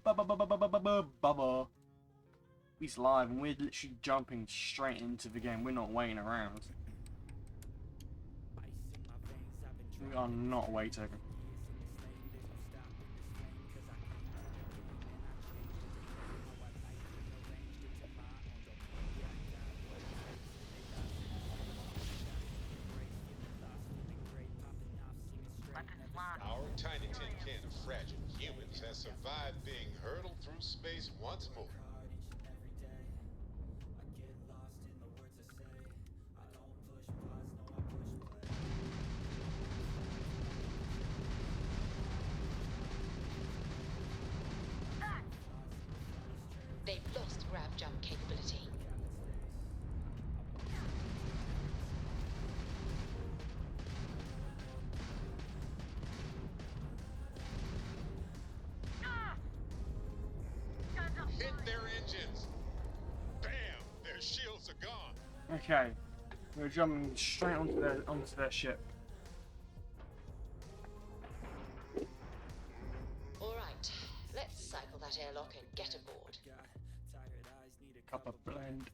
Bubba. He's live and we're literally jumping straight into the game. We're not waiting around. We are not waiting. Our tiny tin can of fragile humans has survived being hurtled through space once more. They've lost grav jump capability. Hit their engines! Bam! Their shields are gone! Okay. We're jumping straight onto their ship. Alright, let's cycle that airlock and get aboard. Cup of blend.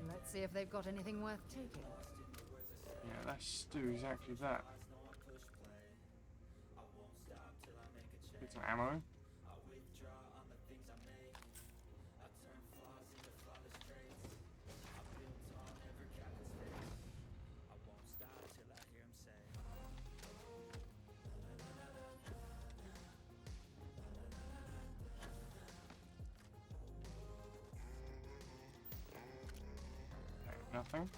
Let's see if they've got anything worth taking. Yeah, let's do exactly that. Get some ammo. Okay, nothing.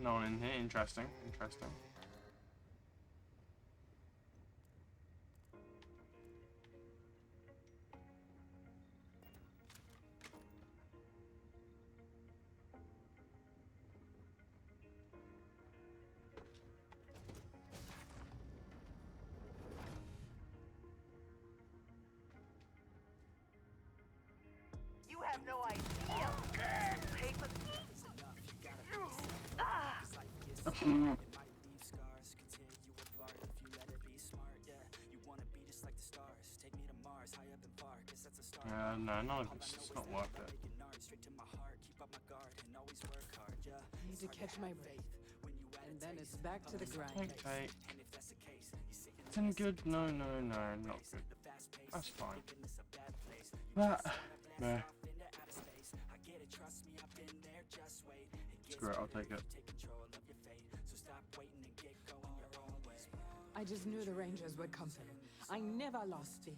No one in here. Interesting. Interesting. You have no idea. Paper. No, none of this. It's not worth it. I need to catch my breath. And then it's back to the grind. Okay. It's any good? No, not good. That's fine. That. Meh. Screw it, I'll take it. I just knew the Rangers would come through. I never lost speed.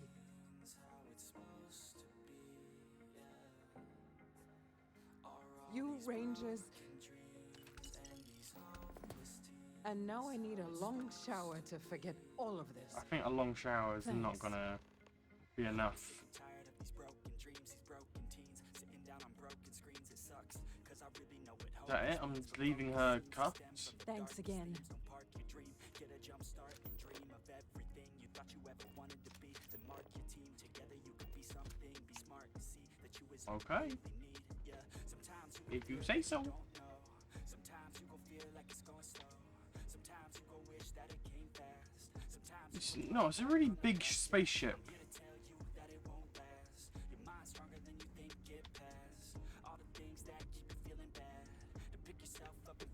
You Rangers. And now I need a long shower to forget all of this. I think a long shower is not gonna be enough. Is that it? I'm leaving her cuffed. Thanks again. Okay. If you say so. No, it's a really big spaceship.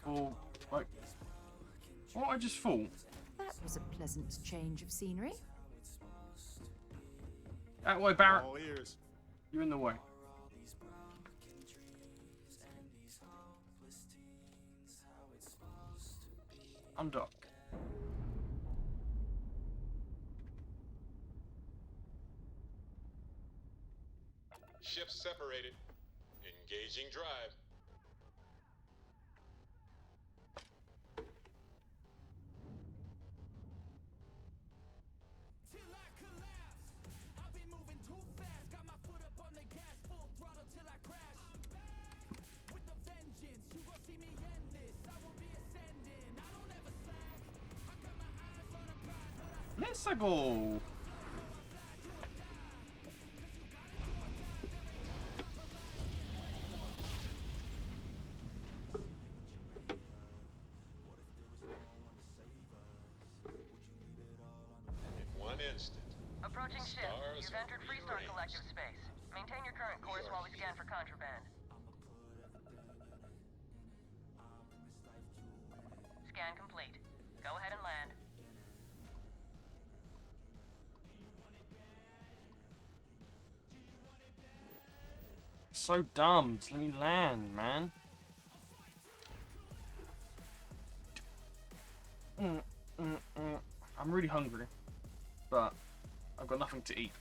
Or, like, what I just thought. That was a pleasant change of scenery. That way, Barrett. All ears. You're in the way. I'm Doc. Ships separated. Engaging drive. Let's go. In one instant, Approaching ship. stars You've are entered Freestar rearranged. Collective space. Maintain your current course while we scan for contraband. Scan complete. Go ahead and land. So dumb. Just let me land, man. I'm really hungry, but I've got nothing to eat.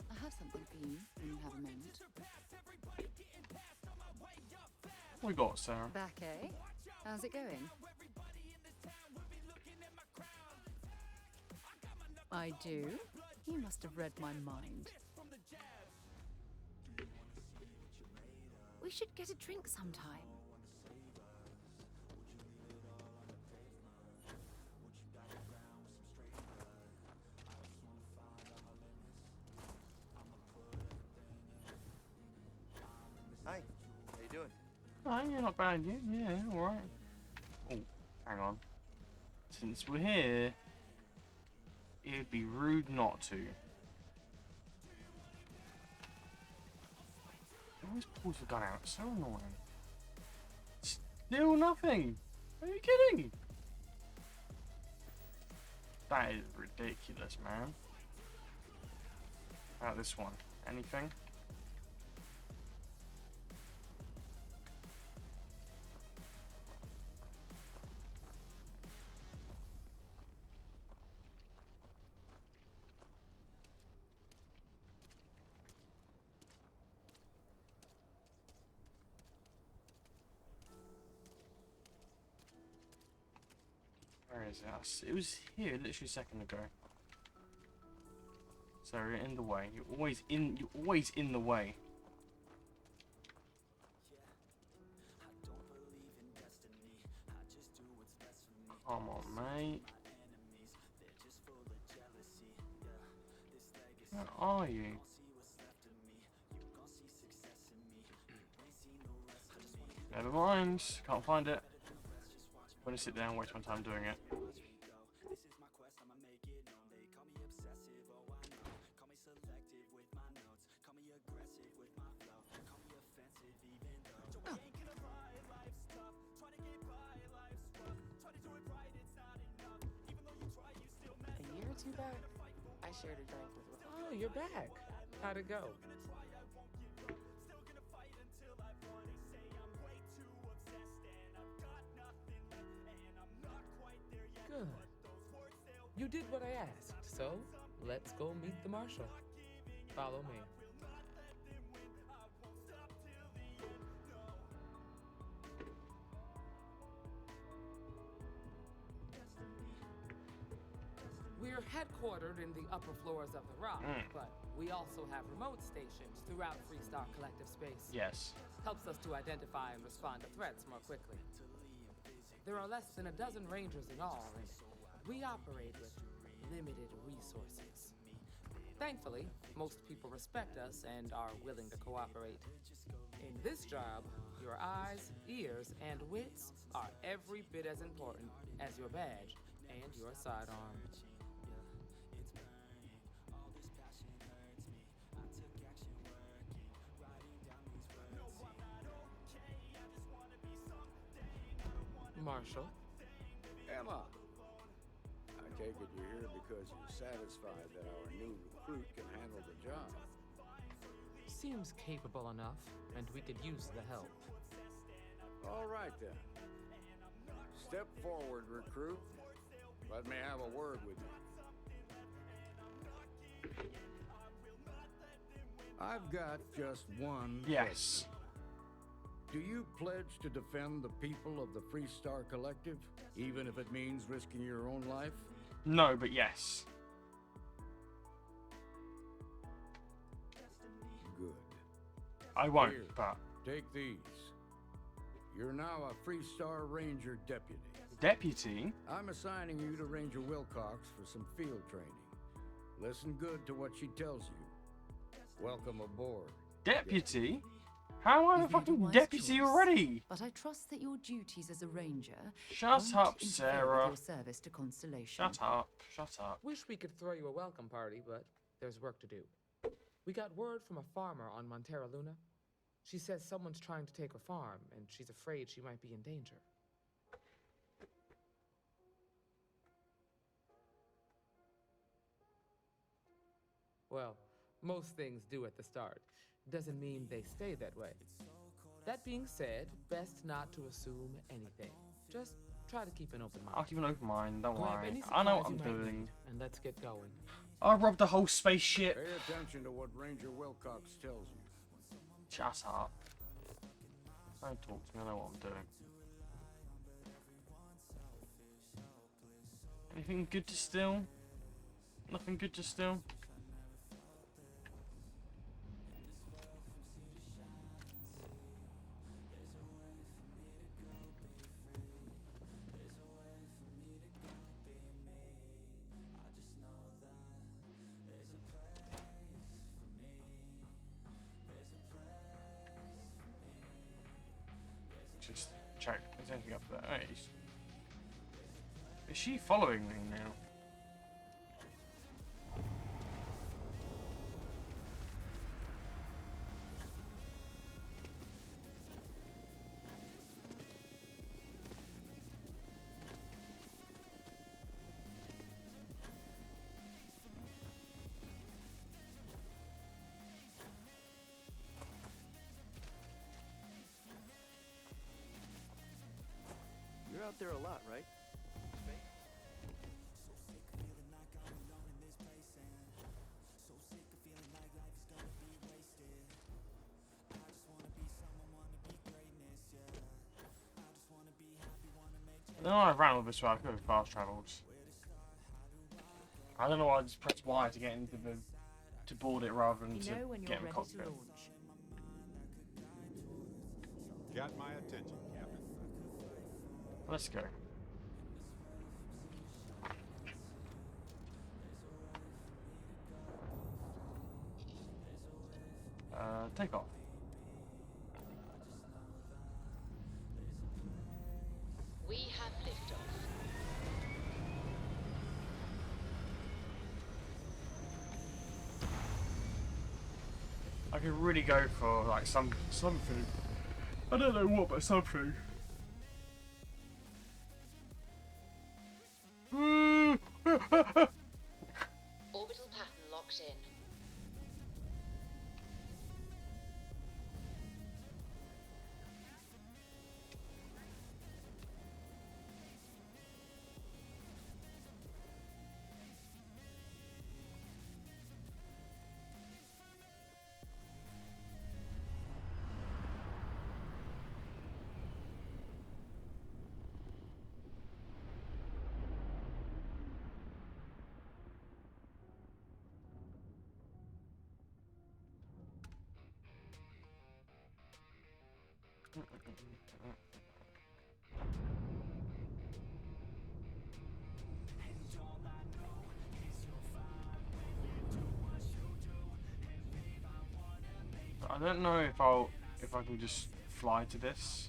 I have something for you when you have a moment. What we got, Sarah? Back, eh? How's it going? I do. You must have read my mind. We should get a drink sometime. Hi, how you doing? Oh, you're not bad, yeah, alright. Oh, hang on. Since we're here, it'd be rude not to. He always pulls the gun out, it's so annoying. Still nothing! Are you kidding? That is ridiculous, man. How about this one? Anything? Where is it? It was here literally a second ago. So you're in the way. You're always in the way. Come on, mate. Where are you? Never mind. Can't find it. I'm gonna sit down and waste my time doing it. A year or two back, I shared a drink with. Oh, you're back. How'd it go? Good. You did what I asked, so let's go meet the marshal. Follow me. We're headquartered in the upper floors of the Rock, but we also have remote stations throughout Freestar Collective space. Yes. Helps us to identify and respond to threats more quickly. There are less than a dozen rangers in all, and we operate with limited resources. Thankfully, most people respect us and are willing to cooperate. In this job, your eyes, ears, and wits are every bit as important as your badge and your sidearm. Marshal? Emma, I take it you're here because you're satisfied that our new recruit can handle the job. Seems capable enough, and we could use the help. All right then. Step forward, recruit. Let me have a word with you. I've got just one Yes. question. Do you pledge to defend the people of the Free Star Collective, even if it means risking your own life? No, but yes. Good. I won't, Here, but... take these. You're now a Free Star Ranger deputy. Deputy? I'm assigning you to Ranger Wilcox for some field training. Listen good to what she tells you. Welcome aboard. Deputy? How am I a You've made fucking wise deputy choice, already? But I trust that your duties as a ranger Shut won't up, interfere Sarah. with your service to Constellation. Shut up. Shut up. Wish we could throw you a welcome party, but there's work to do. We got word from a farmer on Montera Luna. She says someone's trying to take her farm, and she's afraid she might be in danger. Well, most things do at the start. Doesn't mean they stay that way. That being said, best not to assume anything. Just try to keep an open mind. I'll keep an open mind, don't Grab worry. any I know what supplies I'm you might doing. need, and let's get going. I robbed the whole spaceship. Pay attention to what Ranger Wilcox tells you. Shut up. Don't talk to me, I know what I'm doing. Anything good to steal? Nothing good to steal? Just check. There's anything up there? Hey, is she following me now? You're out there a lot, right? I don't know, I ran with this way, I could have fast travelled. I don't know why I just pressed Y to get into the... to board it rather than to When get you're in the ready to cockpit. launch. Got my attention, Captain. Let's go. Take off. We have liftoff. I could really go for like something. I don't know what, but something. Orbital pattern locked in. I don't know if I can just fly to this.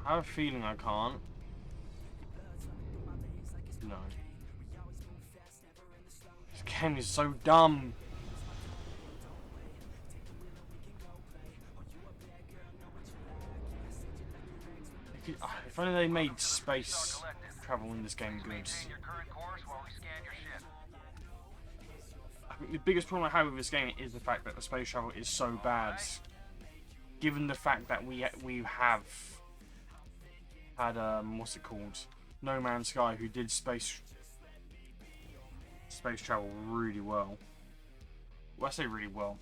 I have a feeling I can't. No. This game is so dumb. If only they made space travel in this game good. Maintain your current course while we scan your ship. I think the biggest problem I have with this game is the fact that the space travel is so bad. Given the fact that we have had what's it called? No Man's Sky, who did space. space travel really well. Well, I say really well.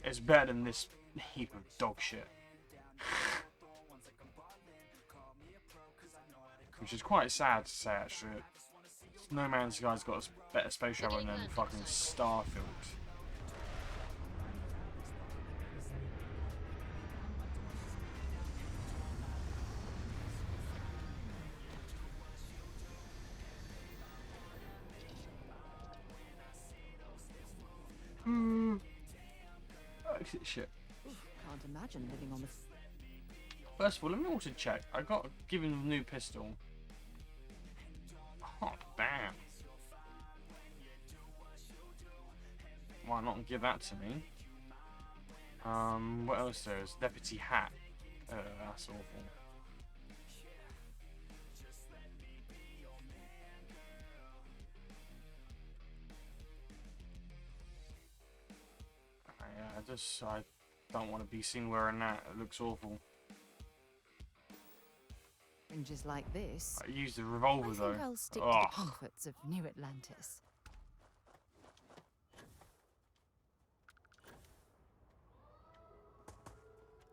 It's better than this heap of dog shit. Which is quite sad to say, actually. No Man's Sky's got a better space travel than fucking Starfield. Shit. Can't imagine living on the. First of all, let me also check. I got given a new pistol. Oh, damn. Why not give that to me? What else there is? Deputy hat. That's awful. Yeah, I don't want to be seen wearing that. It looks awful. Fringes like this. I use the revolver I though. think I'll stick to Ugh. the comforts of New Atlantis.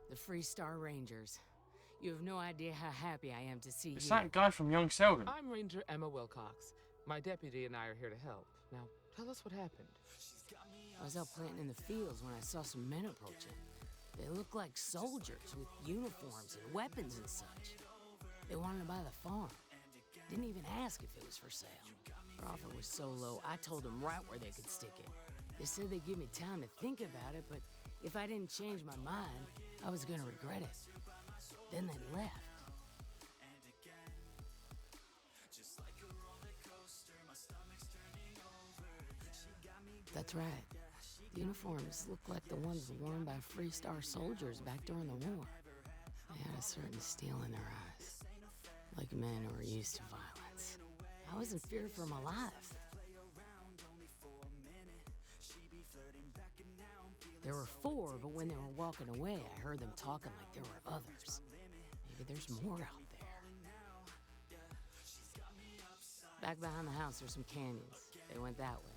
The Freestar Rangers. You have no idea how happy I am to see It's you. that guy from Young Sheldon. I'm Ranger Emma Wilcox. My deputy and I are here to help. Now, tell us what happened. I was out planting in the fields when I saw some men approaching. They looked like soldiers with uniforms and weapons and such. They wanted to buy the farm. Didn't even ask if it was for sale. Their offer was so low, I told them right where they could stick it. They said they'd give me time to think about it, but if I didn't change my mind, I was gonna regret it. Then they left. That's right. The uniforms look like the ones worn by Freestar soldiers back during the war. They had a certain steel in their eyes, like men who were used to violence. I was in fear for my life. There were 4, but when they were walking away, I heard them talking like there were others. Maybe there's more out there. Back behind the house, there's some canyons. They went that way.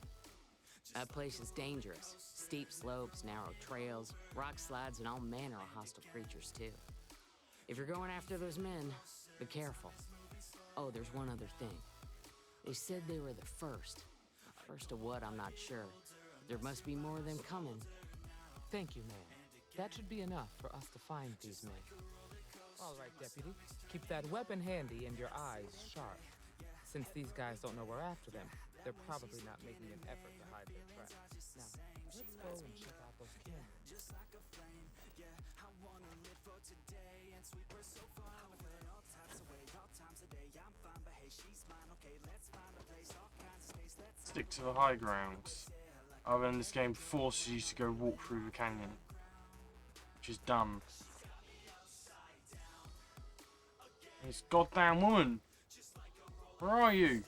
That place is dangerous. Steep slopes, narrow trails, rock slides, and all manner of hostile creatures, too. If you're going after those men, be careful. Oh, there's one other thing. They said they were the first. First of what, I'm not sure. There must be more of them coming. Thank you, ma'am. That should be enough for us to find these men. All right, Deputy. Keep that weapon handy and your eyes sharp. Since these guys don't know we're after them, they're probably not making an effort to hide their tracks. Now, let's go and check out those canyons. Stick to the high grounds. Other than this game forces you to go walk through the canyon. Which is dumb. This goddamn woman! Where are you?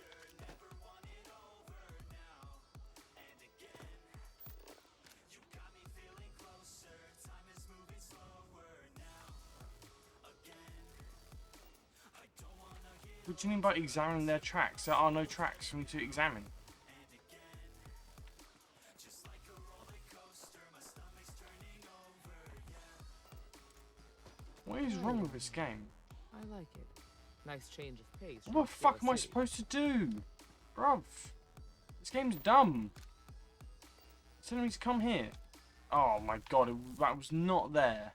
What do you mean by examining their tracks? There are no tracks for me to examine. What is wrong with this game? I like it. Nice change of pace. What the fuck am I supposed to do? Bruv. This game's dumb. It's telling me to come here. Oh my god, that was not there.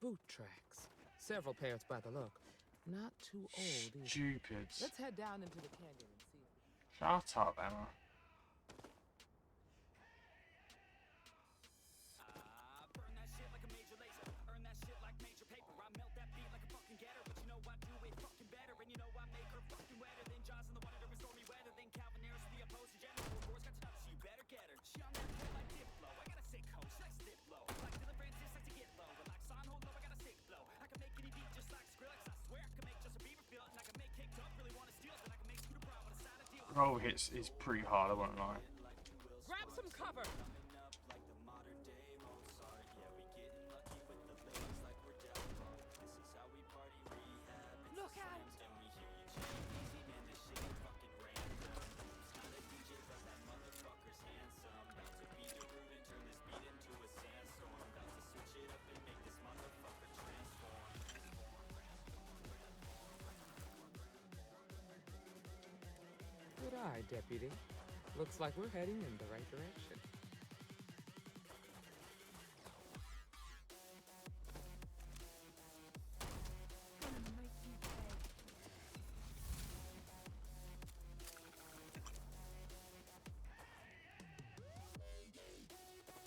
Boot tracks. Several pairs by the look. Not too old either. Stupid. Let's head down into the canyon and see. Shut up, Emma. Roll hits is pretty hard, I won't lie. Grab some cover! Look out! Hi, Deputy. Looks like we're heading in the right direction.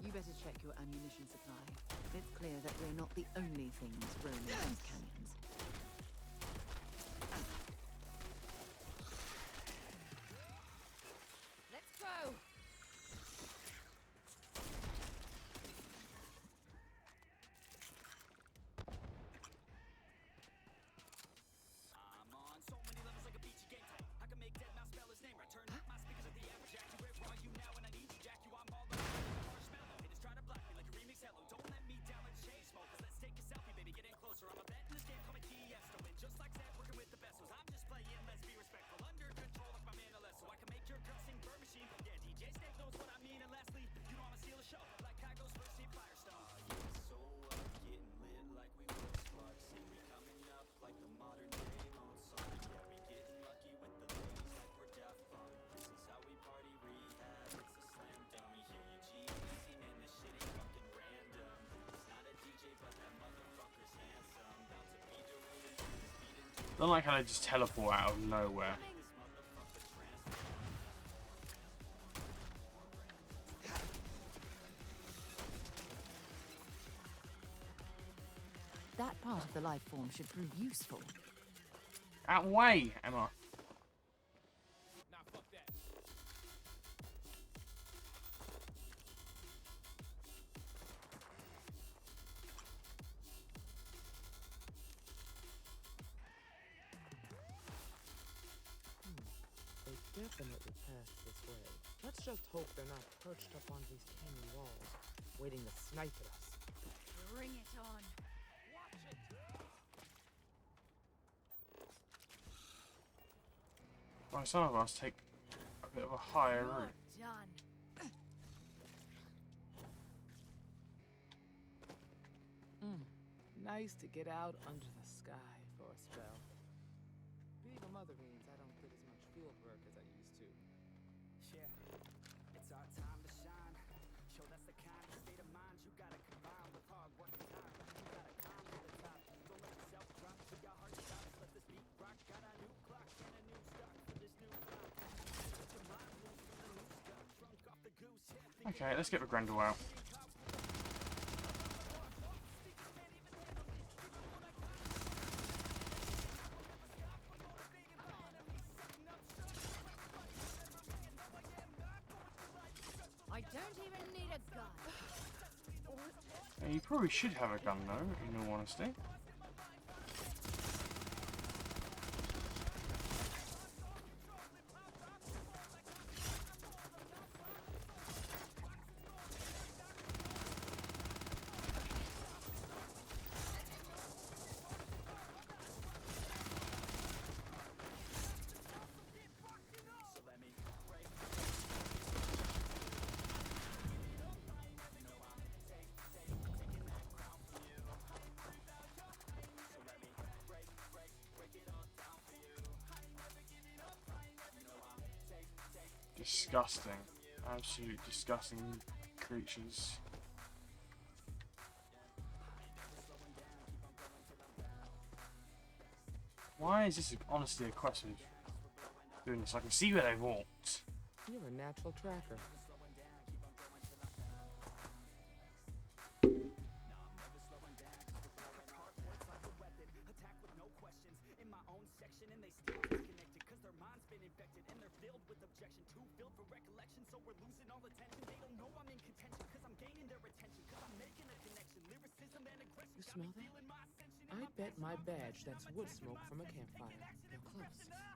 You better check your ammunition supply. It's clear that we're not the only things roaming those canyons. Let's go! I don't like how they just teleport out of nowhere. That part of the life form should prove useful. Out way, Emma. They definitely passed this way. Let's just hope they're not perched up on these canyon walls, waiting to snipe at us. Bring it on. Well, some of us take a bit of a higher route. Done. Nice to get out under the sky for a spell. Being a mother means I don't get as much field work as I used to. Yeah, it's our time to shine. Show that's the kind of state of mind you gotta combine with hard work and time. You gotta climb to the top. Don't let yourself drop till your heart stops. Let this beat rock. Got a new clock and a new start for this new clock. Let your mind move from the new stuff. Drunk off the goose. Okay, let's get the Grendel out. I don't even need a gun. Yeah, you probably should have a gun though, in all honesty. Disgusting. Absolute disgusting creatures. Why is this honestly a question of doing this? I can see where they walked. You're a natural tracker. You smell that? I bet my badge that's wood smoke from a campfire. They're close.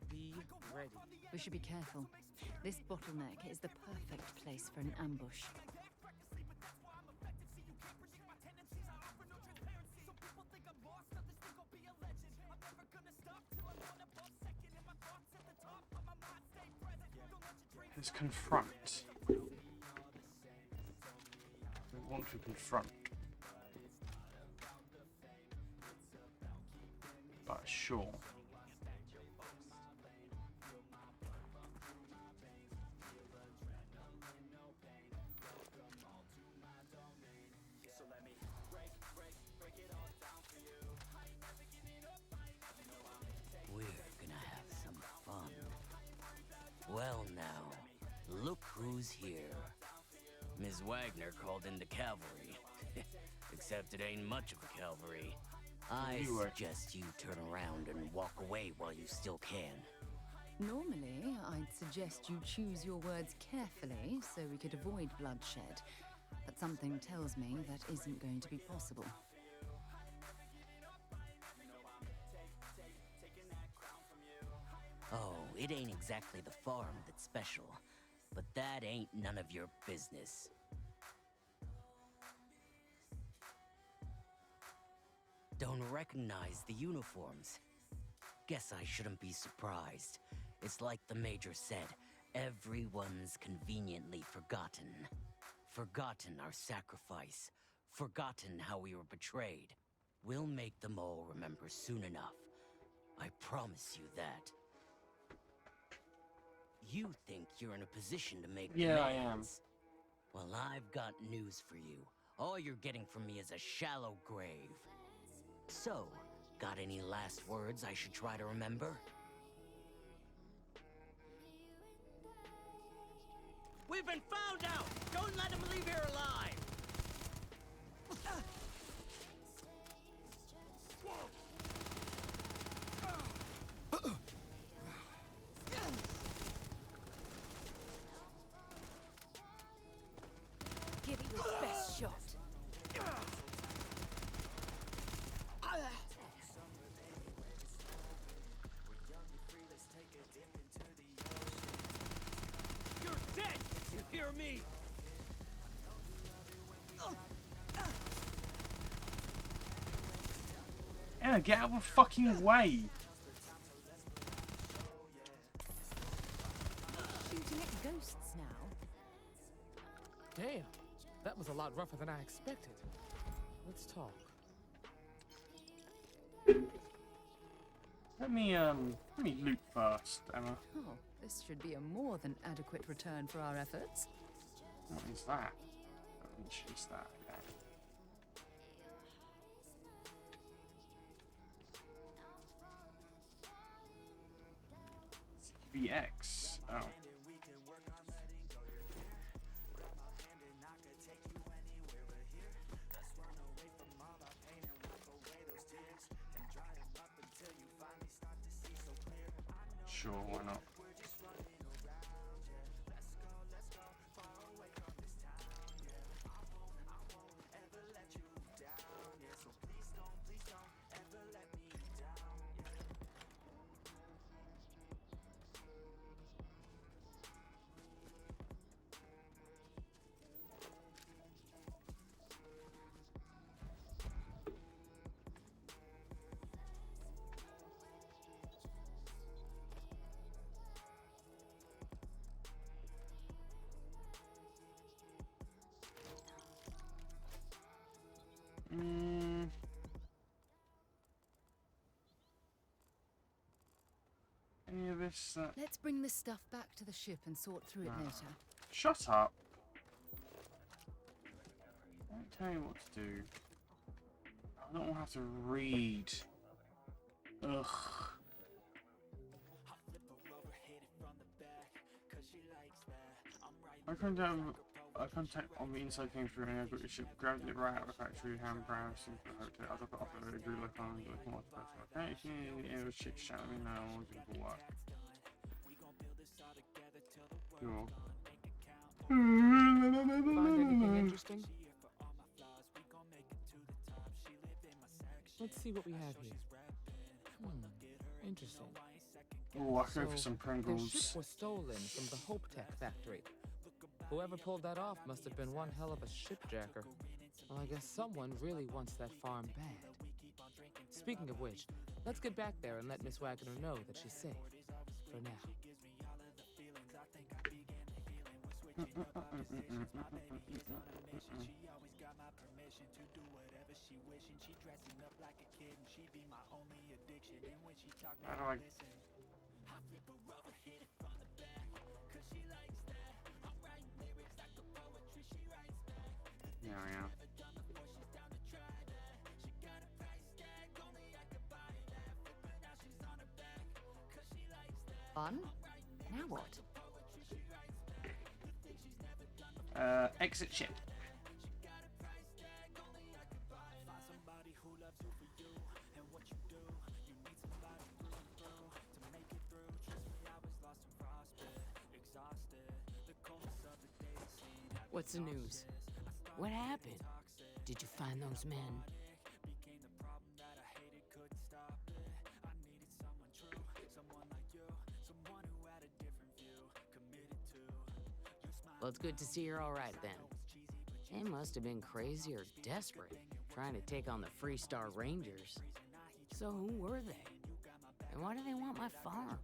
Be ready. We should be careful. This bottleneck is the perfect place for an ambush. Let's confront. We want to confront. But sure. who's here. Ms. Wagner called in the cavalry. Except it ain't much of a cavalry. I suggest you turn around and walk away while you still can. Normally, I'd suggest you choose your words carefully so we could avoid bloodshed. But something tells me that isn't going to be possible. Oh, it ain't exactly the farm that's special. But that ain't none of your business. Don't recognize the uniforms. Guess I shouldn't be surprised. It's like the Major said, everyone's conveniently forgotten. Forgotten our sacrifice. Forgotten how we were betrayed. We'll make them all remember soon enough. I promise you that. You think you're in a position to make Yeah, demands. I am. Well, I've got news for you. All you're getting from me is a shallow grave. So, got any last words I should try to remember? We've been found out! Don't let them leave here alive! Give it your best shot. You're dead! You hear me? Anna, get out of the fucking way! Shooting at ghosts now? Damn, that was a lot rougher than I expected. Let's talk. Let me loot first, Emma. Oh, this should be a more than adequate return for our efforts. What is that? What is that? Okay. VX. Oh. Sure, why not? Any of this? Let's bring this stuff back to the ship and sort through it later. Shut up! Don't tell me what to do. I don't have to read. Ugh. I contact on the inside came through and I got your ship, grabbed it right out of the factory, hand browsed, and hooked it. I took it off and I drew like on the more person. Okay, if you need any of the shit, shout at me now. I'm looking for work. Cool. Find anything interesting? Let's see what we have here. Interesting. Oh, I could go for some Their Pringles. ship was stolen from the Hope Tech factory. Whoever pulled that off must have been one hell of a shipjacker. Well, I guess someone really wants that farm bad. Speaking of which, let's get back there and let Miss Wagner know that she's safe. For now. How do I... Yeah. Fun? Now what? Exit ship. What's the news? What happened? Did you find those men? Well, it's good to see you're all right then. They must have been crazy or desperate, trying to take on the Freestar Rangers. So who were they? And why do they want my farm?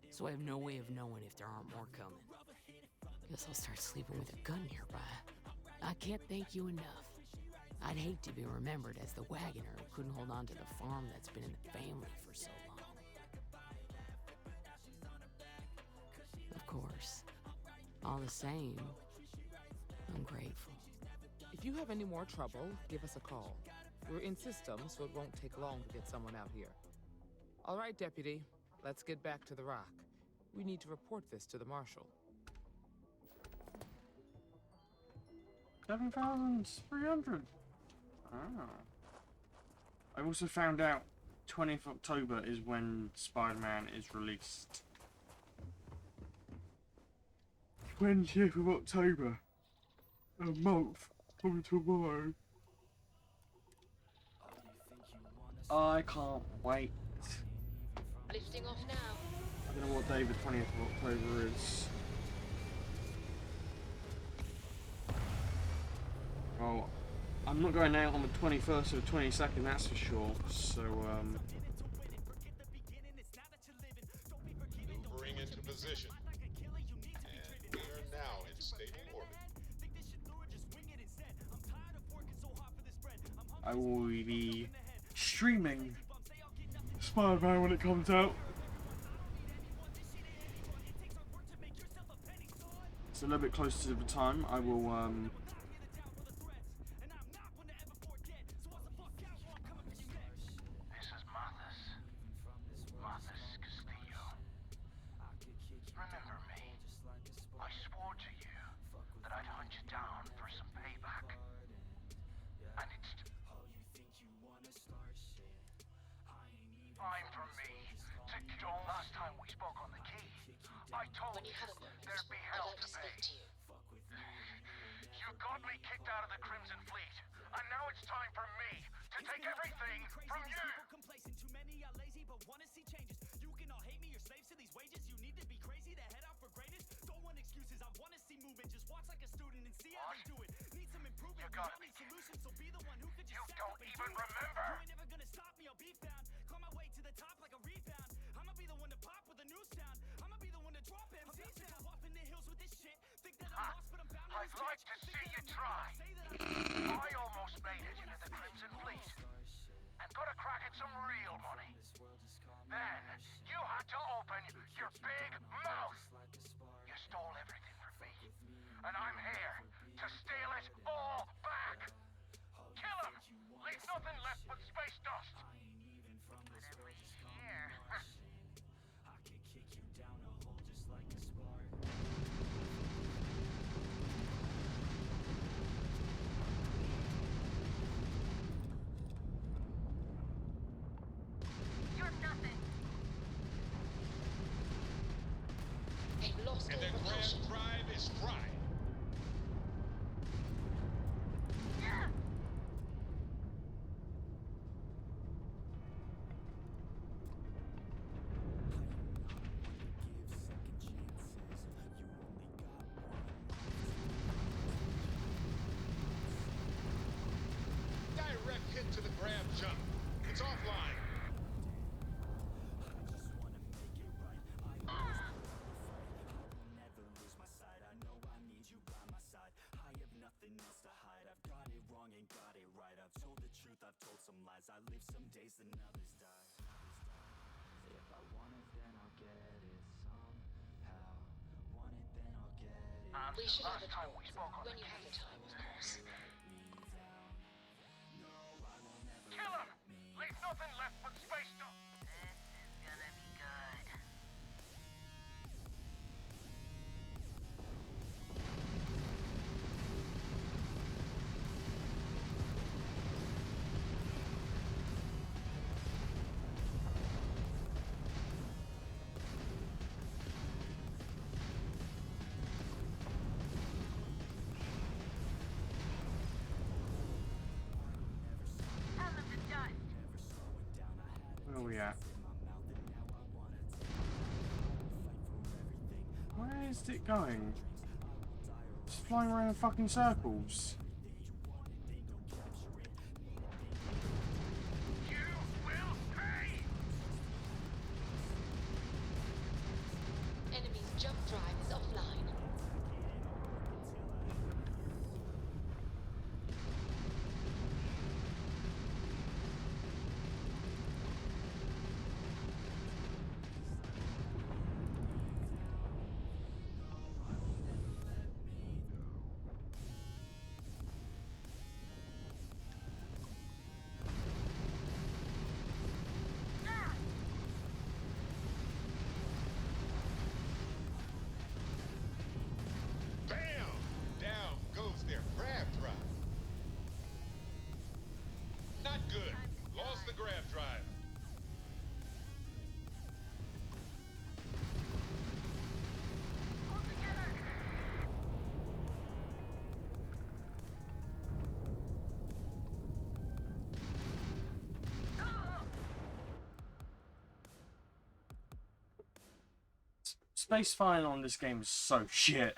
So I have no way of knowing if there aren't more coming. Guess I'll start sleeping with a gun nearby. I can't thank you enough. I'd hate to be remembered as the wagoner who couldn't hold on to the farm that's been in the family for so long. Of course. All the same, I'm grateful. If you have any more trouble, give us a call. We're in system, so it won't take long to get someone out here. All right, Deputy. Let's get back to the rock. We need to report this to the Marshal. 7,300. Oh. I also found out 20th October is when Spider-Man is released. 20th of October. A month from tomorrow. I can't wait. Lifting off now. I don't know what day the 20th of October is. Well, I'm not going out on the 21st or 22nd, that's for sure. So, Maneuvering into position. And we are now in stable orbit. I will be streaming Spider-Man when it comes out. It's a little bit closer to the time. I will, When you have a moment, I'd like to speak to you. You got me kicked out of the Crimson Fleet, and now it's time for me to take everything from you! Too many are lazy but want to see changes. You can all hate me, you're slaves to these wages. You need to be crazy to head out for greatness. Don't want excuses, I want to see movement. Just watch like a student and see how they do it. Need some improvement, we all need solutions. So be the one who could just You don't even remember! You ain't never gonna stop me, I'll be found. Climb my way to the top like a rebound. I'ma be the one to pop with a new sound. I'ma be the one to drop MCs down. Off in the hills with this shit. Think that I'm lost, but I'm bound to I'd like to see you try. I almost made it into the Crimson Fleet and got a crack at some real money. Then you had to open your big mouth. You stole everything from me, and I'm here to steal it all back. Kill him. Leave nothing left but space dust. But every year. I could kick you down a hole just like a spark. You're nothing. They've lost And all their propulsion. grand drive is fried. Direct hit to the grab jump. It's offline. Never lose my sight. I know I need you by my side. I have nothing else to hide. I've got it wrong and got it right. I've told the truth, I've told some lies. I live some days and others die. If I want it, then I'll get it somehow. Want it, then I'll get it. We should have a time we spoke on when the you have the time, of course. Kill him! Where's it going? It's flying around in fucking circles. Enemy's jump drive is offline. Bam! Down goes their grab drive. Not good. Lost the grab drive. Space flying on this game is so shit.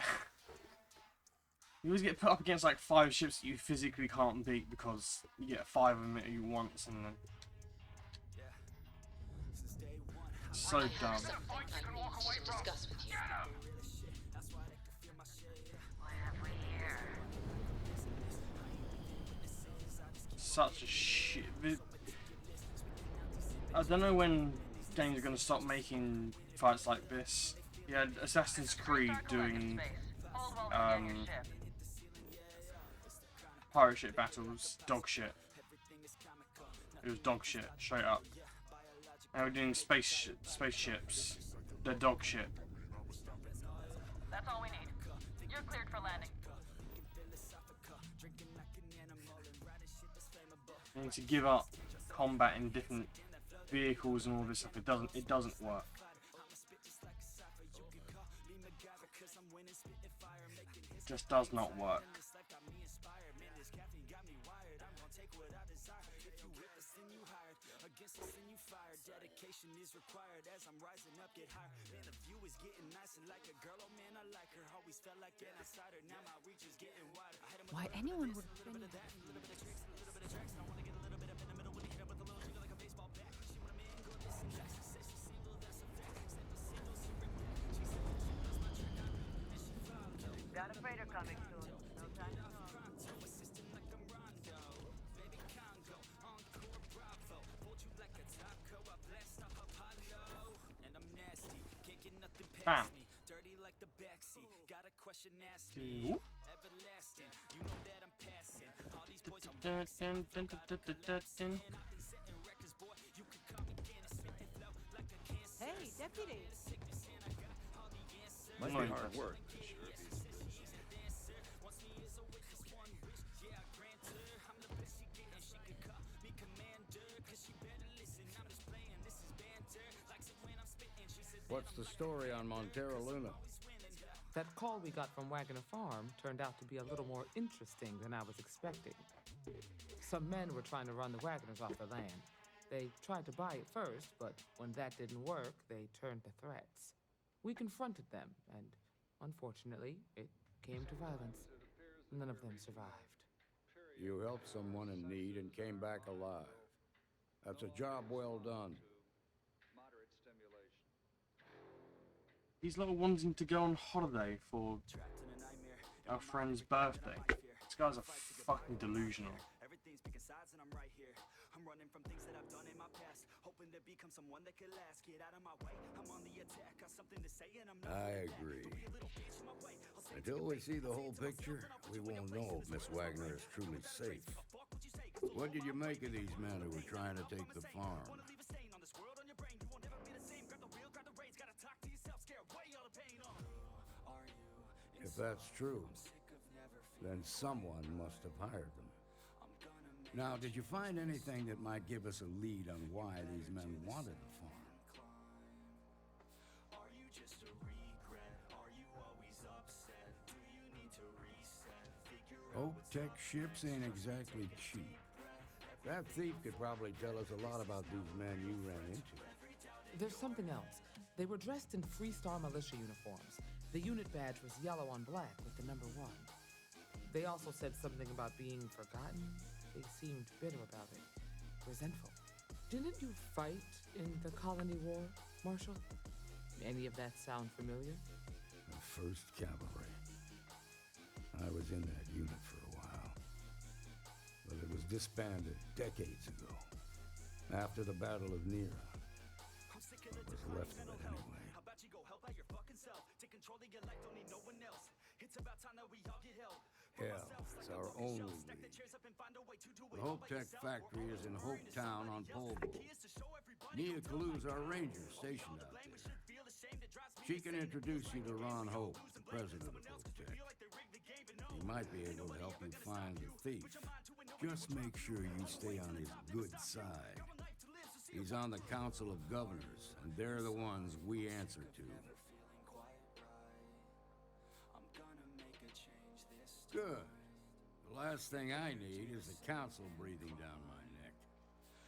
You always get put up against like 5 ships that you physically can't beat because you get 5 of them at you once and then... So I dumb. have something I need to discuss with you. Such a shit. I don't know when games are going to stop making fights like this. You had Assassin's Creed doing pirate ship battles, dog shit. It was dog shit, straight up. Now we're doing spaceships, they're dog shit. That's all we need. You're cleared for landing. You need to give up combat in different vehicles and all this stuff. It doesn't work. It just does not work. Why anyone would... Got a freighter coming soon. No time to talk. Bam. Hey, deputy. Might be hard work. What's the story on Montero Luna? That call we got from Wagner Farm turned out to be a little more interesting than I was expecting. Some men were trying to run the Wagners off the land. They tried to buy it first, but when that didn't work, they turned to threats. We confronted them, and unfortunately, it came to violence. None of them survived. You helped someone in need and came back alive. That's a job well done. He's like wanting to go on holiday for our friend's birthday. This guy's a fucking delusional. I'm running from things that I've done in my past, hoping to become someone that could last. Get out of my way, I'm on the attack, got something to say and I'm not. I agree. Until we see the whole picture, we won't know if Miss Wagner is truly safe. What did you make of these men who were trying to take the farm? If that's true, then someone must have hired them. Now, did you find anything that might give us a lead on why these men wanted the farm? Oak Tech ships ain't exactly cheap. That thief could probably tell us a lot about these men you ran into. There's something else. They were dressed in Freestar militia uniforms. The unit badge was yellow on black with the number 1. They also said something about being forgotten. They seemed bitter about it, resentful. Didn't you fight in the Colony War, Marshal? Any of that sound familiar? The 1st Cavalry. I was in that unit for a while. But it was disbanded decades ago. After the Battle of Nira. What was left of it anyway. How about you go help out your fucking self? Take control of your life, don't need no one else. It's about time that we all get help. Hell, it's our only lead. The Hope Tech factory is in Hope Town on Polvo. Nia Kalu's our ranger stationed out there. She can introduce you to Ron Hope, the president of Hope Tech. He might be able to help you find the thief. Just make sure you stay on his good side. He's on the Council of Governors, and they're the ones we answer to. Good. The last thing I need is the council breathing down my neck.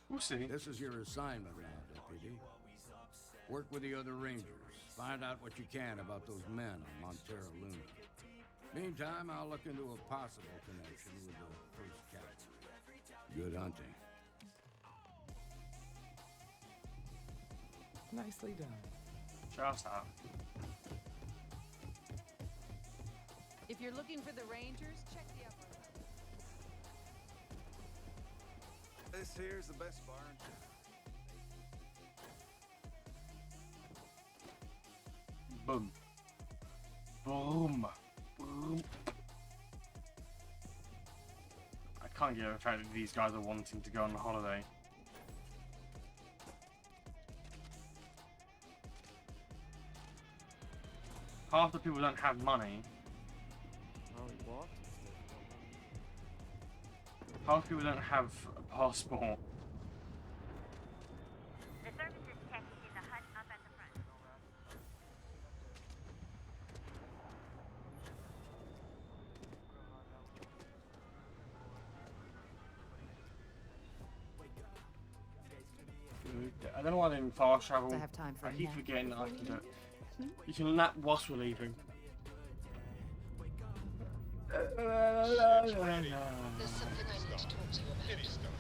We'll see. This is your assignment now, Deputy. Work with the other rangers. Find out what you can about those men on Montero Luna. Meantime, I'll look into a possible connection with the 1st Cavalry. Good hunting. Nicely done. Just out. If you're looking for the Rangers, check the upper. This here's the best bar in town. Boom. Boom. Boom. I can't get over the fact that these guys are wanting to go on a holiday. Half the people don't have money. What? Half the people don't have a passport. The services tech is in the hut up at the front. I don't know why they didn't fast travel. I have time for I a keep nap. forgetting that I can do it. You can nap whilst we're leaving. There's something I need to talk to you about. Any stuff.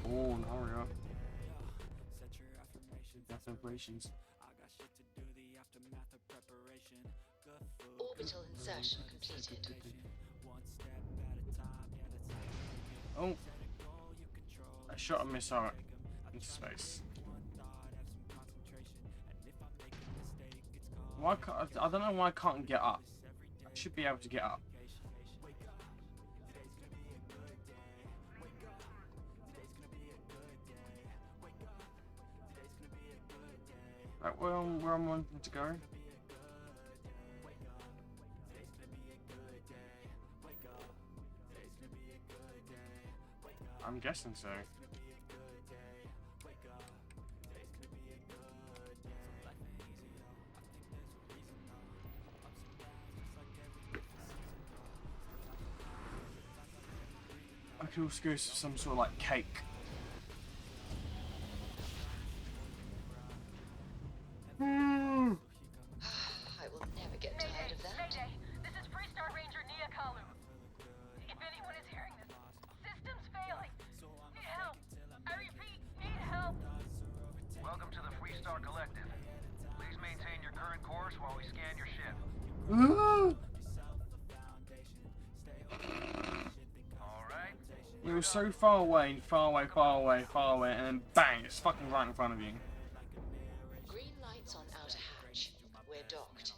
Oh, hurry up. Affirmations. Orbital insertion completed. Oh, I shot a missile into space. Why can't I don't know why I can't get up. I should be able to get up. Right, where I'm wanting to go. I'm guessing so. I could also go for some sort of like cake. I will never get tired of that. Mayday! This is Freestar Ranger Nia Kalu. If anyone is hearing this, system's failing. Need help. I repeat, need help. Welcome to the Freestar Collective. Please maintain your current course while we scan your ship. Alright. It was so far away, far away, far away, far away, and then bang, it's fucking right in front of you. Green lights on outer hatch. We're docked.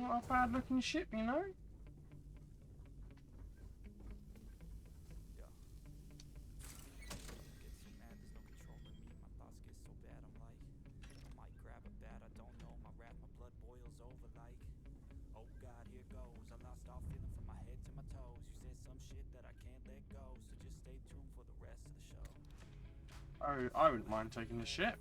not a bad looking ship, you know? Oh, I wouldn't mind taking the ship.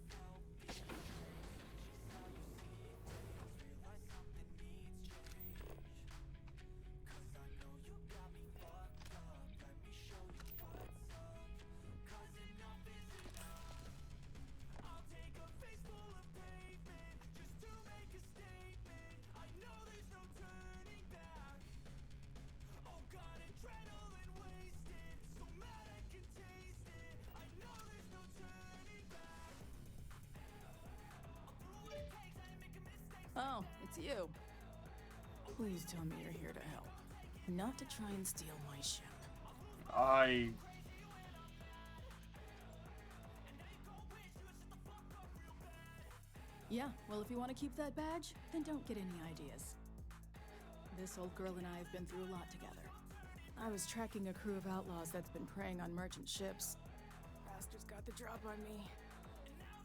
Oh, it's you. Please tell me you're here to help, not to try and steal my ship. Yeah, well, if you want to keep that badge, then don't get any ideas. This old girl and I have been through a lot together. I was tracking a crew of outlaws that's been preying on merchant ships. Bastards got the drop on me.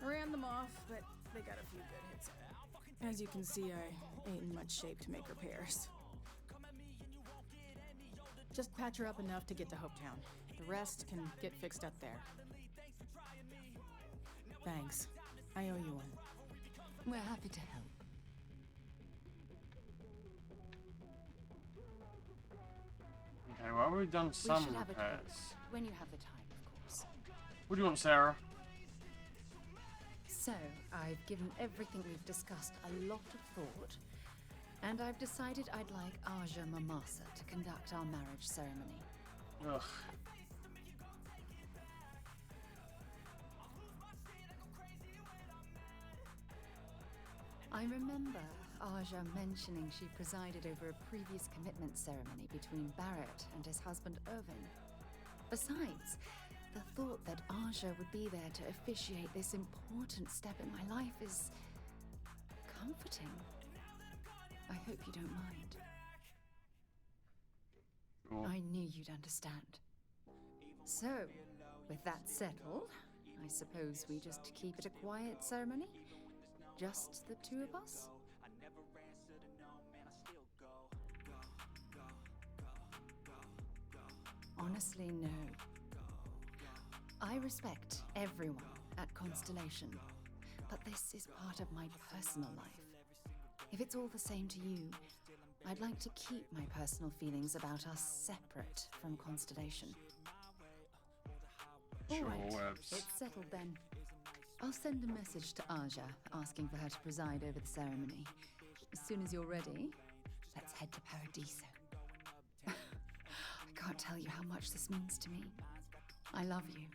I ran them off, but they got a few good hits in. As you can see, I ain't in much shape to make repairs. Just patch her up enough to get to Hopetown. The rest can get fixed up there. Thanks. I owe you one. We're happy to help. Okay, well, we've done some We should have a repairs. talk when you have the time, of course. What do you want, Sarah? So, I've given everything we've discussed a lot of thought, and I've decided I'd like Aja Mamasa to conduct our marriage ceremony. Ugh. I remember Aja mentioning she presided over a previous commitment ceremony between Barrett and his husband Irvin. Besides, the thought that Aja would be there to officiate this important step in my life is comforting. I hope you don't mind. Sure. I knew you'd understand. So, with that settled, I suppose we just keep it a quiet ceremony? Just the two of us? Honestly, no. I respect everyone at Constellation, but this is part of my personal life. If it's all the same to you, I'd like to keep my personal feelings about us separate from Constellation. Sure, All right, Webs. it's settled then. I'll send a message to Aja asking for her to preside over the ceremony. As soon as you're ready, let's head to Paradiso. I can't tell you how much this means to me. I love you.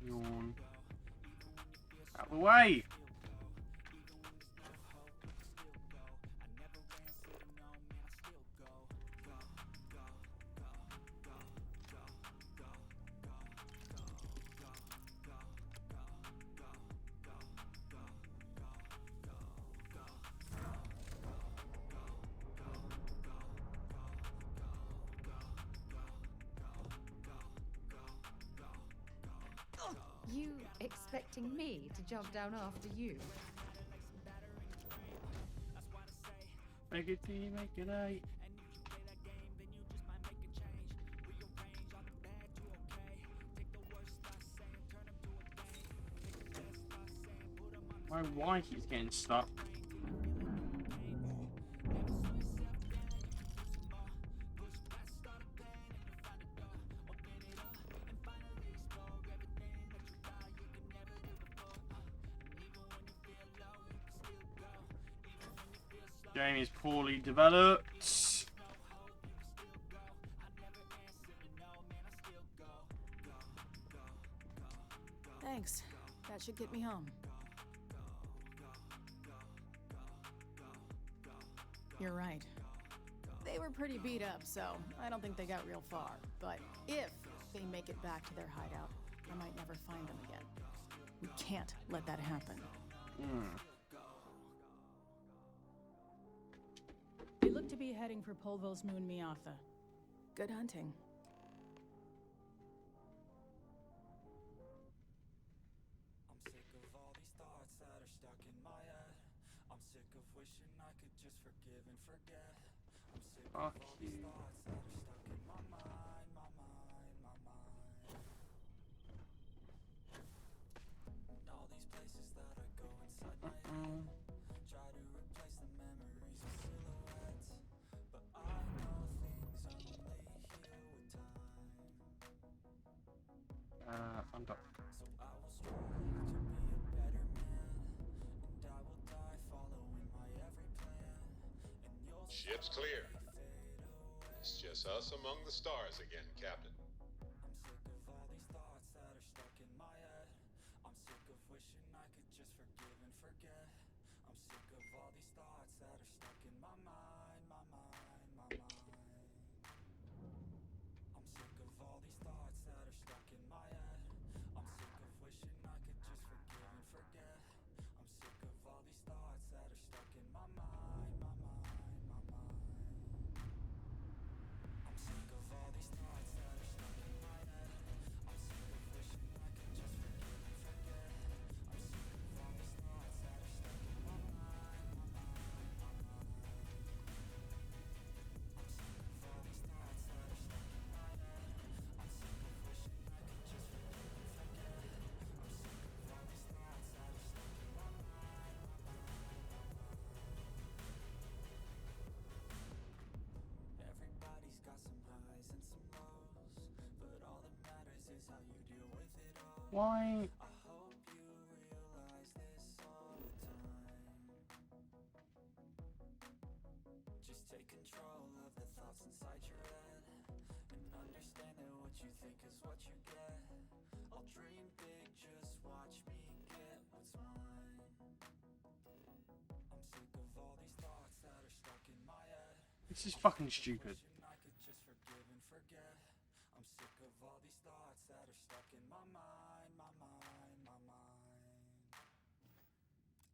Yawn. Out the way! You expecting me to jump down after you? Make it T, make it A. My wife is getting stuck. Game is poorly developed. Thanks. That should get me home. You're right. They were pretty beat up, so I don't think they got real far. But if they make it back to their hideout, I might never find them again. We can't let that happen. They look to be heading for Polvo's moon Miatha. Good hunting. I'm sick of all these thoughts that are stuck in my head. I'm sick of wishing I could just forgive and forget. I'm sick of all these thoughts that are stuck in my mind, my mind, my mind. And all these places that I go inside my head. Try to replace the memories with silhouettes. But I know things only heal with time. I'm done. So I will strive to be a better man. And I will die following my every plan. And you'll Ship's clear. It's just us among the stars again, Captain. I'm sick of all these thoughts that are stuck in my head. I'm sick of wishing I could just forgive and forget. I'm sick of all these thoughts that are stuck in my mind, my mind, my mind. I'm sick of all these thoughts that are stuck in my head. I'm sick of wishing I could just forgive and forget. I'm sick of all these thoughts that are stuck in my mind, my mind, my mind. I'm sick of all these thoughts that are stuck in my head. I'm sick of wishing I could just forgive and forget. I'm sick of all these thoughts that are stuck in my mind, my mind, my mind. I'm sick of all these thoughts that are stuck in my head. I'm sick of wishing I could just forgive and forget. I'm sick of all these thoughts that are stuck in my mind, my mind, my mind. Everybody's got some highs and some lows, but all that matters is how you deal with it all. Why? I hope you realize this all the time. Just take control of the thoughts inside your head, and understand that what you think is what you get. I'll dream big, just watch me get what's mine. I'm sick of all these thoughts that are stuck in my head. This is fucking stupid. I could just forgive and forget. I'm sick of all these thoughts that are stuck in my mind, my mind, my mind.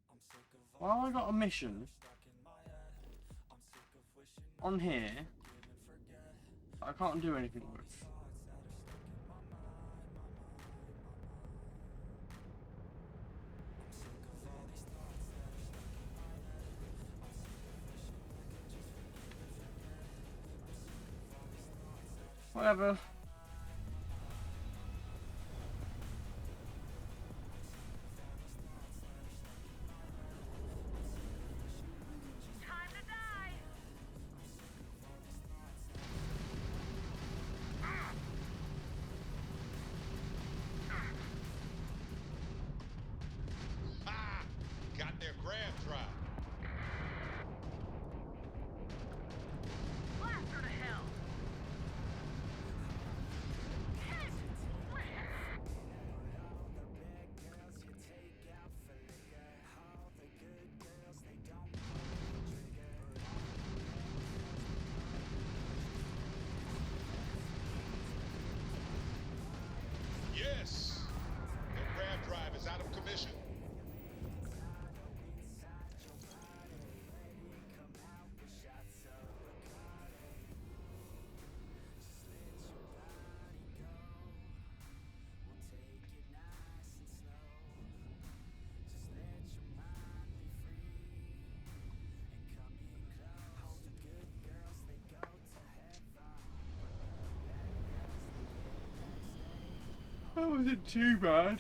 I'm sick of all Why have I got a mission stuck in my head. I'm sick of wishing on here forgive and forget. that I can't do anything with? Thoughts that are stuck in my mind, my mind, my mind. I'm sick of all these thoughts that are stuck in my head. I'm sick of wishing I could just forgive and forget. I'm sick of all these thoughts that are Whatever. Time to die! Ha! Got their grab drive. Blast her to hell! Hit it! Yes! Their grab drive is out of commission. That wasn't too bad.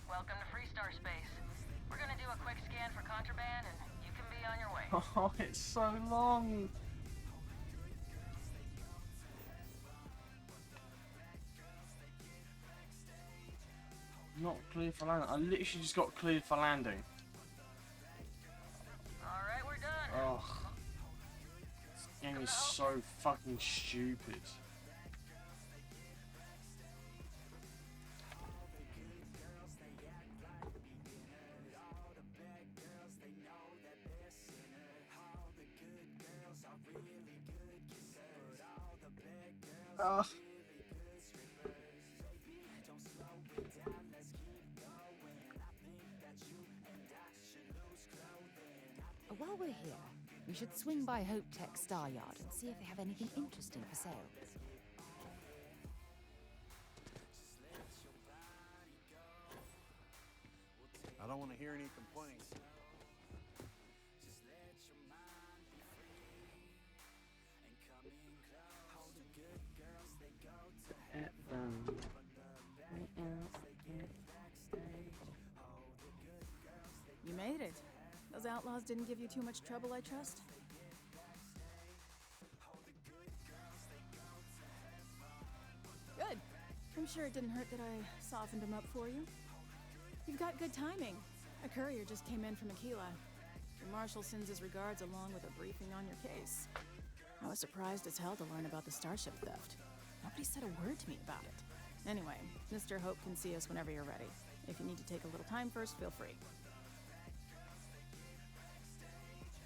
Welcome to Freestar Space. We're gonna do a quick scan for contraband and you can be on your way. Oh, it's so long. Not cleared for landing. I literally just got cleared for landing. Alright, we're done. Oh, this game is so fucking stupid. Ah. While we're here, we should swing by Hope Tech Star Yard and see if they have anything interesting for sale. I don't want to hear any complaints. You made it. Those outlaws didn't give you too much trouble, I trust? Good. I'm sure it didn't hurt that I softened them up for you. You've got good timing. A courier just came in from Aquila. The marshal sends his regards along with a briefing on your case. I was surprised as hell to learn about the starship theft. Nobody said a word to me about it. Anyway, Mr. Hope can see us whenever you're ready. If you need to take a little time first, feel free.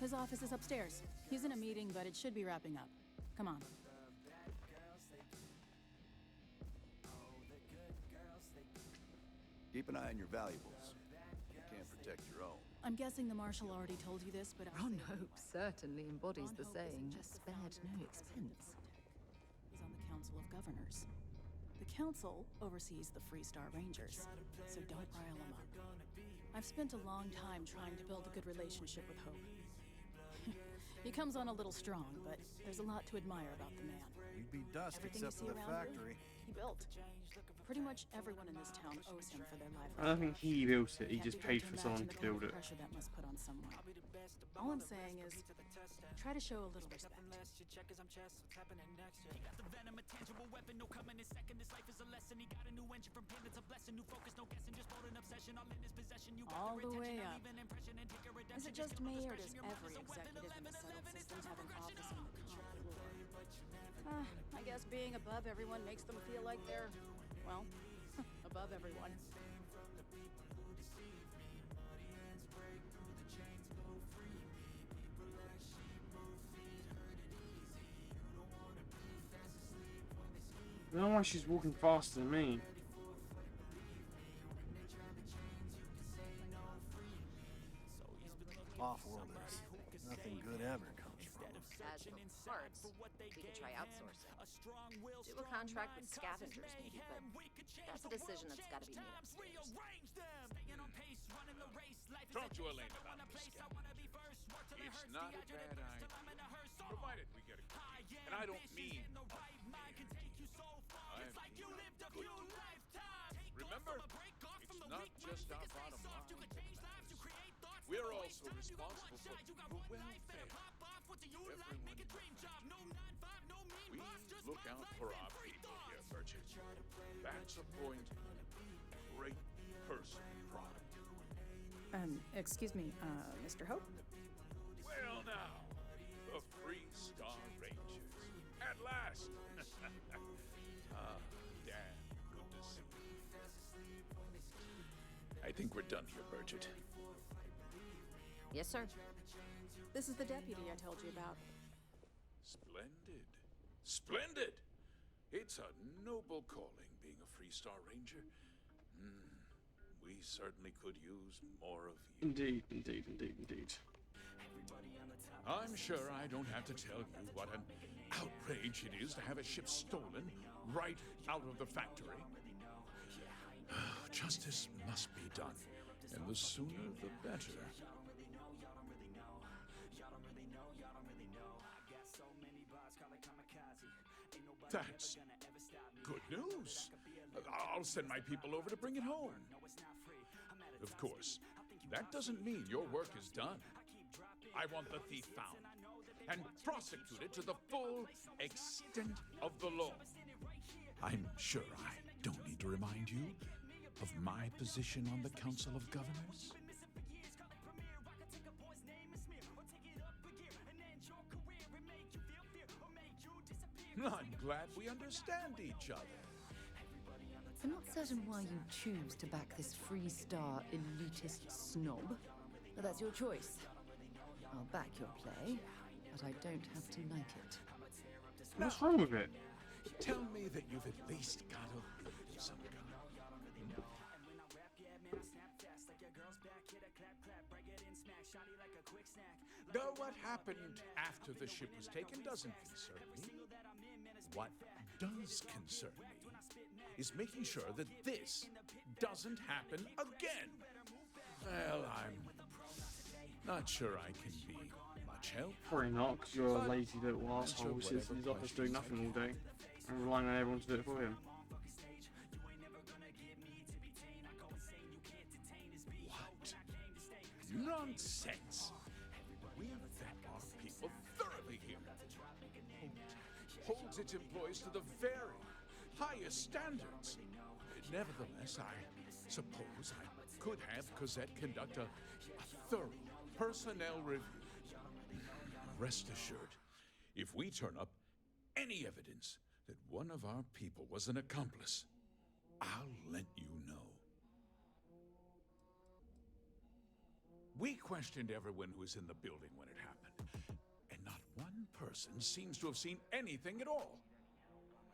His office is upstairs. He's in a meeting, but it should be wrapping up. Come on. Keep an eye on your valuables. You can't protect your own. I'm guessing the marshal already told you this, but Ron Hope certainly embodies the saying, spared no expense. He's on the Council of Governors. The council oversees the Freestar Rangers, so don't rile him up. I've spent a long time trying to build a good relationship with Hope. He comes on a little strong, but there's a lot to admire about the man. You'd be dust Everything except you for see the around factory. He built. Pretty much everyone in this town owes him for their livelihood. I don't think he built it, he Can't just begin paid for someone imagine to the kind build of it. pressure that must put on someone. All I'm saying is, try to show a little respect. All the way up. Is it just me, or does every executive in the settled systems have an office on the top floor? I guess being above everyone makes them feel like they're, well, above everyone. I don't know why she's walking faster than me. Off-world is nothing good ever comes from. As for parts, we could try outsourcing. Do a contract with scavengers, maybe, but that's a decision that's got to be made upstairs. Talk to Elaine about this scavenger. It's not a bad idea, provided we get it. And I don't mean I've been good to you. Remember, it's not just our bottom line. We're also responsible for the welfare. Everyone. We look out for our people here, Virgin. That's a point of great personal pride. Excuse me, Mr. Hope? Well now, the Freestar Rangers. At last! Damn, good to see you. I think we're done here, Bridget. Yes, sir. This is the deputy I told you about. Splendid. Splendid! It's a noble calling, being a Freestar Ranger. We certainly could use more of you. Indeed, indeed, indeed, indeed. I'm sure I don't have to tell you what an outrage it is to have a ship stolen right out of the factory. Justice must be done, and the sooner the better. That's good news. I'll send my people over to bring it home. Of course, that doesn't mean your work is done. I want the thief found and prosecuted to the full extent of the law. I'm sure I don't need to remind you of my position on the Council of Governors. I'm glad we understand each other. I'm not certain why you choose to back this Freestar elitist snob, but that's your choice. I'll back your play, but I don't have to like it. What's wrong with it? Tell me that you've at least got a beat of some kind. Though what happened after the ship was taken doesn't concern me. What does concern me is making sure that this doesn't happen again. Well, I'm not sure I can be much help. Probably not, because you're a But lazy little asshole who sits in his office doing nothing all day and relying on everyone to do it for him. What nonsense! We vet our people thoroughly here. Holds its employees to the very highest standards. Nevertheless, I suppose I could have Cosette conduct a thorough personnel review. Rest assured, if we turn up any evidence that one of our people was an accomplice, I'll let you know. We questioned everyone who was in the building when it happened, and not one person seems to have seen anything at all.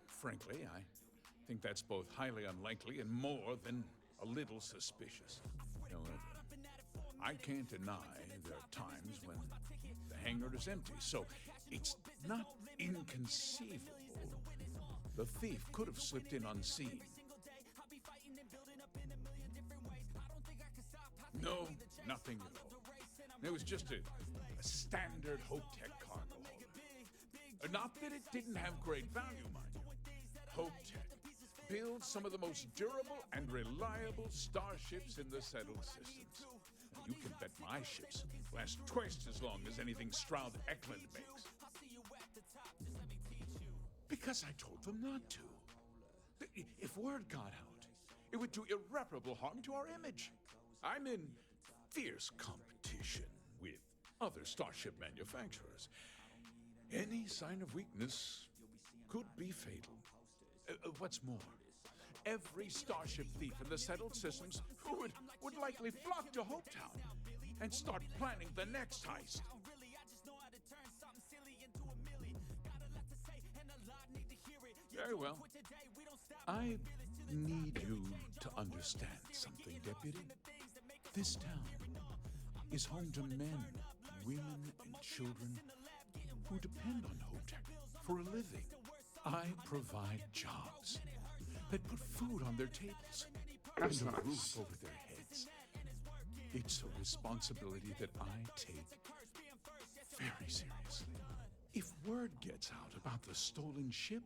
Frankly, I think that's both highly unlikely and more than a little suspicious. However, I can't deny there are times when the hangar is empty, so it's not inconceivable the thief could have slipped in unseen. No, nothing at all. It was just a standard Hope-Tech cargo holder. Not that it didn't have great value, mind you. Hope-Tech builds some of the most durable and reliable starships in the settled systems. You can bet my ships last twice as long as anything Stroud Eklund makes. Because I told them not to. If word got out, it would do irreparable harm to our image. I'm in fierce competition with other starship manufacturers. Any sign of weakness could be fatal. What's more, every starship thief in the settled systems would likely flock to Hopetown and start planning the next heist. Very well. I need you to understand something, Deputy. This town is home to men, women, and children who depend on Hopetech for a living. I provide jobs that put food on their tables and a roof over their heads. It's a responsibility that I take very seriously. If word gets out about the stolen ship,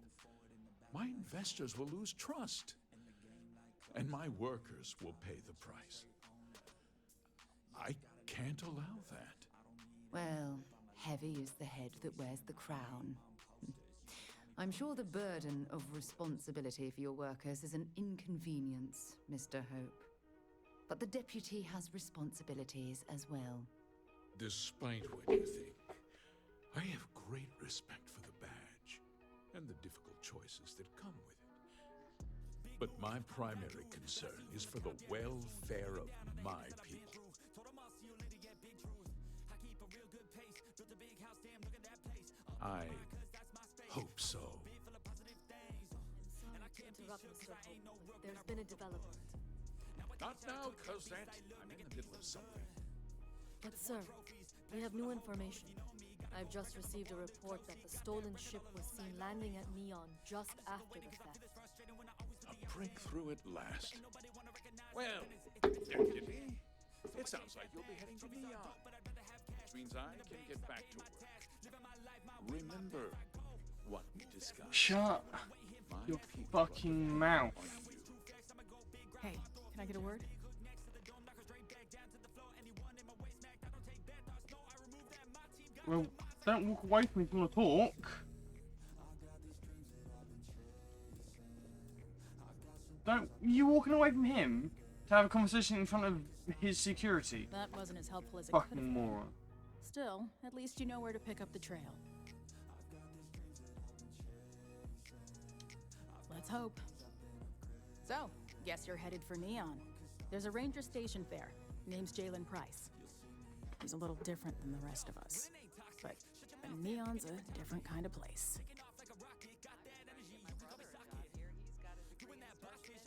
my investors will lose trust, and my workers will pay the price. I can't allow that. Well, heavy is the head that wears the crown. I'm sure the burden of responsibility for your workers is an inconvenience, Mr. Hope. But the deputy has responsibilities as well. Despite what you think, I have great respect for the badge and the difficult choices that come with it. But my primary concern is for the welfare of my people. I hope so. Sorry to interrupt, Mr. Hope. There's been a development. Not now, Cosette. I'm in the middle of something. But sir, we have new information. I've just received a report that the stolen ship was seen landing at Neon just after the theft. A breakthrough at last. Well, Deputy, it sounds like you'll be heading to Neon, which means I can get back to work. Remember what we discussed. Shut your fucking mouth. Hey, can I get a word? Well, don't walk away from me if you want to talk. Don't you walking away from him to have a conversation in front of his security? That wasn't as helpful as it could have Fucking been. moron. Still, at least you know where to pick up the trail. Let's hope. So, guess you're headed for Neon. There's a ranger stationed there. Name's Jalen Price. He's a little different than the rest of us. But Neon's a different kind of place.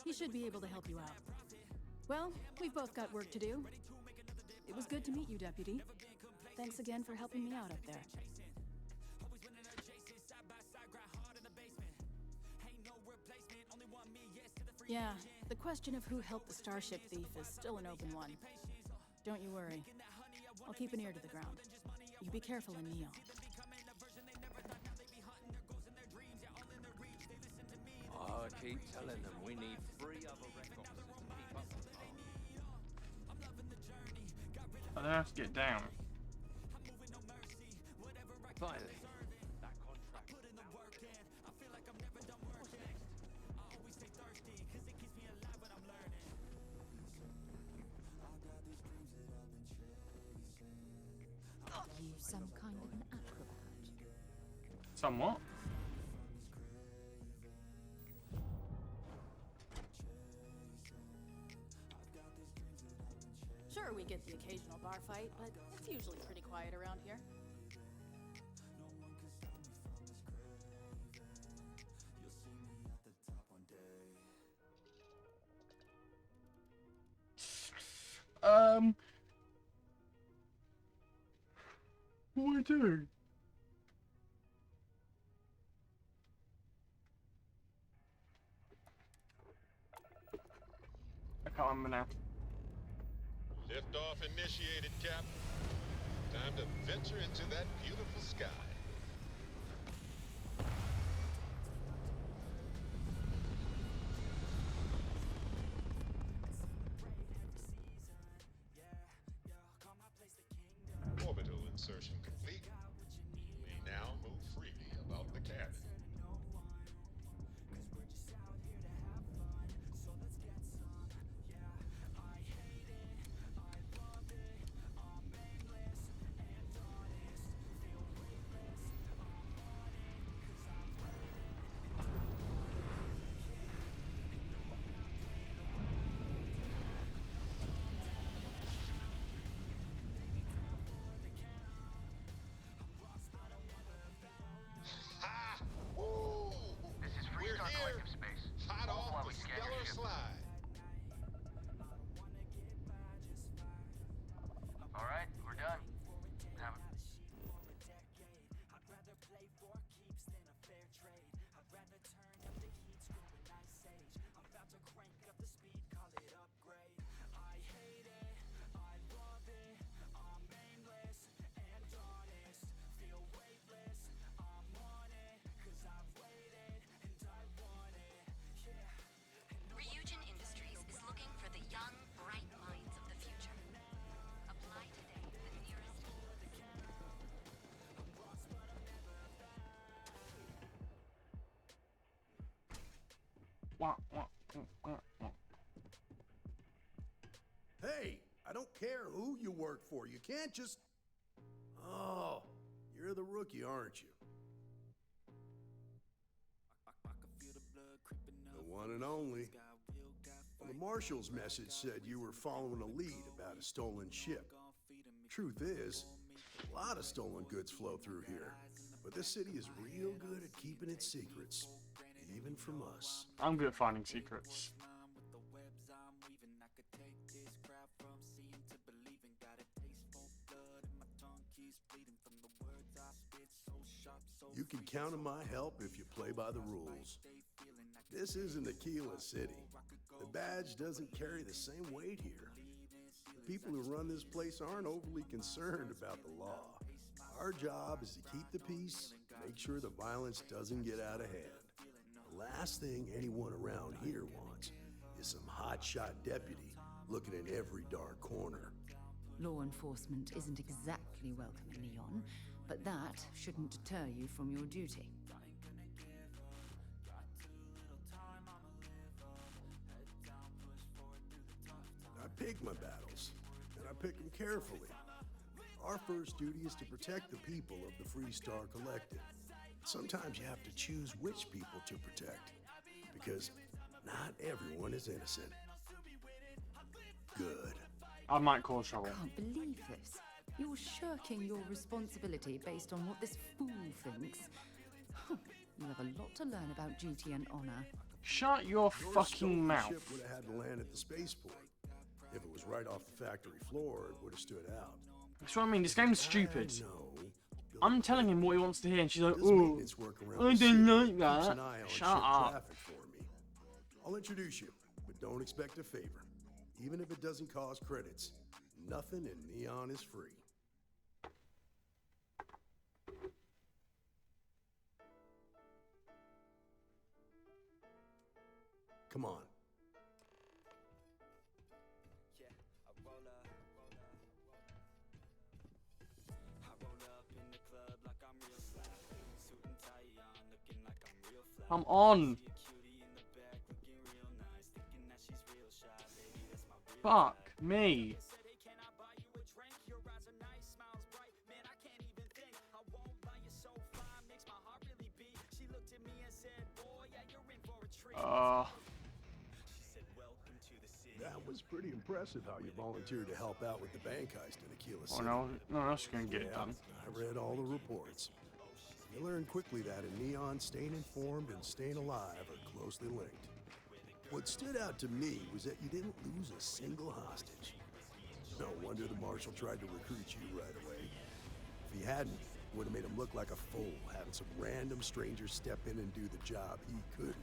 He should be able to help you out. Well, we've both got work to do. It was good to meet you, Deputy. Thanks again for helping me out up there. Yeah, the question of who helped the Starship thief is still an open one. Don't you worry. I'll keep an ear to the ground. You be careful in Neon. Oh, I keep telling them we need 3 other records to keep up the I don't have to get down. Finally, that contract. You some kind of an acrobat? Somewhat. Sure, we get the occasional bar fight, but it's usually pretty quiet around here. What are we doing? I can't remember now. Liftoff initiated, Cap. Time to venture into that beautiful sky. Orbital insertion complete. We now move freely about the cabin. Hey, I don't care who you work for. You can't just... Oh, you're the rookie, aren't you? The one and only. Well, the marshal's message said you were following a lead about a stolen ship. Truth is, a lot of stolen goods flow through here. But this city is real good at keeping its secrets. Even from us. I'm good at finding secrets. You can count on my help if you play by the rules. This isn't Aquila City. The badge doesn't carry the same weight here. The people who run this place aren't overly concerned about the law. Our job is to keep the peace, make sure the violence doesn't get out of hand. The last thing anyone around here wants is some hotshot deputy looking in every dark corner. Law enforcement isn't exactly welcome in Neon, but that shouldn't deter you from your duty. I pick my battles, and I pick them carefully. Our first duty is to protect the people of the Free Star Collective. Sometimes you have to choose which people to protect, because not everyone is innocent. Good. I might cause trouble. I can't believe this. You're shirking your responsibility based on what this fool thinks. You have a lot to learn about duty and honor. Shut your fucking mouth. Ship would have had to land at the spaceport. If it was right off the factory floor, it would have stood out. That's what I mean. This game's stupid. No. I'm telling him what he wants to hear, and she's like, This "Oh, maintenance work around I the city don't like keeps that." an eye on Shut ship up. traffic for me. I'll introduce you, but don't expect a favor. Even if it doesn't cost credits, nothing in Neon is free. Come on. Come on. Fuck me. That was pretty impressive how you volunteered to help out with the bank heist in Aquila Oh, City. no one else is gonna get it done. I read all the reports. You learn quickly that in Neon, staying informed and staying alive are closely linked. What stood out to me was that you didn't lose a single hostage. No wonder the marshal tried to recruit you right away. If he hadn't, it would have made him look like a fool, having some random stranger step in and do the job he couldn't.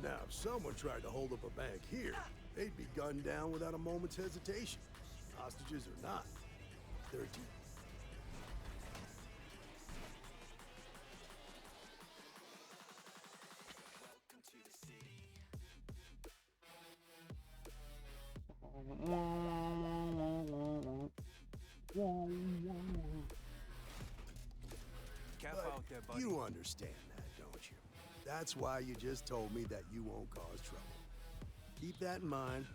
Now, if someone tried to hold up a bank here, they'd be gunned down without a moment's hesitation. Hostages or not, they're deep. But you understand that, don't you? That's why you just told me that you won't cause trouble. Keep that in mind,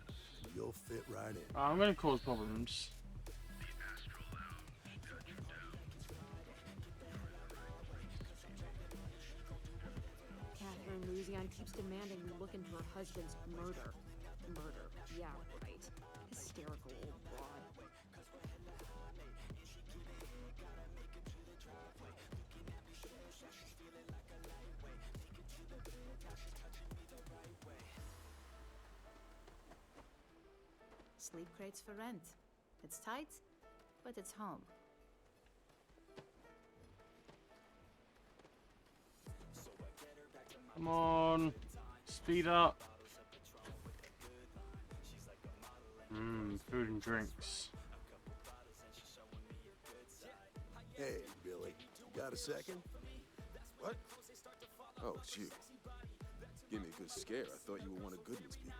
and you'll fit right in. I'm gonna cause problems. Catherine Louisiane keeps demanding we look into her husband's murder. Murder, yeah, right. Hysterical old broad. Sleep crates for rent. It's tight, but it's home. Come on. Speed up. Food and drinks. Hey, Billy, got a second? What? Oh, it's you. Give me a good scare. I thought you were one of Goodman's people.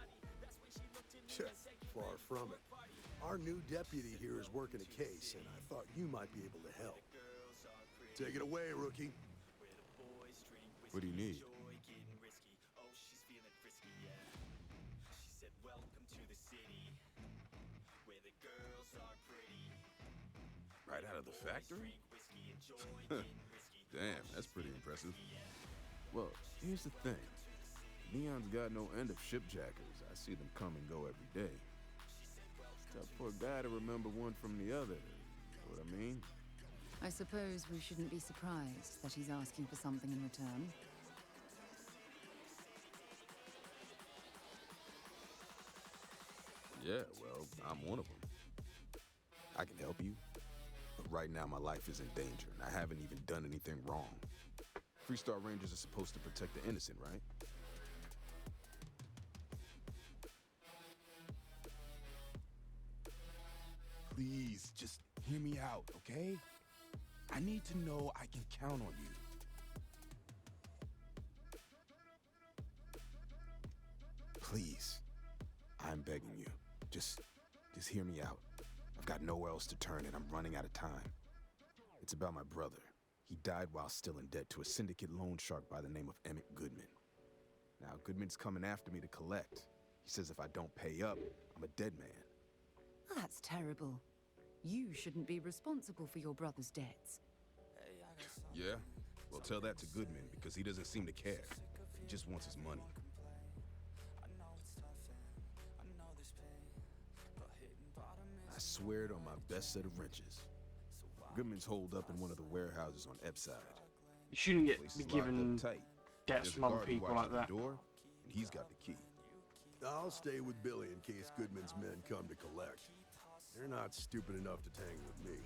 Sure, far from it. Our new deputy here is working a case, and I thought you might be able to help. Take it away, rookie. What do you need? Right out of the factory? Damn, that's pretty impressive. Well, here's the thing. Neon's got no end of shipjackers. I see them come and go every day. It's tough for a guy to remember one from the other. You know what I mean? I suppose we shouldn't be surprised that he's asking for something in return. Yeah, well, I'm one of them. I can help you, but right now my life is in danger, and I haven't even done anything wrong. Freestar Rangers are supposed to protect the innocent, right? Please, just hear me out, okay? I need to know I can count on you. Please, I'm begging you. Just hear me out. I've got nowhere else to turn and I'm running out of time. It's about my brother. He died while still in debt to a syndicate loan shark by the name of Emmett Goodman. Now, Goodman's coming after me to collect. He says if I don't pay up, I'm a dead man. That's terrible. You shouldn't be responsible for your brother's debts. Yeah? Well, tell that to Goodman because he doesn't seem to care. He just wants his money. I swear it on my best set of wrenches. Goodman's holed up in one of the warehouses on Epside. You shouldn't Place be is locked given up tight. debts There's a from other guard who people watches like the that. door, and he's got the key. I'll stay with Billy in case Goodman's men come to collect. They're not stupid enough to tangle with me.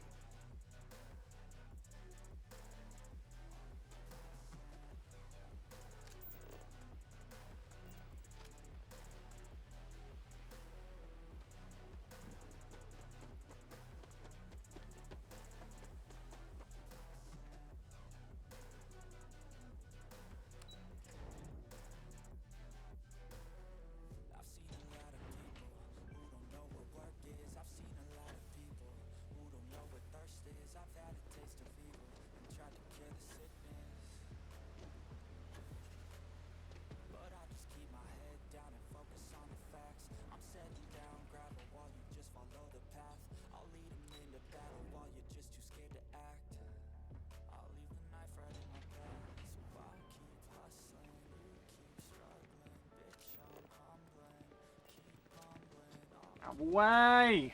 Out of the way!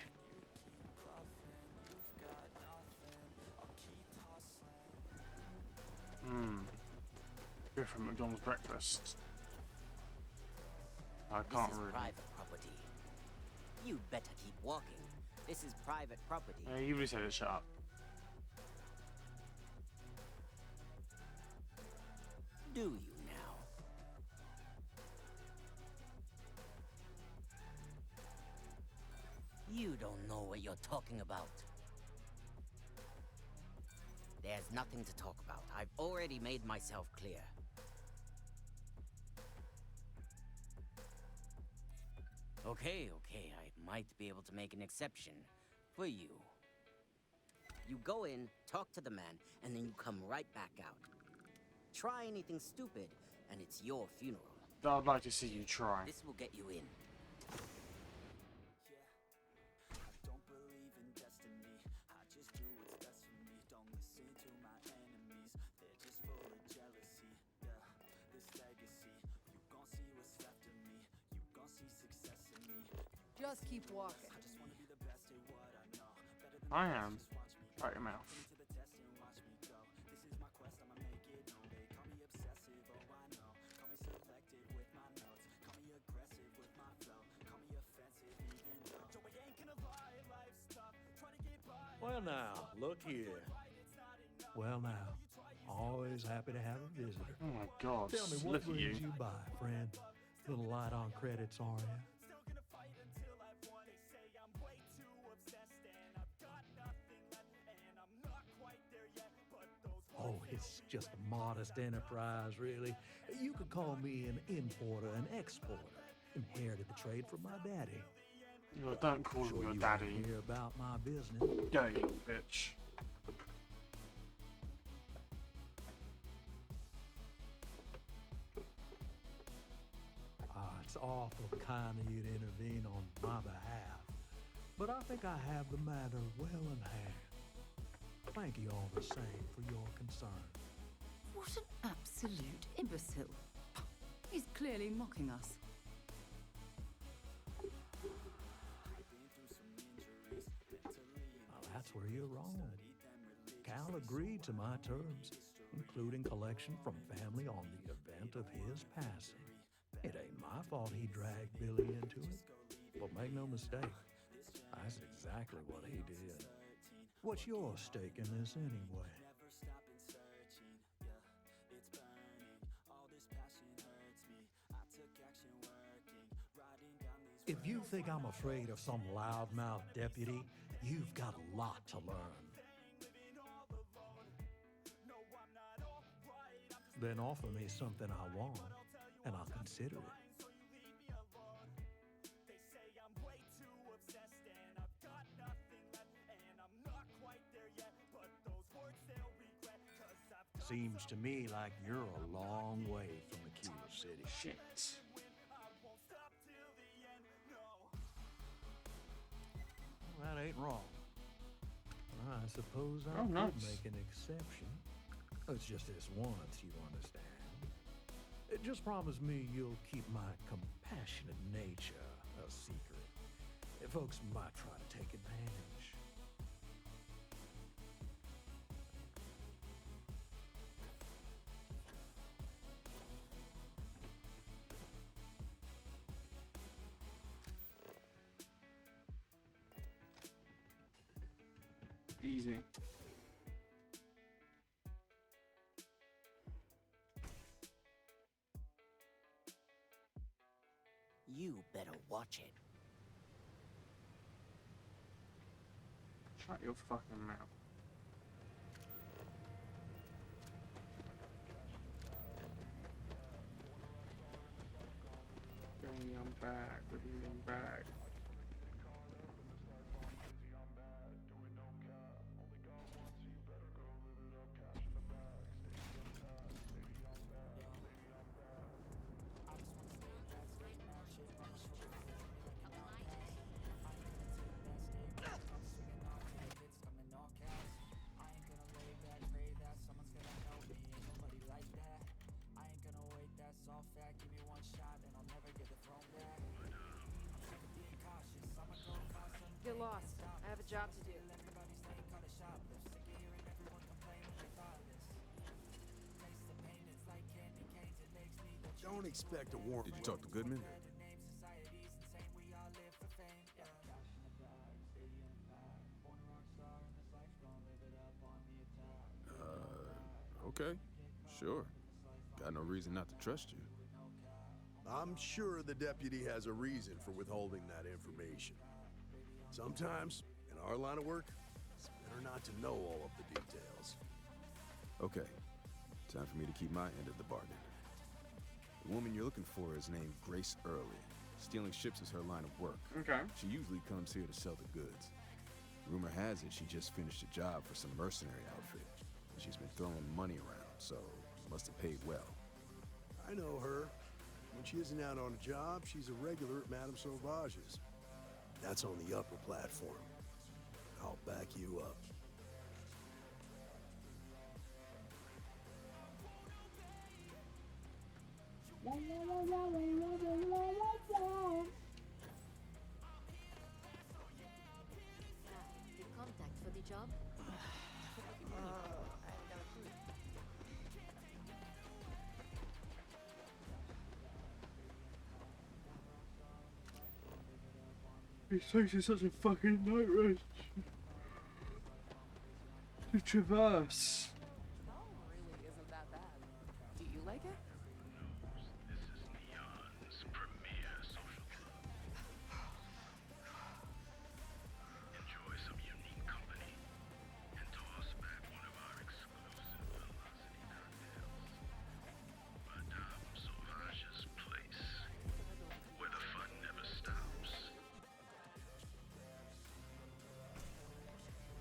Go for McDonald's breakfast. I can't This is really. private property. You'd better keep walking. This is private property. Yeah, you really said it, shut up. Do you now? You don't know what you're talking about. There's nothing to talk about. I've already made myself clear. Okay, I might be able to make an exception for you. You go in, talk to the man, and then you come right back out. Try anything stupid, and it's your funeral. I'd like to see you try. This will get you in. Just keep walking. I am. Right your mouth. Well now, look here. Well now, always happy to have a visitor. Oh my God, Tell me, what look at brings you. you by, friend? Little light on credits, are you? Oh, it's just a modest enterprise, really. You could call me an importer and exporter. Inherited the trade from my daddy. Well, don't call him your daddy. Hear about my business. Go, you little bitch. It's awful kind of you to intervene on my behalf, but I think I have the matter well in hand. Thank you all the same for your concern. What an absolute imbecile. He's clearly mocking us. Now, that's where you're wrong. Cal agreed to my terms, including collection from family on the event of his passing. It ain't my fault he dragged Billy into it. But make no mistake, that's exactly what he did. What's your stake in this anyway? If you think I'm afraid of some loudmouth deputy, you've got a lot to learn. Then offer me something I want, and I'll consider it. Seems to me like you're a long way from the Keel City. Shit. Well, that ain't wrong. I suppose I Oh, could nice. make an exception. It's just this once, you understand. Just promise me you'll keep my compassionate nature a secret. Folks might try to take advantage. easy. You better watch it. Shut your fucking mouth. I'm back. What do you mean back? Get lost. I have a job to do. Don't expect a warrant. Did you talk to Goodman? Okay. Sure. Got no reason not to trust you. I'm sure the deputy has a reason for withholding that information. Sometimes, in our line of work, it's better not to know all of the details. Okay. Time for me to keep my end of the bargain. The woman you're looking for is named Grace Early. Stealing ships is her line of work. Okay. She usually comes here to sell the goods. Rumor has it she just finished a job for some mercenary outfit. She's been throwing money around, so must have paid well. I know her. When she isn't out on a job, she's a regular at Madame Sauvage's. That's on the upper platform. I'll back you up. Good contact for the job? It takes you such a fucking night rush to traverse. Oh, really isn't that bad. Do you like it? Enjoy some unique company and toss back one of our exclusive velocity cocktails. Madame Sauvage's place, where the fun never stops.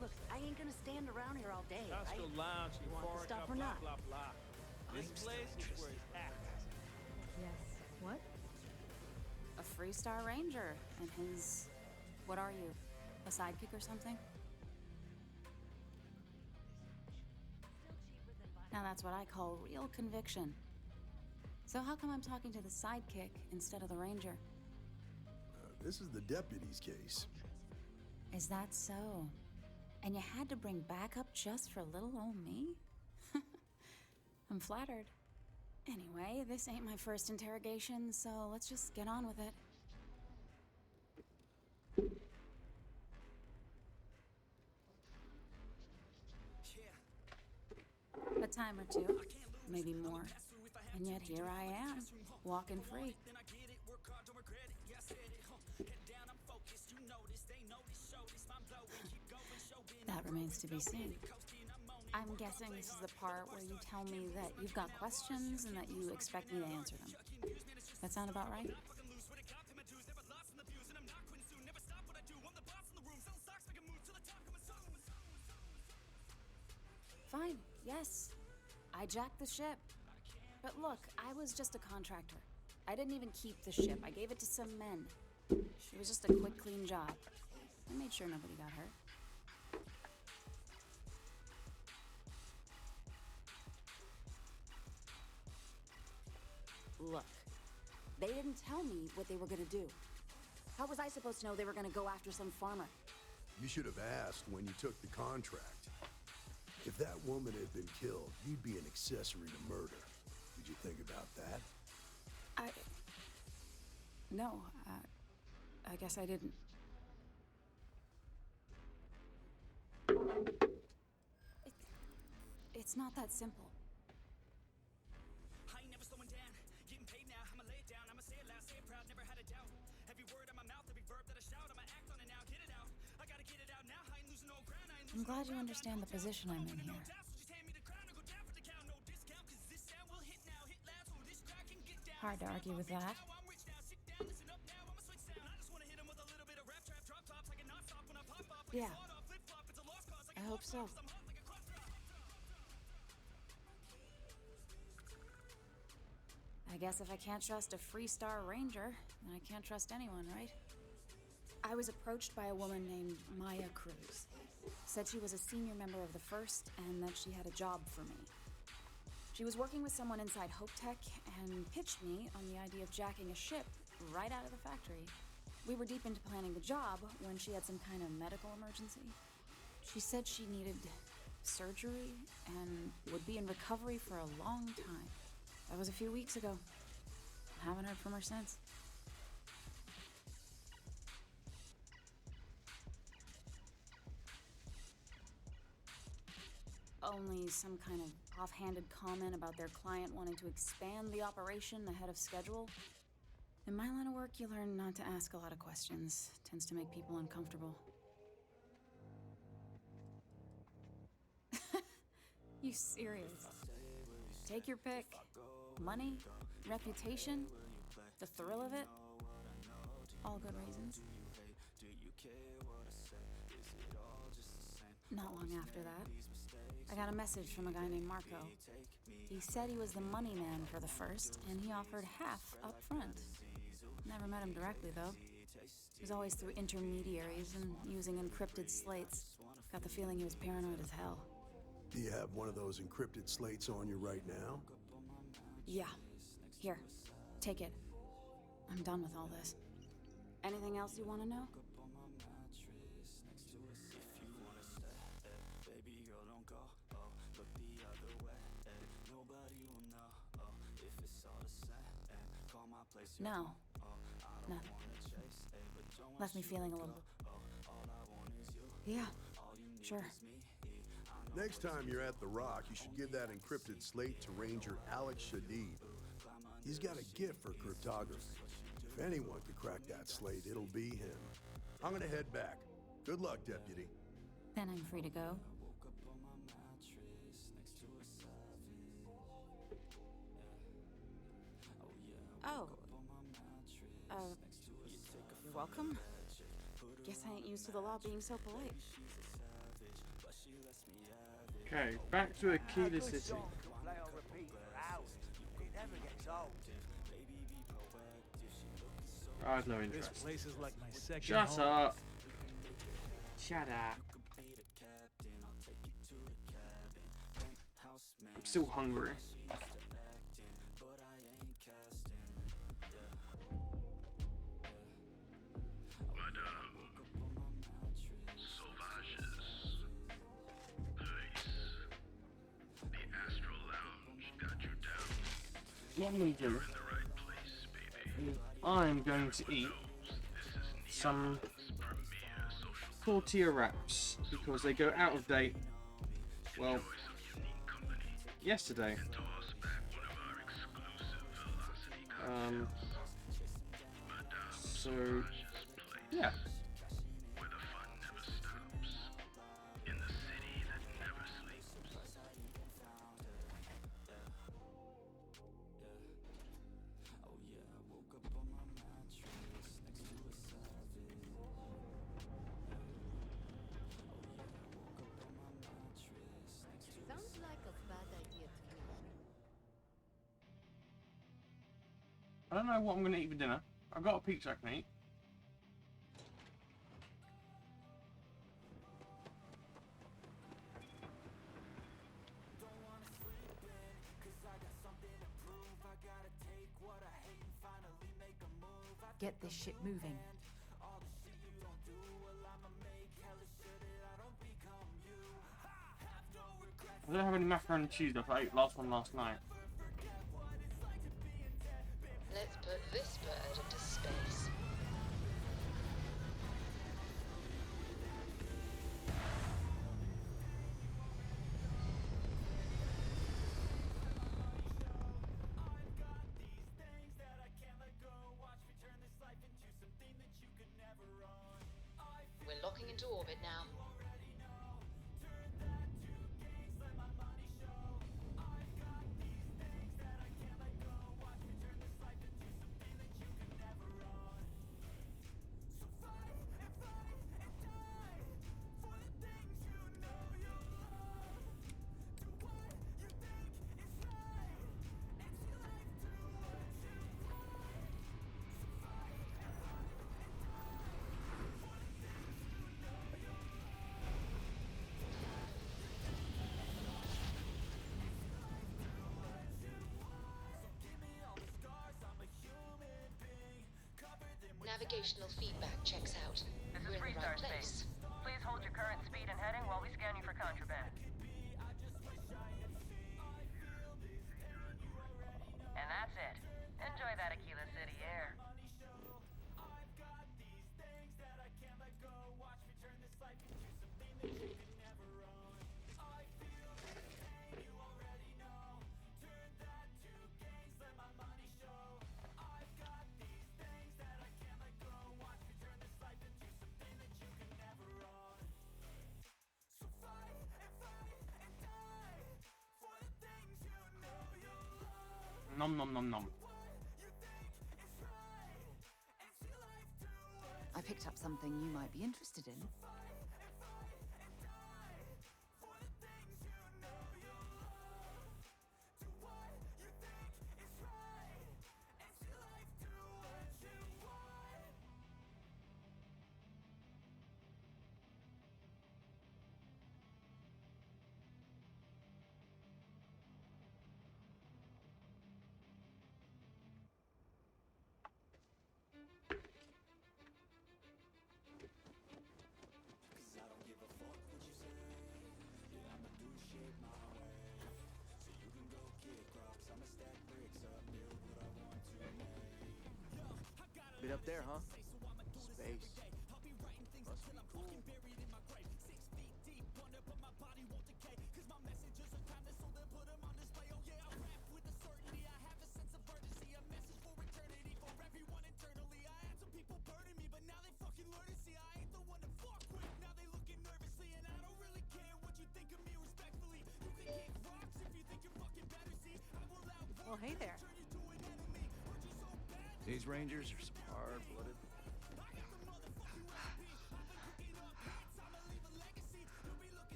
Look, I ain't gonna stand around here all day, That's right? the lounge, You want the stuff or not? blah, blah. This place is where it's at. Yes. What? A Freestar Ranger and his... What are you? A sidekick or something? Now that's what I call real conviction. So how come I'm talking to the sidekick instead of the ranger? This is the deputy's case. Is that so? And you had to bring backup just for little old me? I'm flattered. Anyway, this ain't my first interrogation, so let's just get on with it. A time or two, maybe more. And yet here I am, walking free. That remains to be seen. I'm guessing this is the part where you tell me that you've got questions and that you expect me to answer them. That sound about right? Fine, yes. I jacked the ship. But look, I was just a contractor. I didn't even keep the ship. I gave it to some men. It was just a quick, clean job. I made sure nobody got hurt. Look, they didn't tell me what they were gonna do. How was I supposed to know they were gonna go after some farmer? You should have asked when you took the contract. If that woman had been killed, you'd be an accessory to murder. Did you think about that? No, I guess I didn't. It's not that simple. I ain't never slowing down. Getting paid now. I'ma lay it down. I'ma say it loud, say it proud. Never had a doubt. Every word on my mouth, every verb that I shout, I'ma act on it now. Get it out. I gotta get it out now. I ain't losing no ground. I ain't I'm glad you understand the position I'm in here. Hard to argue with that. Yeah. I hope so. I guess if I can't trust a Freestar Ranger, then I can't trust anyone, right? I was approached by a woman named Maya Cruz. Said she was a senior member of the First and that she had a job for me. She was working with someone inside Hope Tech and pitched me on the idea of jacking a ship right out of the factory. We were deep into planning the job when she had some kind of medical emergency. She said she needed surgery and would be in recovery for a long time. That was a few weeks ago. Haven't heard from her since. Only some kind of offhanded comment about their client wanting to expand the operation ahead of schedule. In my line of work, you learn not to ask a lot of questions. Tends to make people uncomfortable. You serious? Take your pick. Money, reputation, the thrill of it. All good reasons. Not long after that, I got a message from a guy named Marco. He said he was the money man for the First, and he offered half up front. Never met him directly, though. It was always through intermediaries and using encrypted slates. Got the feeling he was paranoid as hell. Do you have one of those encrypted slates on you right now? Yeah. Here, take it. I'm done with all this. Anything else you want to know? No. Nothing. Left me feeling a little... Yeah, sure. Next time you're at the Rock, you should give that encrypted slate to Ranger Alex Shadid. He's got a gift for cryptography. If anyone could crack that slate, it'll be him. I'm gonna head back. Good luck, Deputy. Then I'm free to go. Oh. You're welcome. Guess I ain't used to the law being so polite. Okay, back to Aquila City. I have no interest. This place is like my second Shut home. up. Shut up. I'm still hungry. What I'm going to do is I'm going to eat some tortilla wraps because they go out of date, well, yesterday. So, yeah. Sounds like a bad idea to me. I don't know what I'm going to eat for dinner. I've got a pizza I can eat. Get this shit moving. I don't have any macaroni and cheese left. I ate last one last night. Let's put this bird into space. We're locking into orbit now. Navigational feedback checks out. This We're is in the right Freestar place. Space. Please hold your current speed and heading while we scan you for contraband. And that's it. Enjoy that Aquila City air. Nom nom nom nom. I picked up something you might be interested in. Bit up there, huh? Space. Must be cool. Well, hey there. These Rangers are some hard-blooded.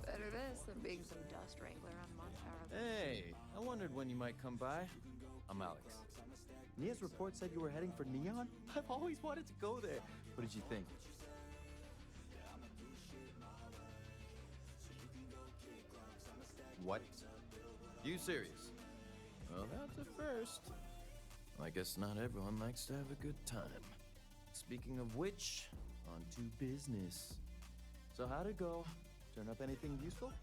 Better this than being some dust wrangler on Montara. Hey, I wondered when you might come by. I'm Alex. Nia's report said you were heading for Neon? I've always wanted to go there. What did you think? What? You serious? Well, that's a first. I guess not everyone likes to have a good time. Speaking of which, on to business. So how'd it go? Turn up anything useful?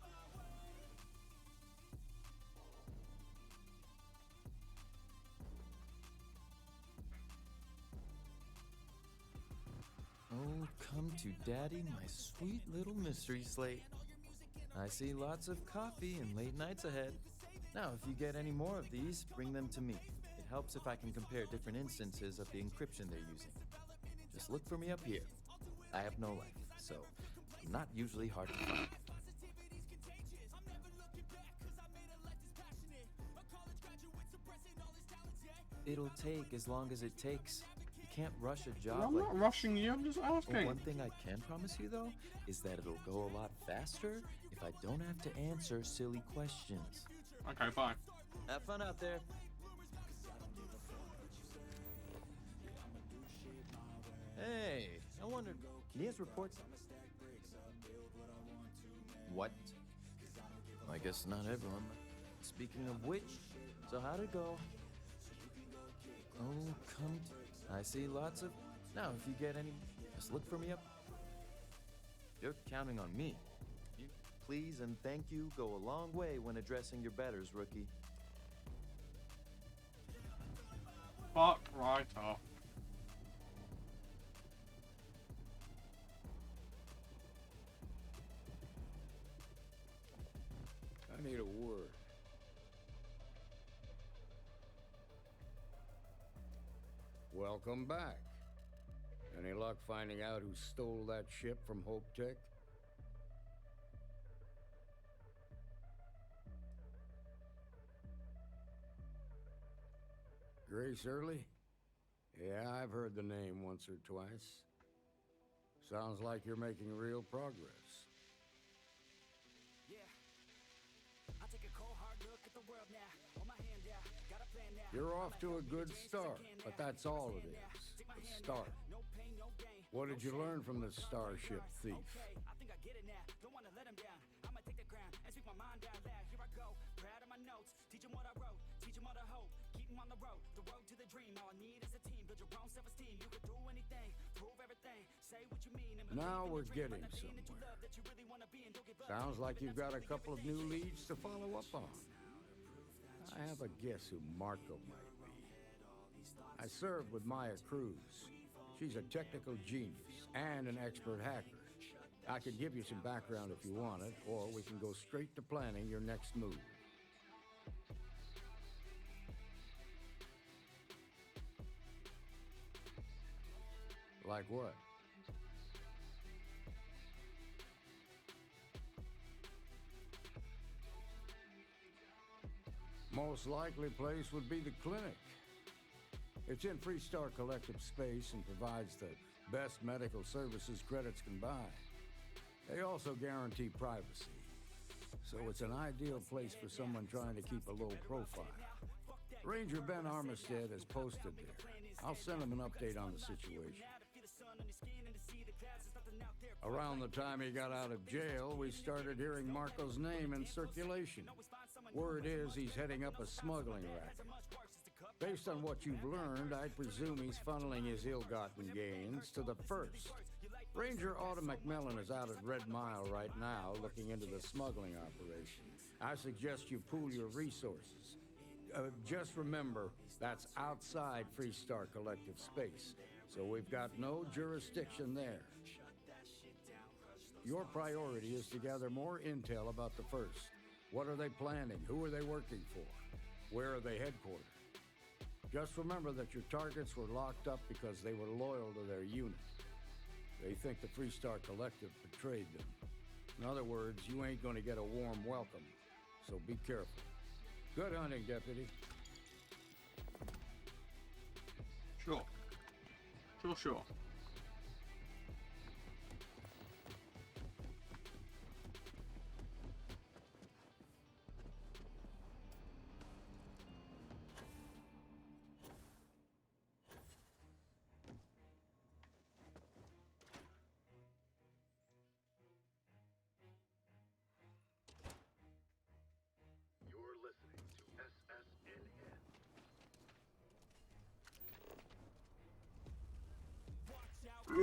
Oh, come to Daddy, my sweet little mystery slate. I see lots of coffee and late nights ahead. Now, if you get any more of these, bring them to me. It helps if I can compare different instances of the encryption they're using. Just look for me up here. I have no life, so I'm not usually hard to find. It'll take as long as it takes. You can't rush a job. I'm not rushing you, I'm just asking. Well, one thing I can promise you, though, is that it'll go a lot faster if I don't have to answer silly questions. Okay, bye. Have fun out there. Hey, I wondered. Nia's reports. What? I guess not everyone. Speaking of which, so how'd it go? Oh, come. I see lots of. Now, if you get any, just look for me up. You're counting on me. You please and thank you go a long way when addressing your betters, rookie. Fuck right off. I need a word. Welcome back. Any luck finding out who stole that ship from Hope Tech? Grace Early? Yeah, I've heard the name once or twice. Sounds like you're making real progress. You're off to a good start, but that's all it is. A start. What did you learn from this starship thief? Now we're getting somewhere. Sounds like you've got a couple of new leads to follow up on. I have a guess who Marco might be. I served with Maya Cruz. She's a technical genius and an expert hacker. I could give you some background if you want it, or we can go straight to planning your next move. Like what? Most likely place would be the clinic. It's in Freestar Collective space and provides the best medical services credits can buy. They also guarantee privacy, so it's an ideal place for someone trying to keep a low profile. Ranger Ben Armistead is posted there. I'll send him an update on the situation. Around the time he got out of jail, we started hearing Marco's name in circulation. Word is he's heading up a smuggling racket. Based on what you've learned, I presume he's funneling his ill-gotten gains to the first. Ranger Autumn McMillan is out at Red Mile right now looking into the smuggling operation. I suggest you pool your resources. Just remember, that's outside Freestar Collective space, so we've got no jurisdiction there. Your priority is to gather more intel about the first. What are they planning? Who are they working for? Where are they headquartered? Just remember that your targets were locked up because they were loyal to their unit. They think the Freestar Collective betrayed them. In other words, you ain't gonna get a warm welcome, so be careful. Good hunting, Deputy. Sure. Sure. You're listening to SSNN.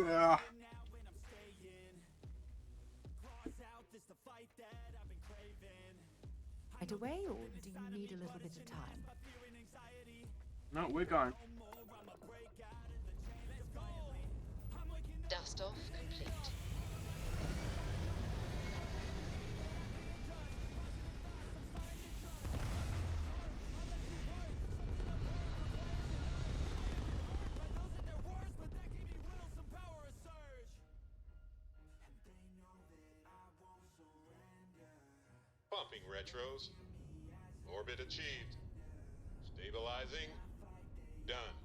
Yeah. Right away, or do you need a little bit of time? No, we're going. Dust off complete. Pumping retros. Orbit achieved. Stabilizing. Done.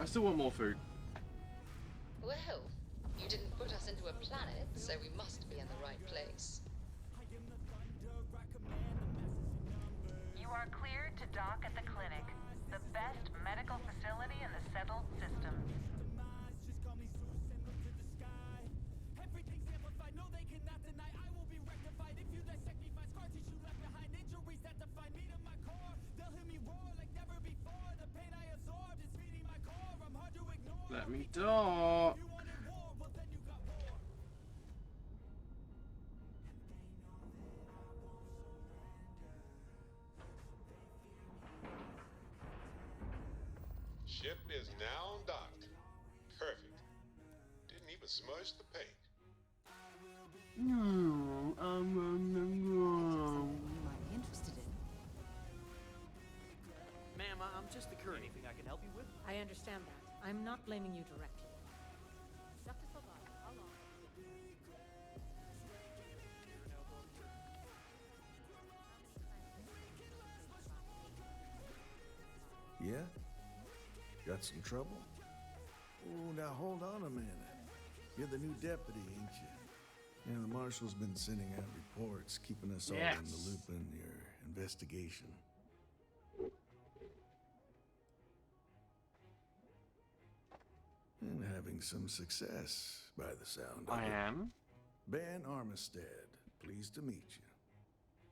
I still want more food. Well, you didn't put us into a planet, so we must be in the right place. You are cleared to dock at the clinic, the best medical facility in the settled system. Let me talk. Ship is now docked. Perfect. Didn't even smudge the paint. No, Might be interested in. Ma'am, I'm just the courier. Anything I can help you with? I understand that. I'm not blaming you directly. Dr. Salvador, how long? Yeah? Got some trouble? Oh, now hold on a minute. You're the new deputy, ain't you? Yeah, the marshal's been sending out reports, keeping us all in the loop in your investigation. And having some success, by the sound of it. I am. Ben Armistead, pleased to meet you.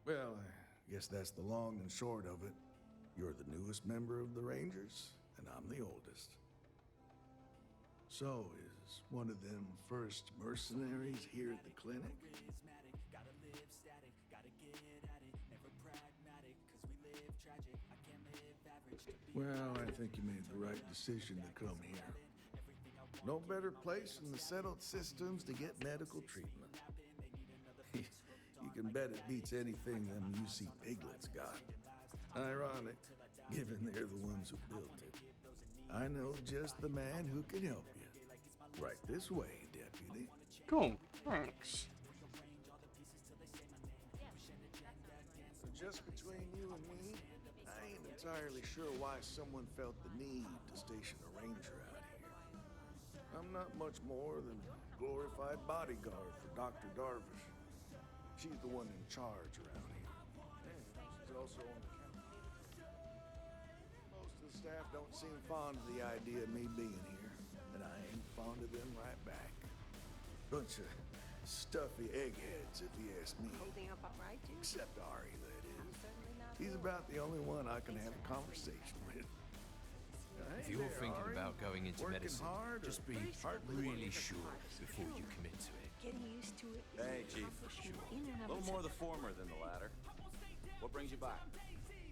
Well, I guess that's the long and short of it. You're the newest member of the Rangers, and I'm the oldest. So, is one of them first mercenaries here at the clinic? Well, I think you made the right decision to come here. No better place in the settled systems to get medical treatment. You can bet it beats anything them UC piglets got. Ironic, given they're the ones who built it. I know just the man who can help you. Right this way, deputy. Cool, thanks. Just between you and me, I ain't entirely sure why someone felt the need to station a ranger out here. I'm not much more than a glorified bodyguard for Dr. Darvish. She's the one in charge around here. And she's also on the council. Most of the staff don't seem fond of the idea of me being here, and I ain't fond of them right back. Bunch of stuffy eggheads, if you ask me. Holding up all right, too? Except Ari, that is. He's about the only one I can have a conversation with. If you're thinking about going into medicine, hard just be really sure before you commit to it. Getting used to it. Hey, Chief. A little more the former than the latter. What brings you by?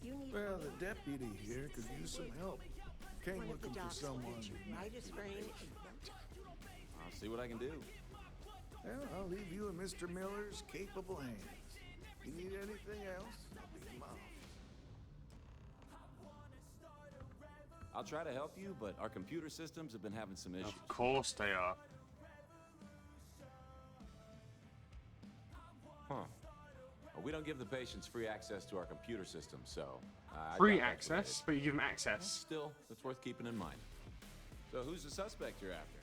You need Well, the deputy here could use some help. Came one of the looking for docs will someone. get you right as rain in no time. I'll see what I can do. Well, I'll leave you in Mr. Miller's capable hands. You need anything else, I'll be in my office. I'll try to help you, but our computer systems have been having some issues. Of course they are. Huh. Well, we don't give the patients free access to our computer system, so... Free access, but you give them access. Still, it's worth keeping in mind. So who's the suspect you're after?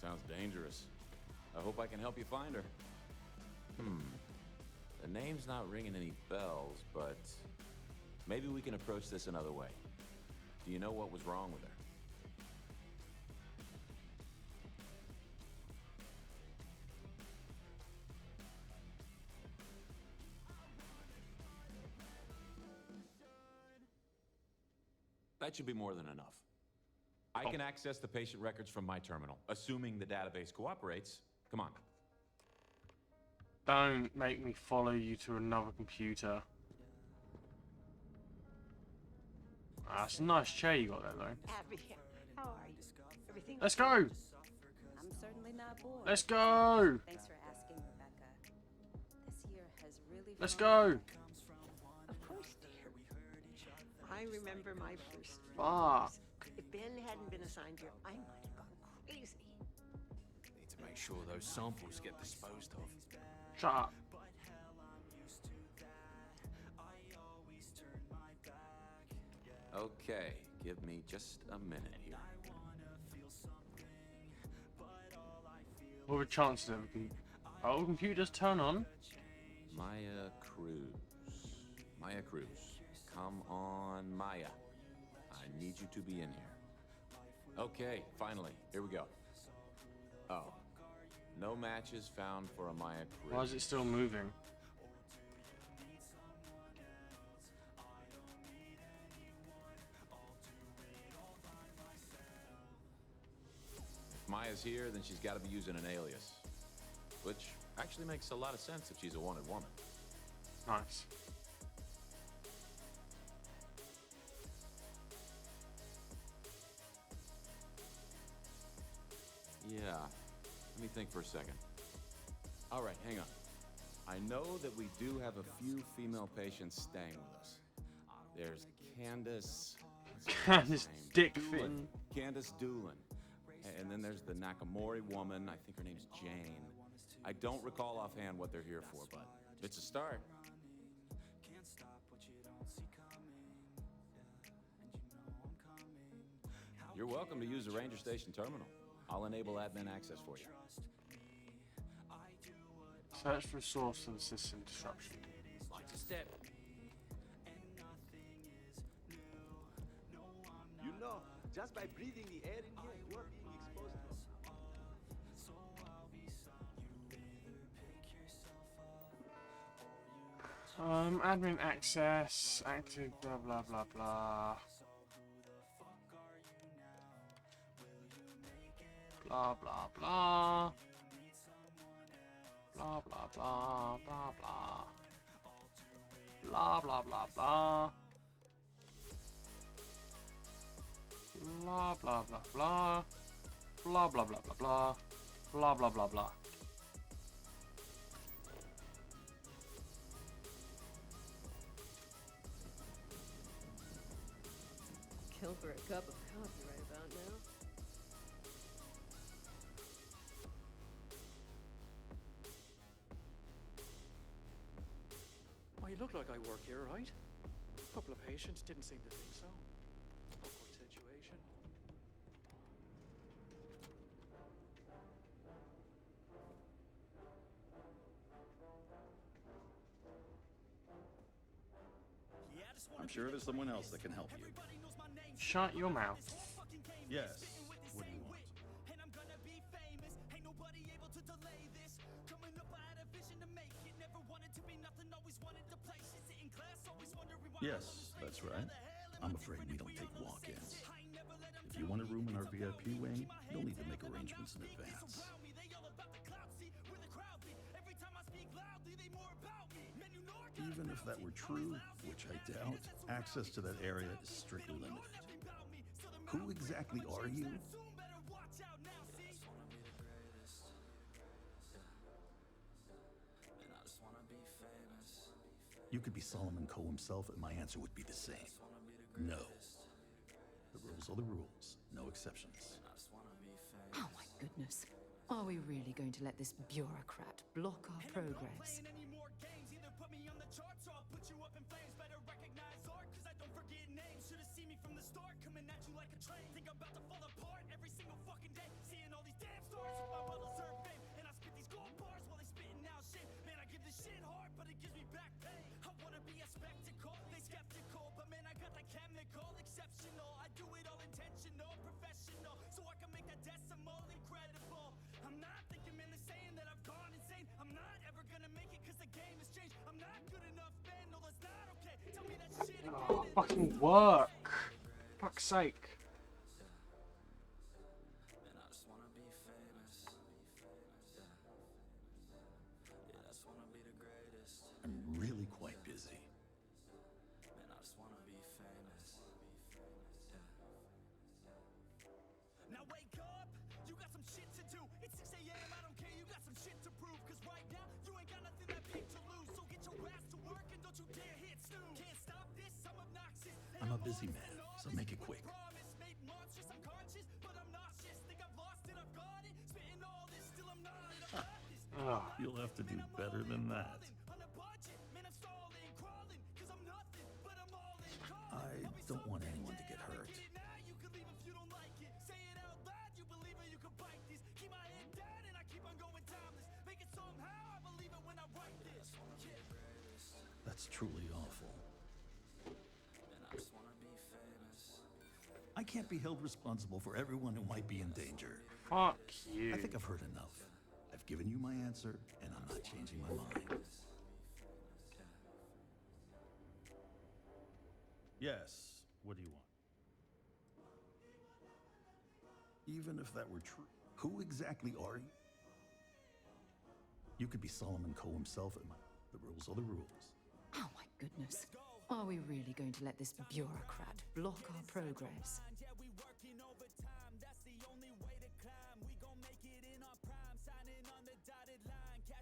Sounds dangerous. I hope I can help you find her. The name's not ringing any bells, but maybe we can approach this another way. Do you know what was wrong with her? That should be more than enough. I can access the patient records from my terminal, assuming the database cooperates. Come on. Don't make me follow you to another computer. That's a nice chair you got there, though. Abby, how are you? Everything Let's okay? go! I'm certainly not bored. Let's go! Thanks for asking, Rebecca. This year has really Let's gone- go! Of course, dear. I remember my first. Fuck. If Ben hadn't been assigned here, I might have gone crazy. Need to make sure those samples get disposed of. Shut up. Okay, give me just a minute here. What are the chances of our computers turn on? Maya Cruz. Maya Cruz. Come on, Maya. I need you to be in here. Okay, finally. Here we go. Oh. No matches found for Amaya Caribbean. Why is it still moving? If Maya's here, then she's got to be using an alias. Which actually makes a lot of sense if she's a wanted woman. Nice. Yeah. Let me think for a second. All right, hang on. I know that we do have a few female patients staying with us. There's Candace... Candace Dick Doolin. Fitton. Candace Doolin. And then there's the Nakamori woman. I think her name's Jane. I don't recall offhand what they're here for, but it's a start. You're welcome to use the Ranger Station terminal. I'll enable admin access for you. Search for a source of the system disruption. Watch your step. You know, just by breathing the air in here, you are being exposed to. Admin access, active, blah blah blah blah. Blah blah blah. Blah blah blah blah blah. Blah blah blah blah. Blah blah blah blah. Blah blah blah blah blah. Blah blah blah blah. Kill for a cup of coffee right about now. Well, you look like I work here, right? A couple of patients didn't seem to think so. Awkward situation. I'm sure there's someone else that can help you. Shut your mouth. Yes. What do you want? Yes, that's right. I'm afraid we don't take walk-ins. If you want a room in our VIP wing, you'll need to make arrangements in advance. Even if that were true, which I doubt, access to that area is strictly limited. Who exactly are you? You could be Solomon Coe himself, and my answer would be the same. No. The rules are the rules. No exceptions. Oh my goodness. Are we really going to let this bureaucrat block our progress? Oh, fucking work. Fuck's sake. I'm really quite busy. Now wake up, you got some shit to do. It's 6 a.m., I don't care, you got some shit to prove. Cause right now, you ain't got nothing that big to lose. So get your ass to work and don't you dare hit snooze. Can't stop this, I'm obnoxious. I'm a busy man, so make it quick. Made monstrous, I'm conscious, but I'm nauseous. Think I've lost it, I've got it. Spitting all this, still I'm not. You'll have to do better than that. I don't want anyone to get hurt. That's truly awful. I can't be held responsible for everyone who might be in danger. Fuck you. I think I've heard enough. I've I've given you my answer, and I'm not changing my mind. Yes, what do you want? Even if that were true, who exactly are you? You could be Solomon Coe himself at my... The rules are the rules. Oh my goodness. Are we really going to let this bureaucrat block our progress?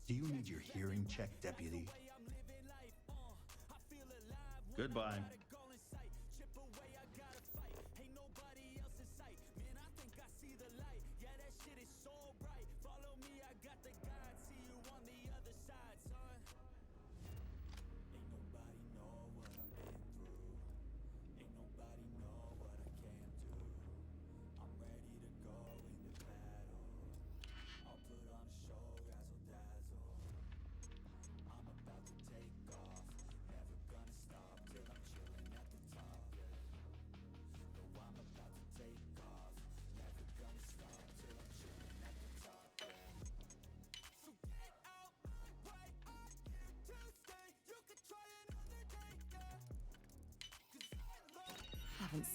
Do you need your hearing checked, Deputy? Goodbye. Haven't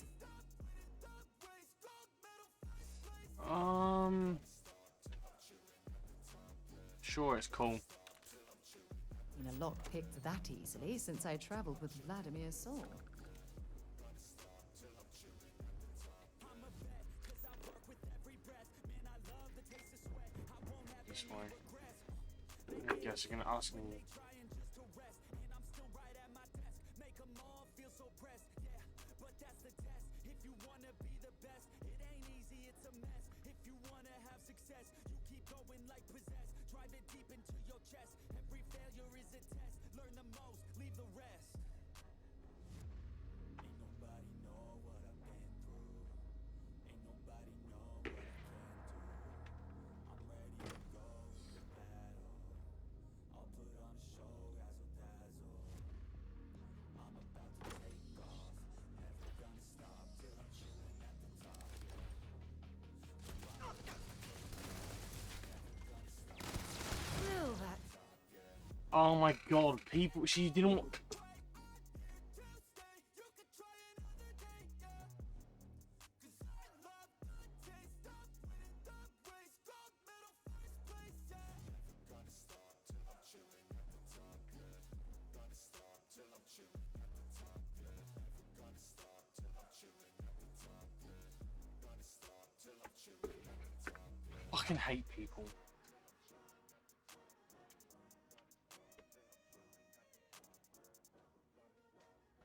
Sure, it's cool. been a lock picked that easily since I traveled with Vladimir's soul. This way. I guess you're gonna ask me. Oh my god, people, she didn't want... Fucking hate people.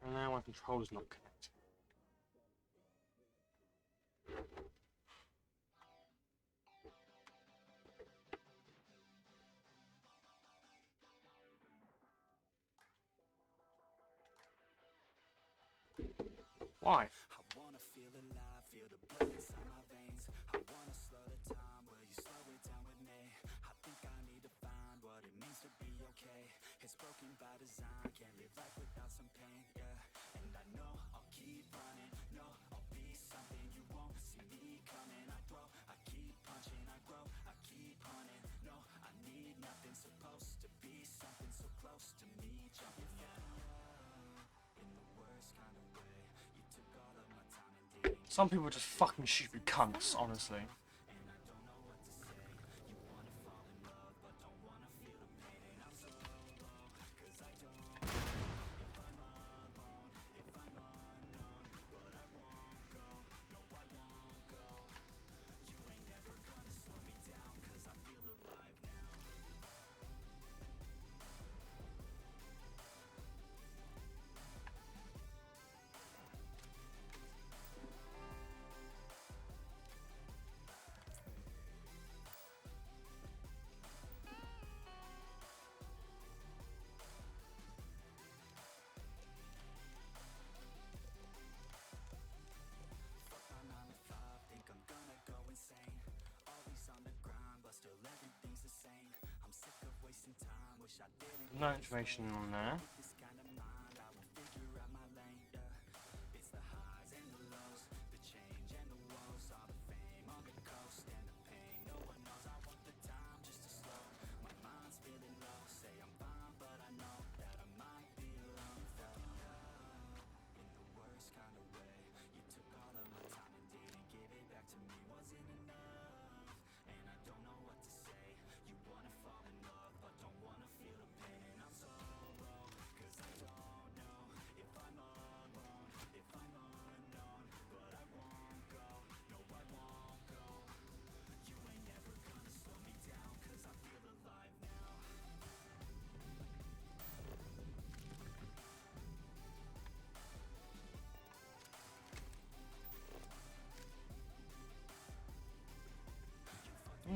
And now my controller's not connected. Why? I wanna feel alive, feel the blood inside my veins. I wanna slow the time, will you slow it down with me? I think I need to find what it means to be okay. It's broken by design, can't live life without some pain, yeah. And I know I'll keep running, no, I'll be something you won't see me coming. I grow, I keep punching, I grow, I keep hunting. No, I need nothing, supposed to be something so close to me. Jumping in the worst kind of way. You took all of my time and didn't. Some people are just fucking stupid cunts, honestly. No information on there.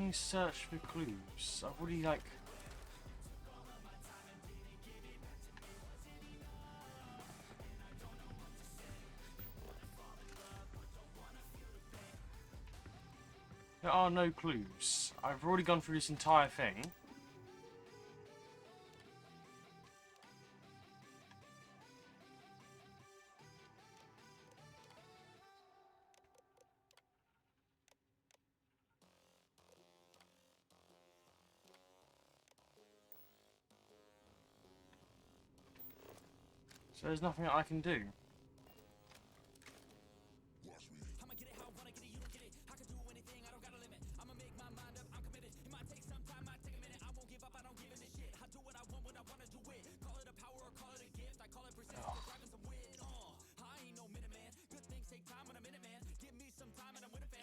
fucking search for clues. I've already like. There are no clues. I've already gone through this entire thing. So there's nothing I can do.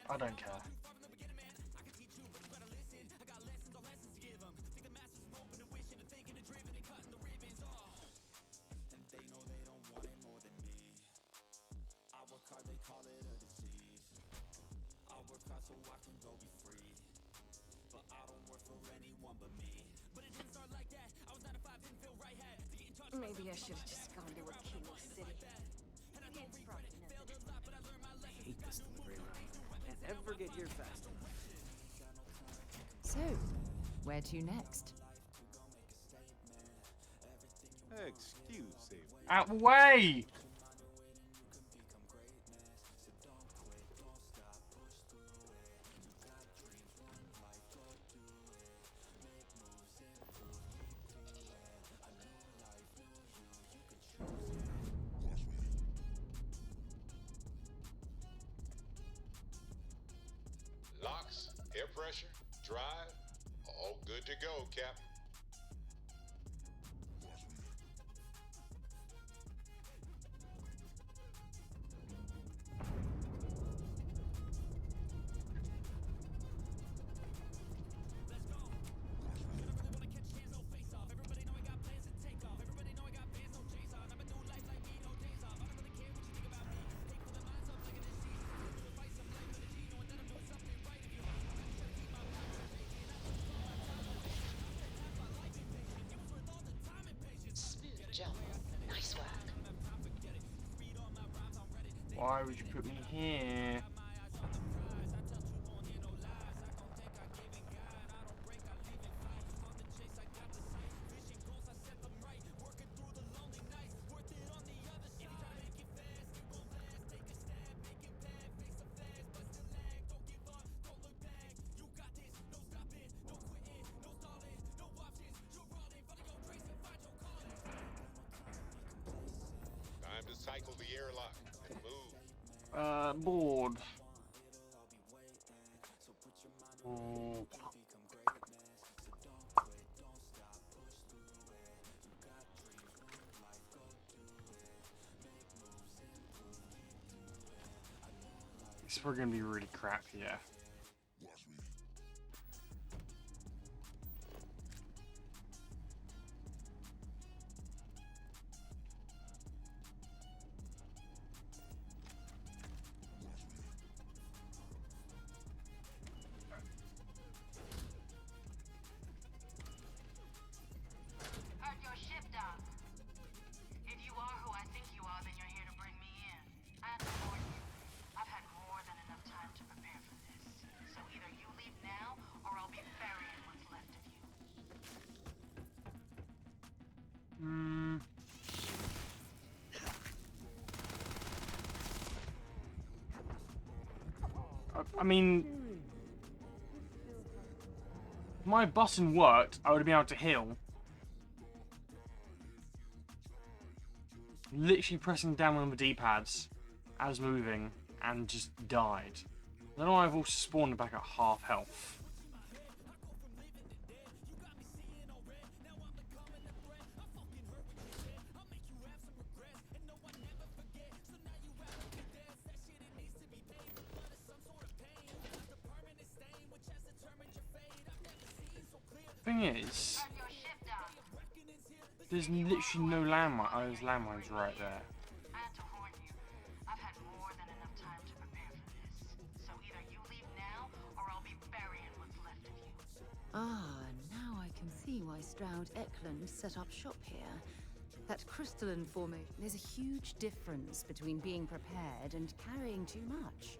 I don't care. Maybe I should have just gone to a Kilo City. Maybe it's probably nothing. I hate this delivery line. Can't ever get here fast enough. So, where to next? Excuse me. Out the way! Locks, air pressure, drive, all good to go, Captain. Smooth jump. Nice work. Why would you put me here? Time to cycle the airlock and move. Bored. Oh. It's probably gonna be really crap here. Heard your ship, Doc. If you are who I think you are, then you're here to bring me in. I have to warn you, I've had more than enough time to prepare for this. So either you leave now, or I'll be burying what's left of you. I mean, if my button worked, I would have been able to heal. Literally pressing down on the D-pads as moving and just died. I don't know why I've also spawned back at half health. Thing is, there's literally no landmine. Oh, there's landmines right there. I have to warn you, I've had more than enough time to prepare for this. So either you leave now, or I'll be burying what's left of Stroud Eklund set up shop here. That crystalline formation. There's a huge difference between being prepared and carrying too much.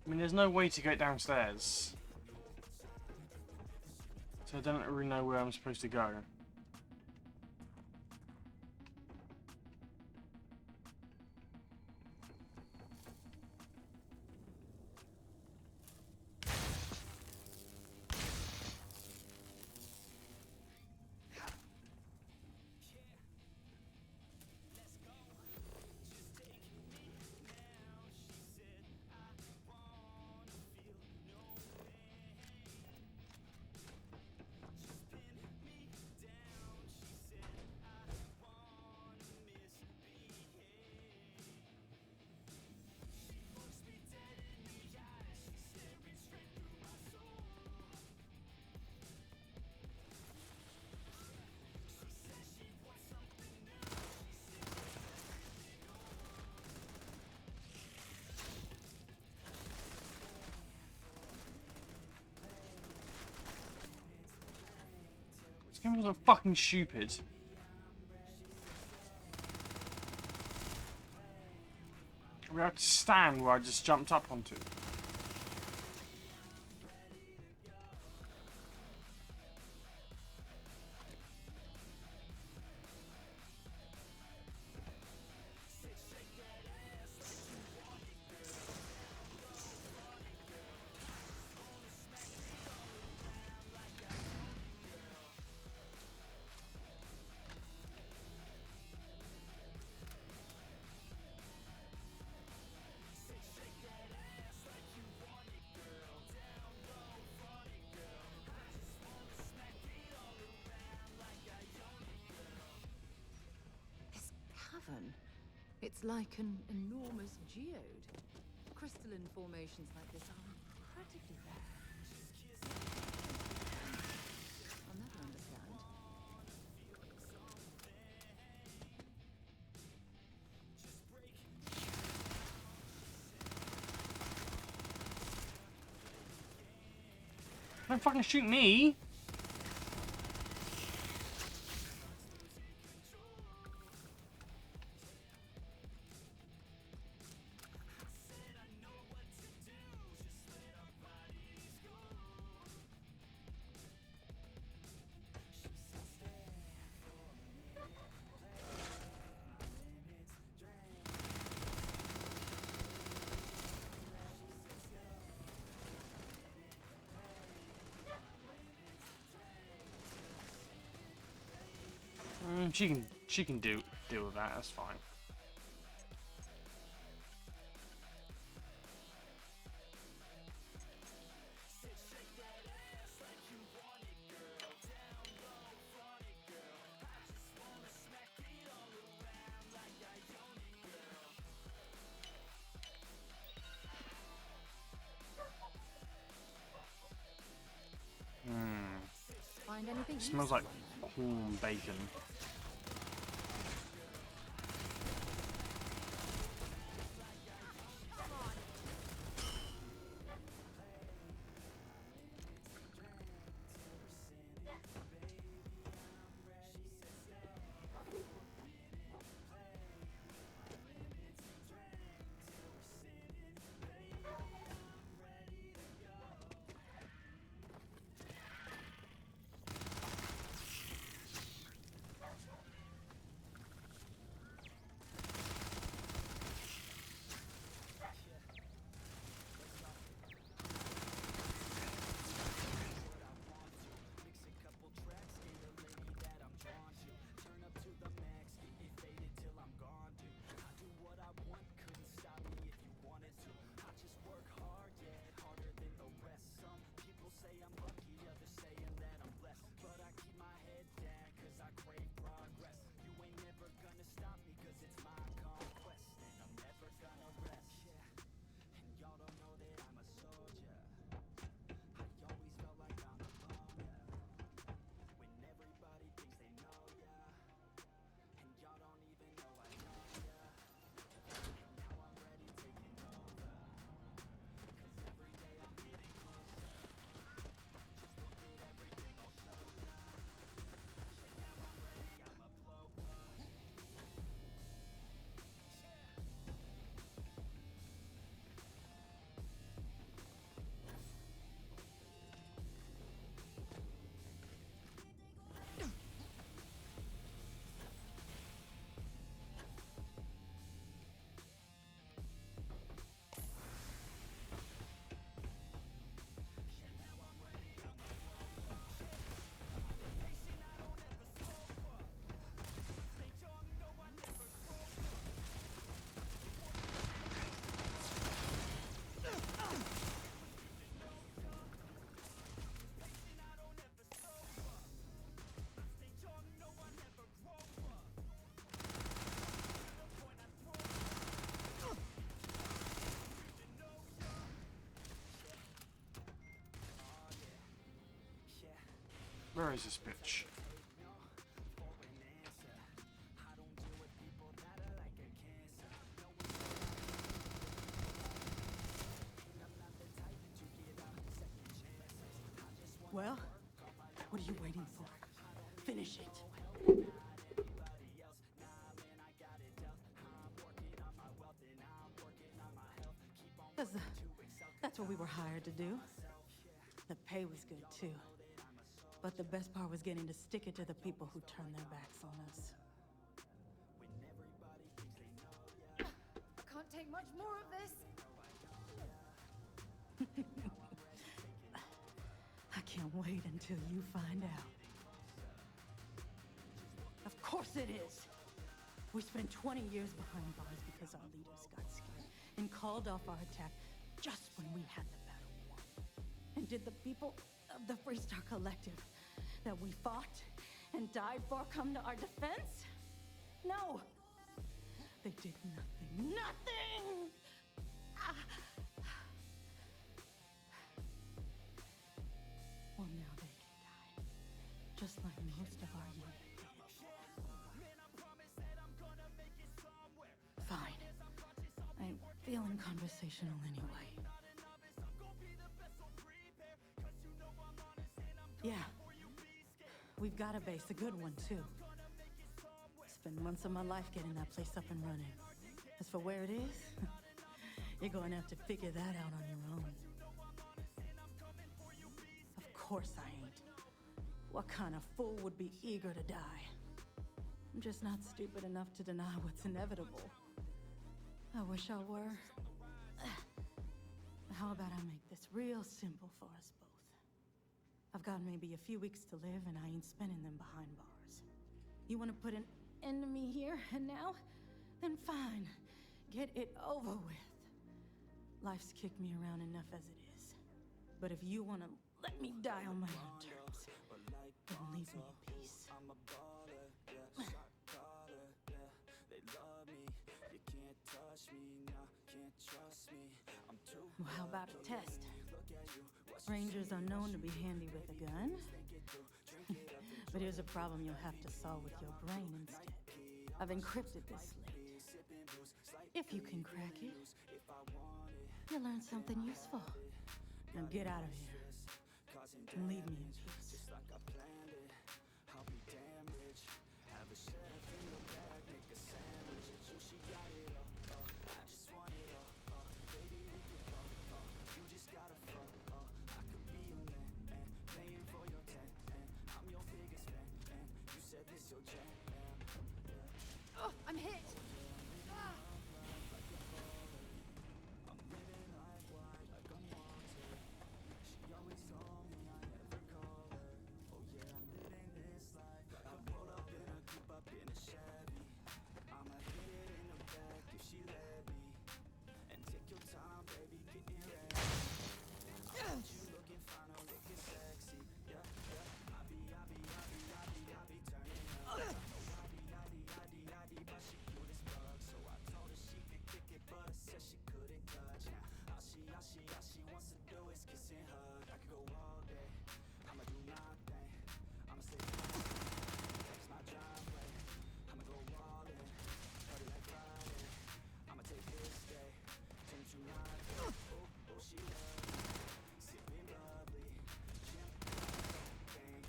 I mean, there's no way to get downstairs. So I don't really know where I'm supposed to go. This game was so fucking stupid. We had to stand where I just jumped up onto. It's like an enormous geode. Crystalline formations like this are incredibly rare. I'll never understand. Don't fucking shoot me! She can deal with that. That's fine. Find anything Smells like corn bacon. Where is this bitch? Well, what are you waiting for? Finish it. Because that's what we were hired to do. The pay was good too. But the best part was getting to stick it to the people who turned their backs on us. I can't take much more of this. I can't wait until you find out. Of course it is. We spent 20 years behind bars because our leaders got scared and called off our attack just when we had the battle won. And did the people of the Freestar Collective that we fought and died for come to our defense? No. They did nothing. Nothing! Well, now they can die. Just like most of our unit did. Fine. I'm feeling conversational anyway. Yeah. We've got a base, a good one, too. Spent months of my life getting that place up and running. As for where it is, you're going to have to figure that out on your own. Of course I ain't. What kind of fool would be eager to die? I'm just not stupid enough to deny what's inevitable. I wish I were. How about I make this real simple for us both? I've got maybe a few weeks to live, and I ain't spending them behind bars. You want to put an end to me here and now? Then fine. Get it over with. Life's kicked me around enough as it is. But if you want to let me die on my own terms, then leave me in peace. Well, how about a test? Rangers are known to be handy with a gun. But here's a problem you'll have to solve with your brain instead. I've encrypted this slate. If you can crack it, you'll learn something useful. Now get out of here and leave me in peace. Oh, I'm hit! Ah.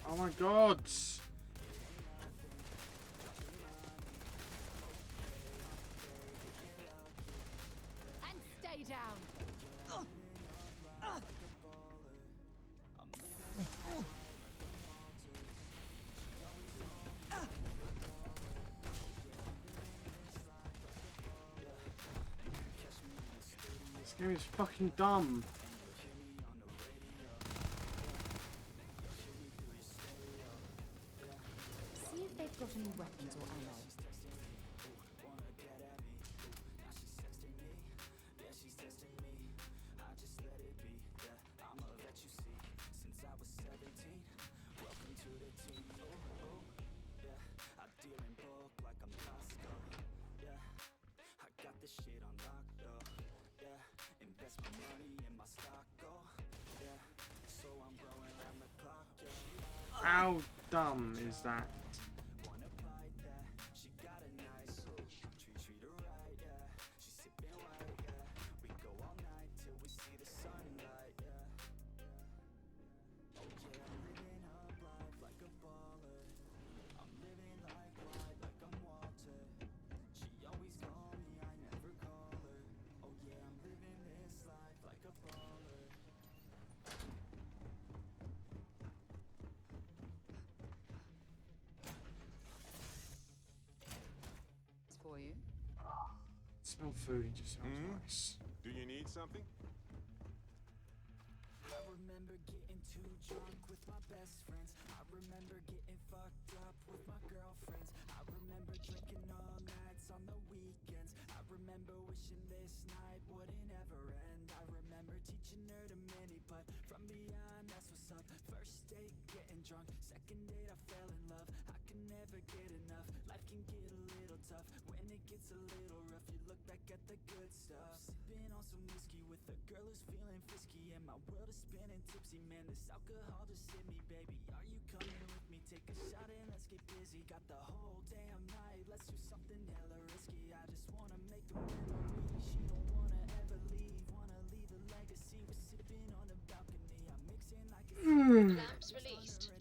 Oh my god! And stay down! This game is fucking dumb. See if they've got any weapons or ammo. Ow! How dumb is that? For you. Smell food, it just sounds nice. Do you need something? I remember getting too drunk with my best friends. I remember getting fucked up with my girlfriends. I remember drinking all nights on the weekends. I remember wishing this night wouldn't ever end. I remember teaching her to mini putt from beyond, that's what's up. First date, getting drunk. Second date, I fell in love. I can never get enough. Life can get a little tough when it gets a little rough. You look back at the good stuff. Sipping on some whiskey with a girl who's feeling frisky, and my world is spinning tipsy. Man, this alcohol just hit me, baby. Are you coming with me? Take a shot and let's get busy. Got the whole damn night. Let's do something hella risky. I just wanna make a memory. She don't wanna ever leave. Wanna leave a legacy. We're sipping on the balcony. I'm mixing like a Lamps released.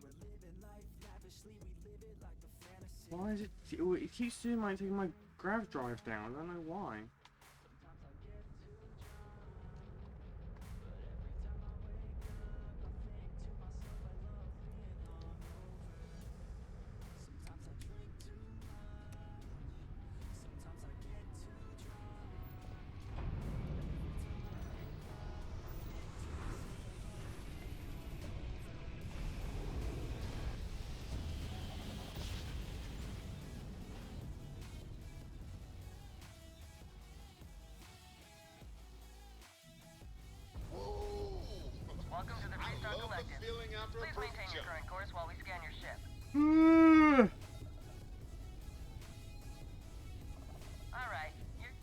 We're living life lavishly. We live it like a fantasy. Why is it? It keeps doing my taking my grav drive down. I don't know why. Welcome to the Restart Collective. Please maintain your current course while we scan your ship. Alright, you're...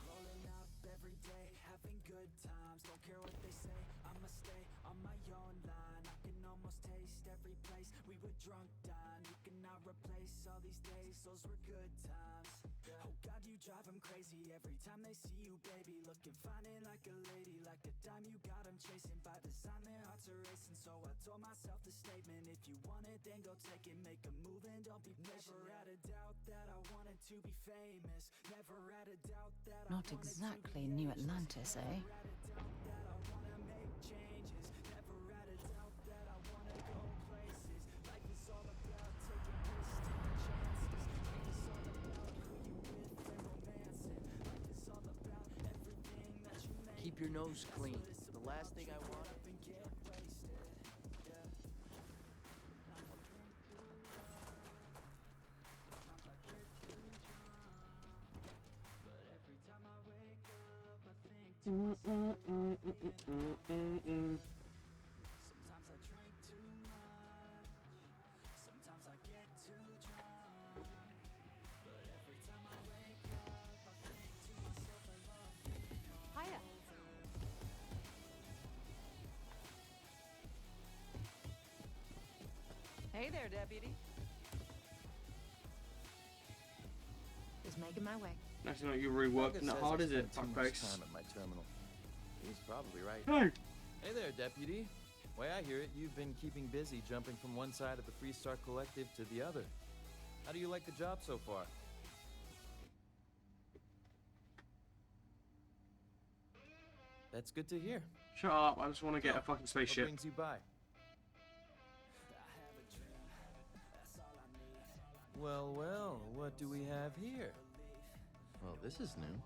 Rolling up every day, having good times. Don't care what they say, I'ma stay on my own line. I can almost taste every place we were drunk dine. You cannot replace all these days, those were good times. Oh God, you drive them crazy every time they see you, baby. Looking fine and like a lady, like a dime you got them chasing. By design, their hearts are racing, so I told myself the statement: if you want it, then go take it. Make a move and don't be patient. Never had a doubt that I wanted to be famous. Never had a doubt that I Not exactly New Atlantis, eh? Keep your nose clean. The last thing I want. Hiya. Hey there, deputy. Just making my way. Actually, not you reworking it hard, is it? Too much Fuckface. time at my terminal. He's probably right. Hey! Hey there, deputy. Way I hear it, you've been keeping busy jumping from one side of the Freestar Collective to the other. How do you like the job so far? That's good to hear. Shut up, I just want to get a fucking What spaceship. brings you by? Well, well, what do we have here? Well, this is new.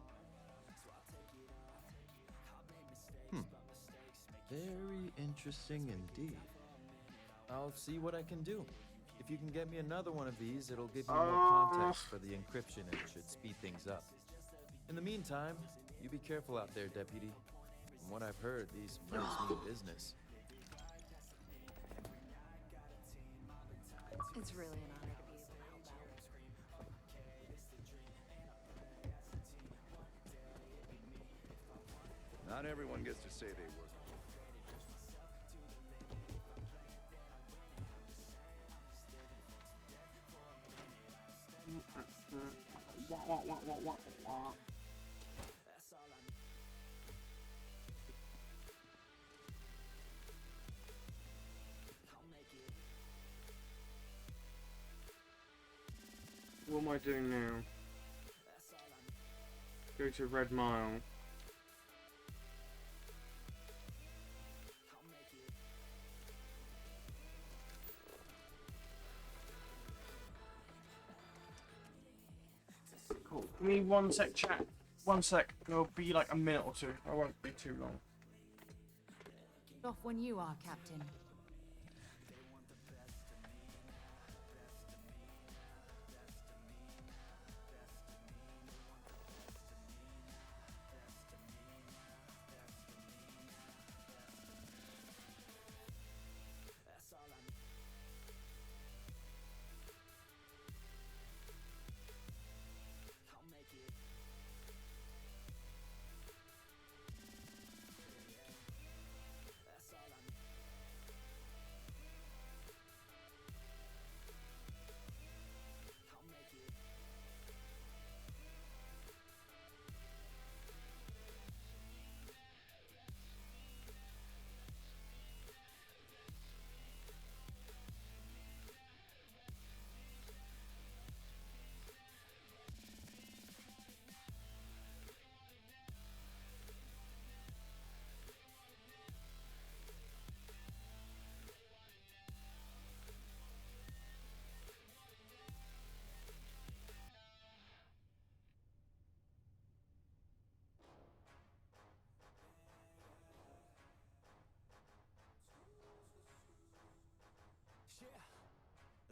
Very interesting indeed. I'll see what I can do. If you can get me another one of these, it'll give you more context for the encryption and should speed things up. In the meantime, you be careful out there, deputy. From what I've heard, these fronts mean business. It's really an honor to be able to help out. Not everyone gets to say they work. What am I doing now? Go to Red Mile. Cool. Give me 1 sec, chat. 1 sec. It'll be like a minute or two. I won't be too long. Off when you are, Captain.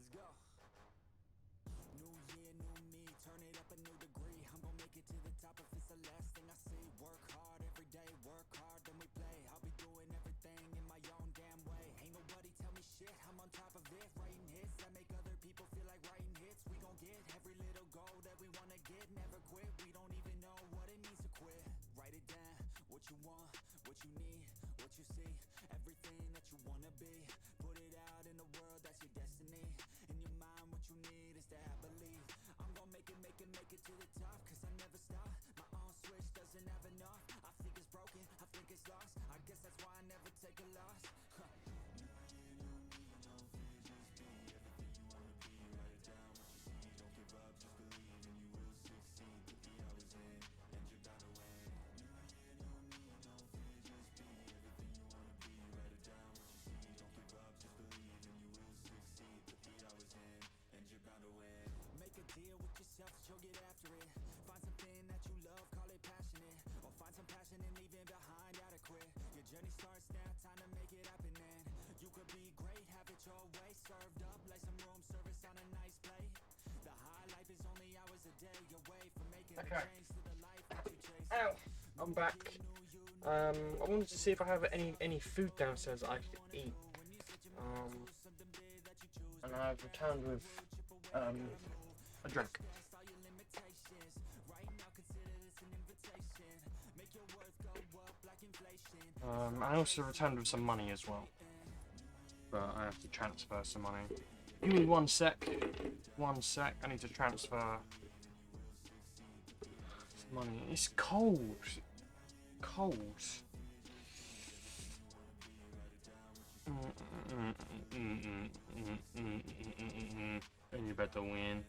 Let's go. New year, new me, turn it up a new degree. I'm gonna make it to the top if it's the last thing I see. Work hard every day, work hard, then we play. I'll be doing everything in my own damn way. Ain't nobody tell me shit, I'm on top of it. Writing hits that make other people feel like writing hits. We gon' get every little goal that we wanna get. Never quit, we don't even know what it means to quit. Write it down, what you want, what you need, what you see. Everything that you wanna be. Put it out in the world, that's your destiny. In your mind, what you need is to have belief. I'm gonna make it to the top, cause I never stop. My own switch doesn't have enough. I think it's broken, I think it's lost. I guess that's why I never take a loss. Make a deal with yourself that you'll get after it. Find something that you love, call it passionate. Or find some passion in leaving behind adequate. Your journey starts now, time to make it happen then. You could be great, have it your way. Served up like some room service on a nice plate. The high life is only hours a day away from making a change to the life that you chase. Ow! I'm back. I wanted to see if I have any food downstairs that I could eat. And I've returned with a drink. I also returned with some money as well, but I have to transfer some money. Give me 1 sec. 1 sec. I need to transfer some money. It's cold. Cold. And you better win.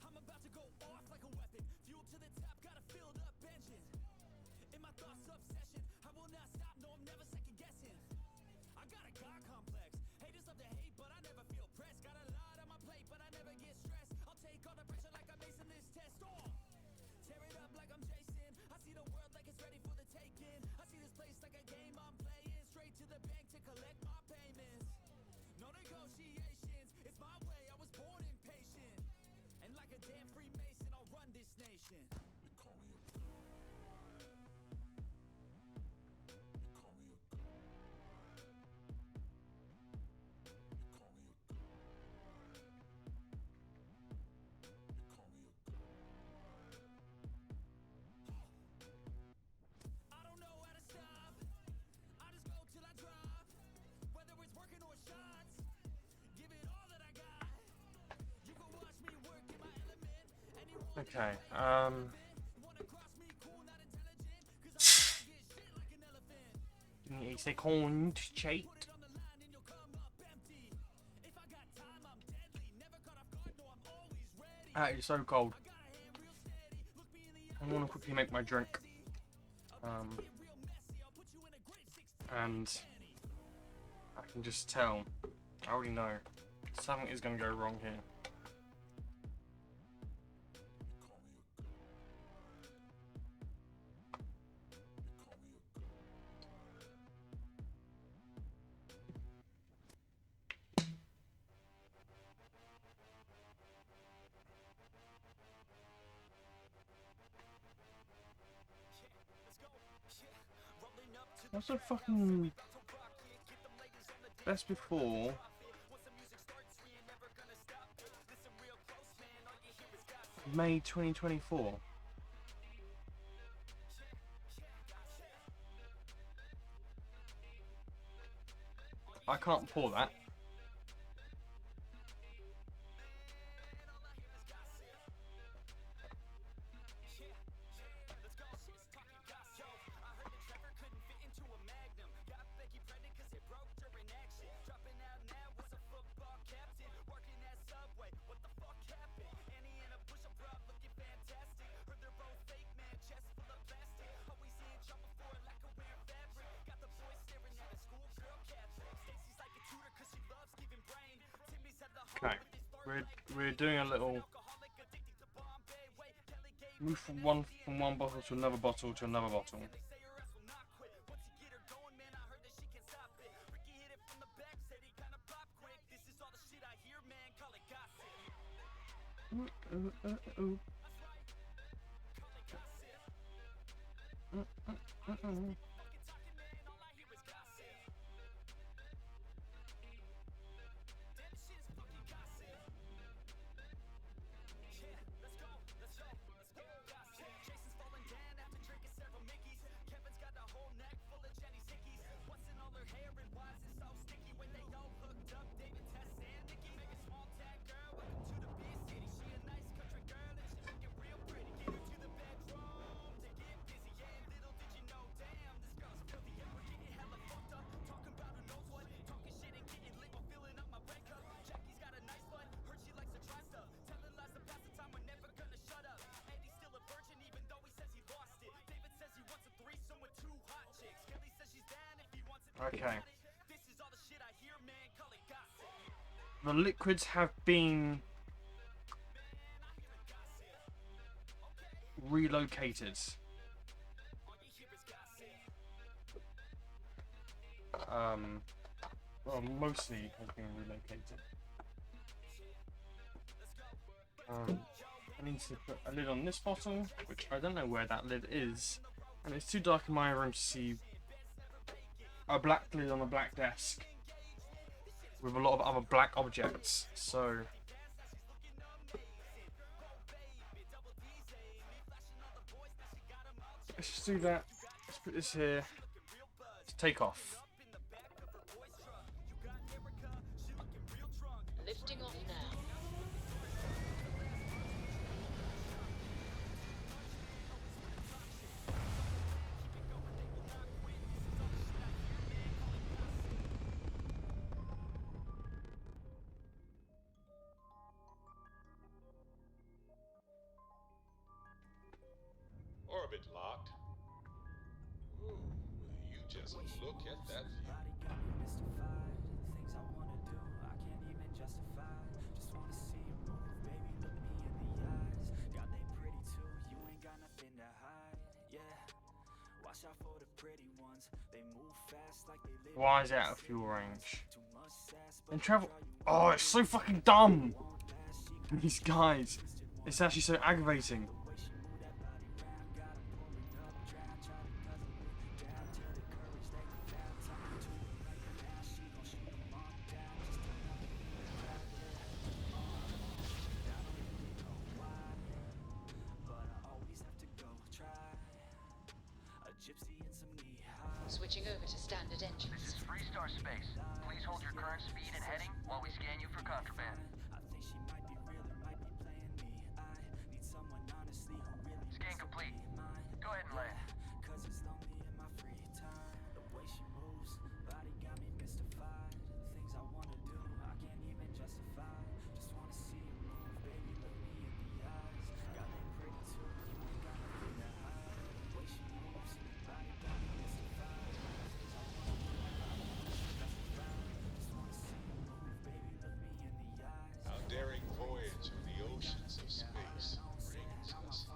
I'm about to go off like a weapon. Fuel to the top, got a filled up engine. In my thoughts, obsession. I will not stop, no, I'm never second guessing. I got a God complex. Haters love to hate, but I never feel pressed. Got a lot on my plate, but I never get stressed. I'll take all the pressure like I'm acing this test. Oh! Tear it up like I'm Jason. I see the world like it's ready for the taking. I see this place like a game I'm playing. Straight to the bank to collect my payments. No negotiations, it's my way, I was born impatient. And like a damn Freemason, I'll run Okay, give me a second, chat. Ah, it's so cold. I want to quickly make my drink. And I can just tell. I already know. Something is going to go wrong here. What's the fucking best before? May 2024. I can't pour that. Okay, we're doing a little move from one bottle to another bottle to another bottle. Okay. The liquids have been relocated. Well, mostly has been relocated. I need to put a lid on this bottle, which I don't know where that lid is, and it's too dark in my room to see a black lid on a black desk with a lot of other black objects, so let's just do that. Let's put this here. Let's take off. Lifting off now. Orbit locked. Ooh, will you just look at that view? Why is it out of fuel range? And travel. Oh, it's so fucking dumb! These guys. It's actually so aggravating. switching over to standard engines. This is Freestar Space. Please hold your current speed and heading while we scan you for contraband. Scan complete. Go ahead and land. Our daring voyage through the oceans of space brings us here.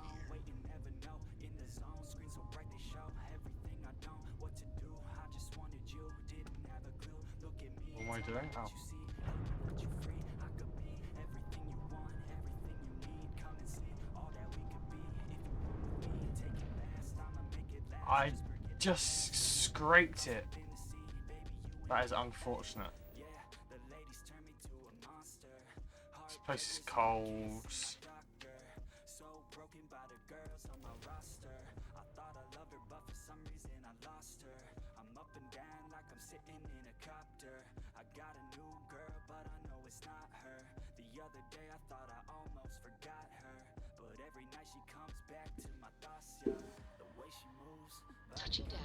What am I doing? Oh. I just scraped it. That is unfortunate. This place is cold. Touching down.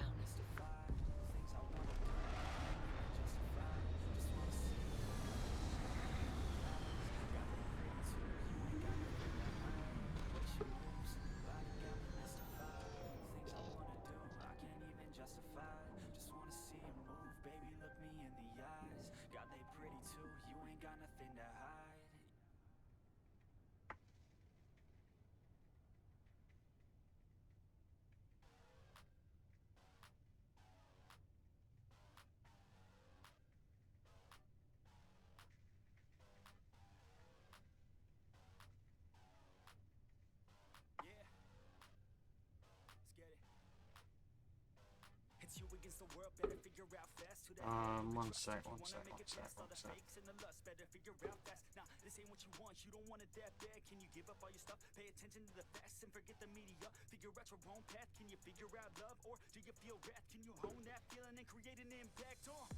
One sec. This ain't what you want, you don't want it that bad. Can you give up all your stuff? Pay attention to the facts and forget the media. Figure out your own path. Can you figure out love, or do you feel wrath? Can you hone that feeling and create an impact? Go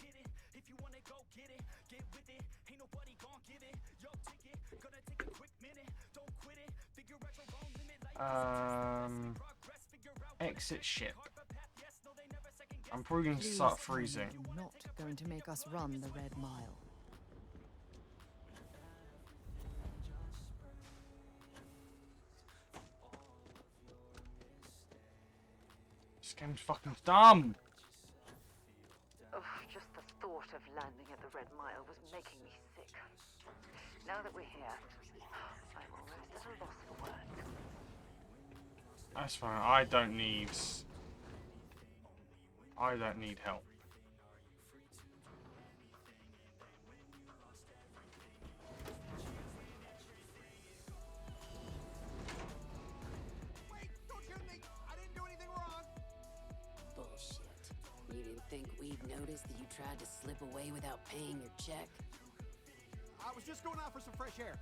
get it. If you want it, go get it. Get with it. Ain't nobody gon' give it your ticket. Gonna take a quick minute. Don't quit it. Figure out your own limit. Exit ship. I'm probably going to start freezing. You're not going to make us run the Red Mile. This game's fucking dumb. Oh, just the thought of landing at the Red Mile was making me sick. Now that we're here, I'm almost at a loss for words. That's fine. I don't need help. Wait, don't shoot me! I didn't do anything wrong! Bullshit. You didn't think we'd notice that you tried to slip away without paying your check? I was just going out for some fresh air.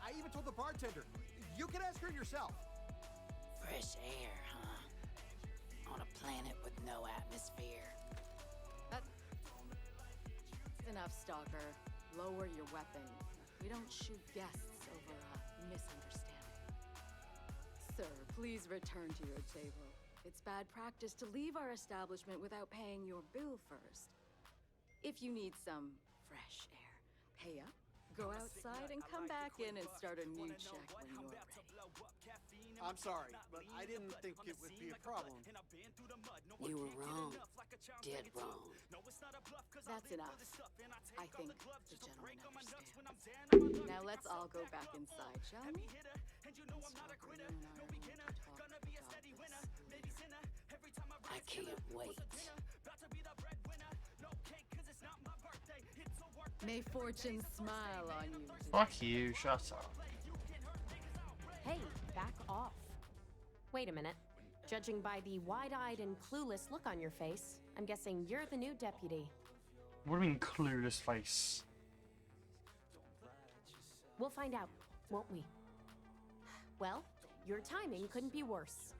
I even told the bartender. You can ask her yourself. Fresh air, huh? On a planet with no atmosphere. That's enough, Stalker. Lower your weapon. We don't shoot guests over a misunderstanding. Sir, please return to your table. It's bad practice to leave our establishment without paying your bill first. If you need some fresh air, pay up, go outside, and come back in and start a new check when you're ready. I'm sorry, but I didn't think it would be a problem. You were wrong. Dead wrong. That's enough. I think the gentleman understands. Now let's all go back inside, shall we? I can't wait. May fortune smile on you. Fuck you, shut up. Hey, back off. Wait a minute. Judging by the wide-eyed and clueless look on your face, I'm guessing you're the new deputy. What do you mean, clueless face? We'll find out, won't we? Well, your timing couldn't be worse.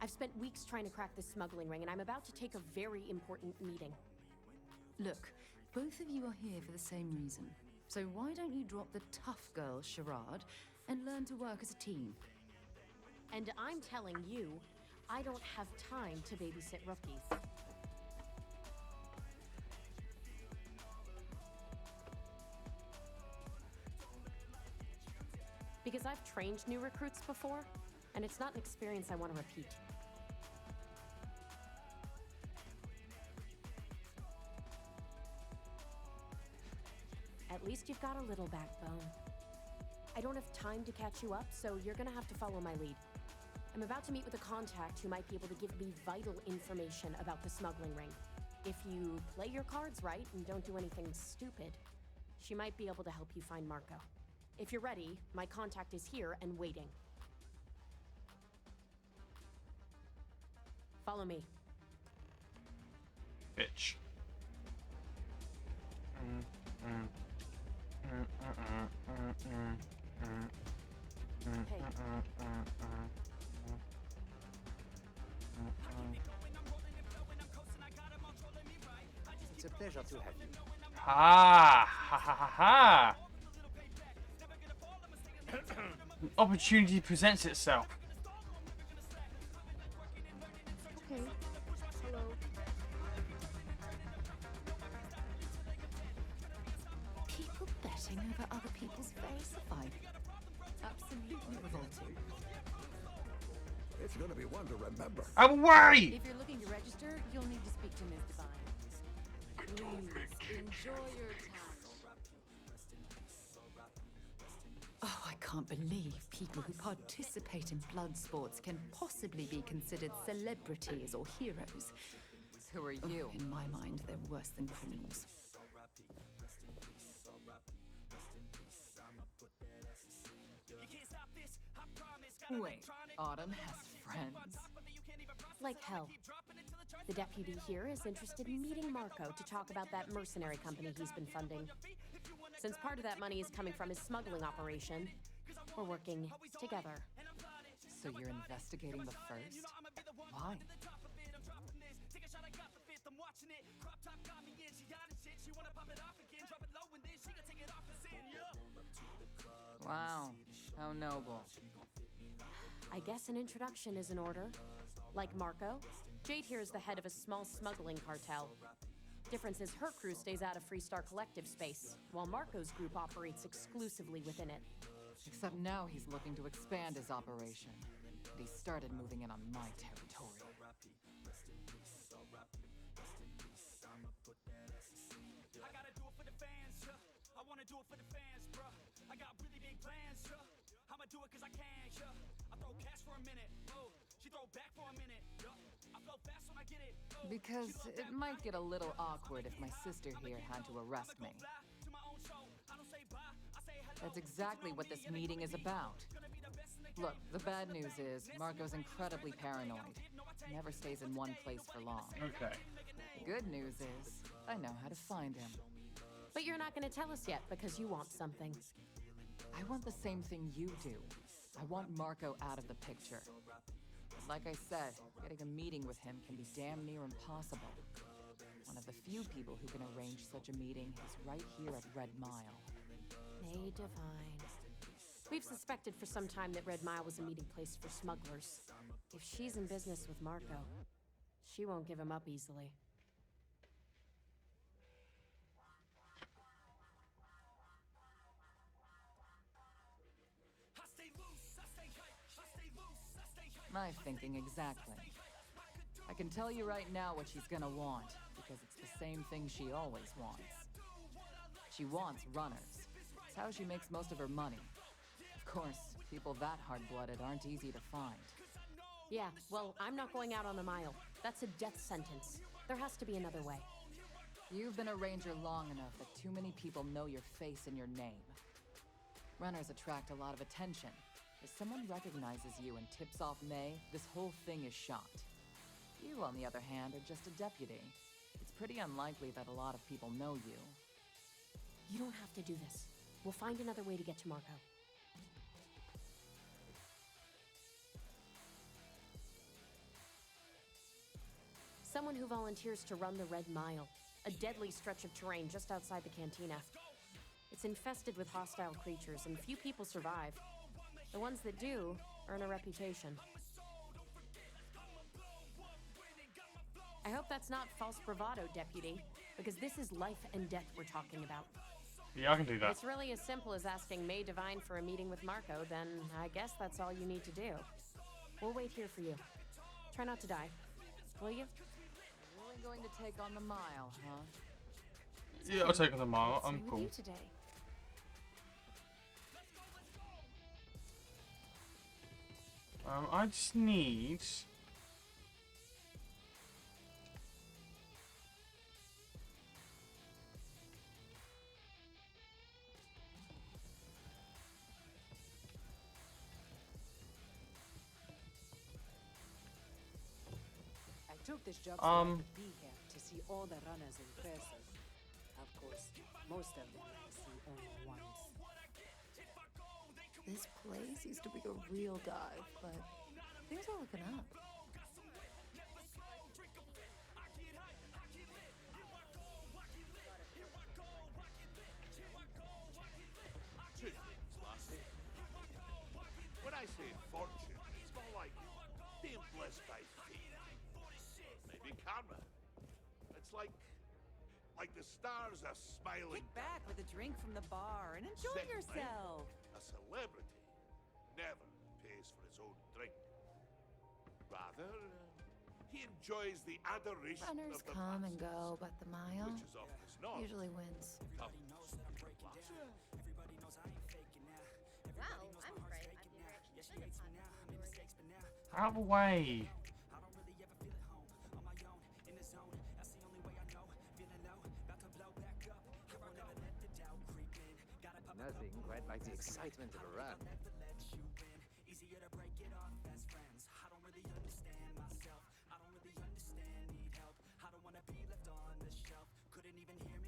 I've spent weeks trying to crack this smuggling ring, and I'm about to take a very important meeting. Look, both of you are here for the same reason. So why don't you drop the tough girl charade and learn to work as a team? And I'm telling you, I don't have time to babysit rookies. Because I've trained new recruits before, and it's not an experience I want to repeat. At least you've got a little backbone. I don't have time to catch you up, so you're gonna have to follow my lead. I'm about to meet with a contact who might be able to give me vital information about the smuggling ring. If you play your cards right and don't do anything stupid, she might be able to help you find Marco. If you're ready, my contact is here and waiting. Follow me. Bitch. It's a pleasure to have you. Ha ha ha ha ha. Opportunity presents itself. Okay. Hello. People betting over other people's verified. Absolutely revolting. It's gonna be one to remember. Away! If you're looking to register, you'll need to speak to Ms. Divine. Please, enjoy your time. Oh, I can't believe people who participate in blood sports can possibly be considered celebrities or heroes. Who are you? In my mind, they're worse than criminals. Wait, Autumn has friends? Like hell. The deputy here is interested in meeting Marco to talk about that mercenary company he's been funding. Since part of that money is coming from his smuggling operation, we're working together. So you're investigating the first? Why? Wow, how noble. I guess an introduction is in order. Like Marco, Jade here is the head of a small smuggling cartel. Difference is her crew stays out of Freestar Collective space, while Marco's group operates exclusively within it. Except now he's looking to expand his operation. And he started moving in on my territory. I gotta do it for the fans, yeah. I wanna do it for the fans, bruh. I got really big plans, yeah. I'ma do it cause I can, yeah. I throw cash for a minute, oh. She throw back for a minute, yeah. I flow fast when I get it, oh. Because it might get a little awkward if my sister here had to arrest me. That's exactly what this meeting is about. Look, the bad news is Marco's incredibly paranoid. He never stays in one place for long. Okay. The good news is I know how to find him. But you're not gonna tell us yet because you want something. I want the same thing you do. I want Marco out of the picture. But like I said, getting a meeting with him can be damn near impossible. One of the few people who can arrange such a meeting is right here at Red Mile. May Divine. We've suspected for some time that Red Mile was a meeting place for smugglers. If she's in business with Marco, she won't give him up easily. My thinking exactly. I can tell you right now what she's gonna want, because it's the same thing she always wants. She wants runners. It's how she makes most of her money. Of course, people that hard-blooded aren't easy to find. Yeah, well, I'm not going out on the mile. That's a death sentence. There has to be another way. You've been a ranger long enough that too many people know your face and your name. Runners attract a lot of attention. If someone recognizes you and tips off May, this whole thing is shot. You, on the other hand, are just a deputy. It's pretty unlikely that a lot of people know you. You don't have to do this. We'll find another way to get to Marco. Someone who volunteers to run the Red Mile, a deadly stretch of terrain just outside the cantina. It's infested with hostile creatures, and few people survive. The ones that do earn a reputation. I hope that's not false bravado, Deputy, because this is life and death we're talking about. Yeah, I can do If that. it's really as simple as asking May Divine for a meeting with Marco, then I guess that's all you need to do. We'll wait here for you. Try not to die, will you? Really going to take on the mile, huh? Yeah, I'll take on the mile. I'm What's new cool. with you today? I just need. I took this job so I could be here to see all the runners in person. Of course, most of them I see only once. This place used to be a real dive, but things are looking up. Two things, lassie. When I say fortune, it's more like being blessed by fate. Maybe karma. It's like the stars are smiling. Kick back with a drink from the bar and enjoy Secondly, yourself. a celebrity never pays for his own drink. Rather, he enjoys the adoration Runners of the come and masses, go, but the mile which is often as not. usually wins. Wow, I'm afraid I've never actually been a part of the story. Out of the way. Nothing quite like the excitement of a run.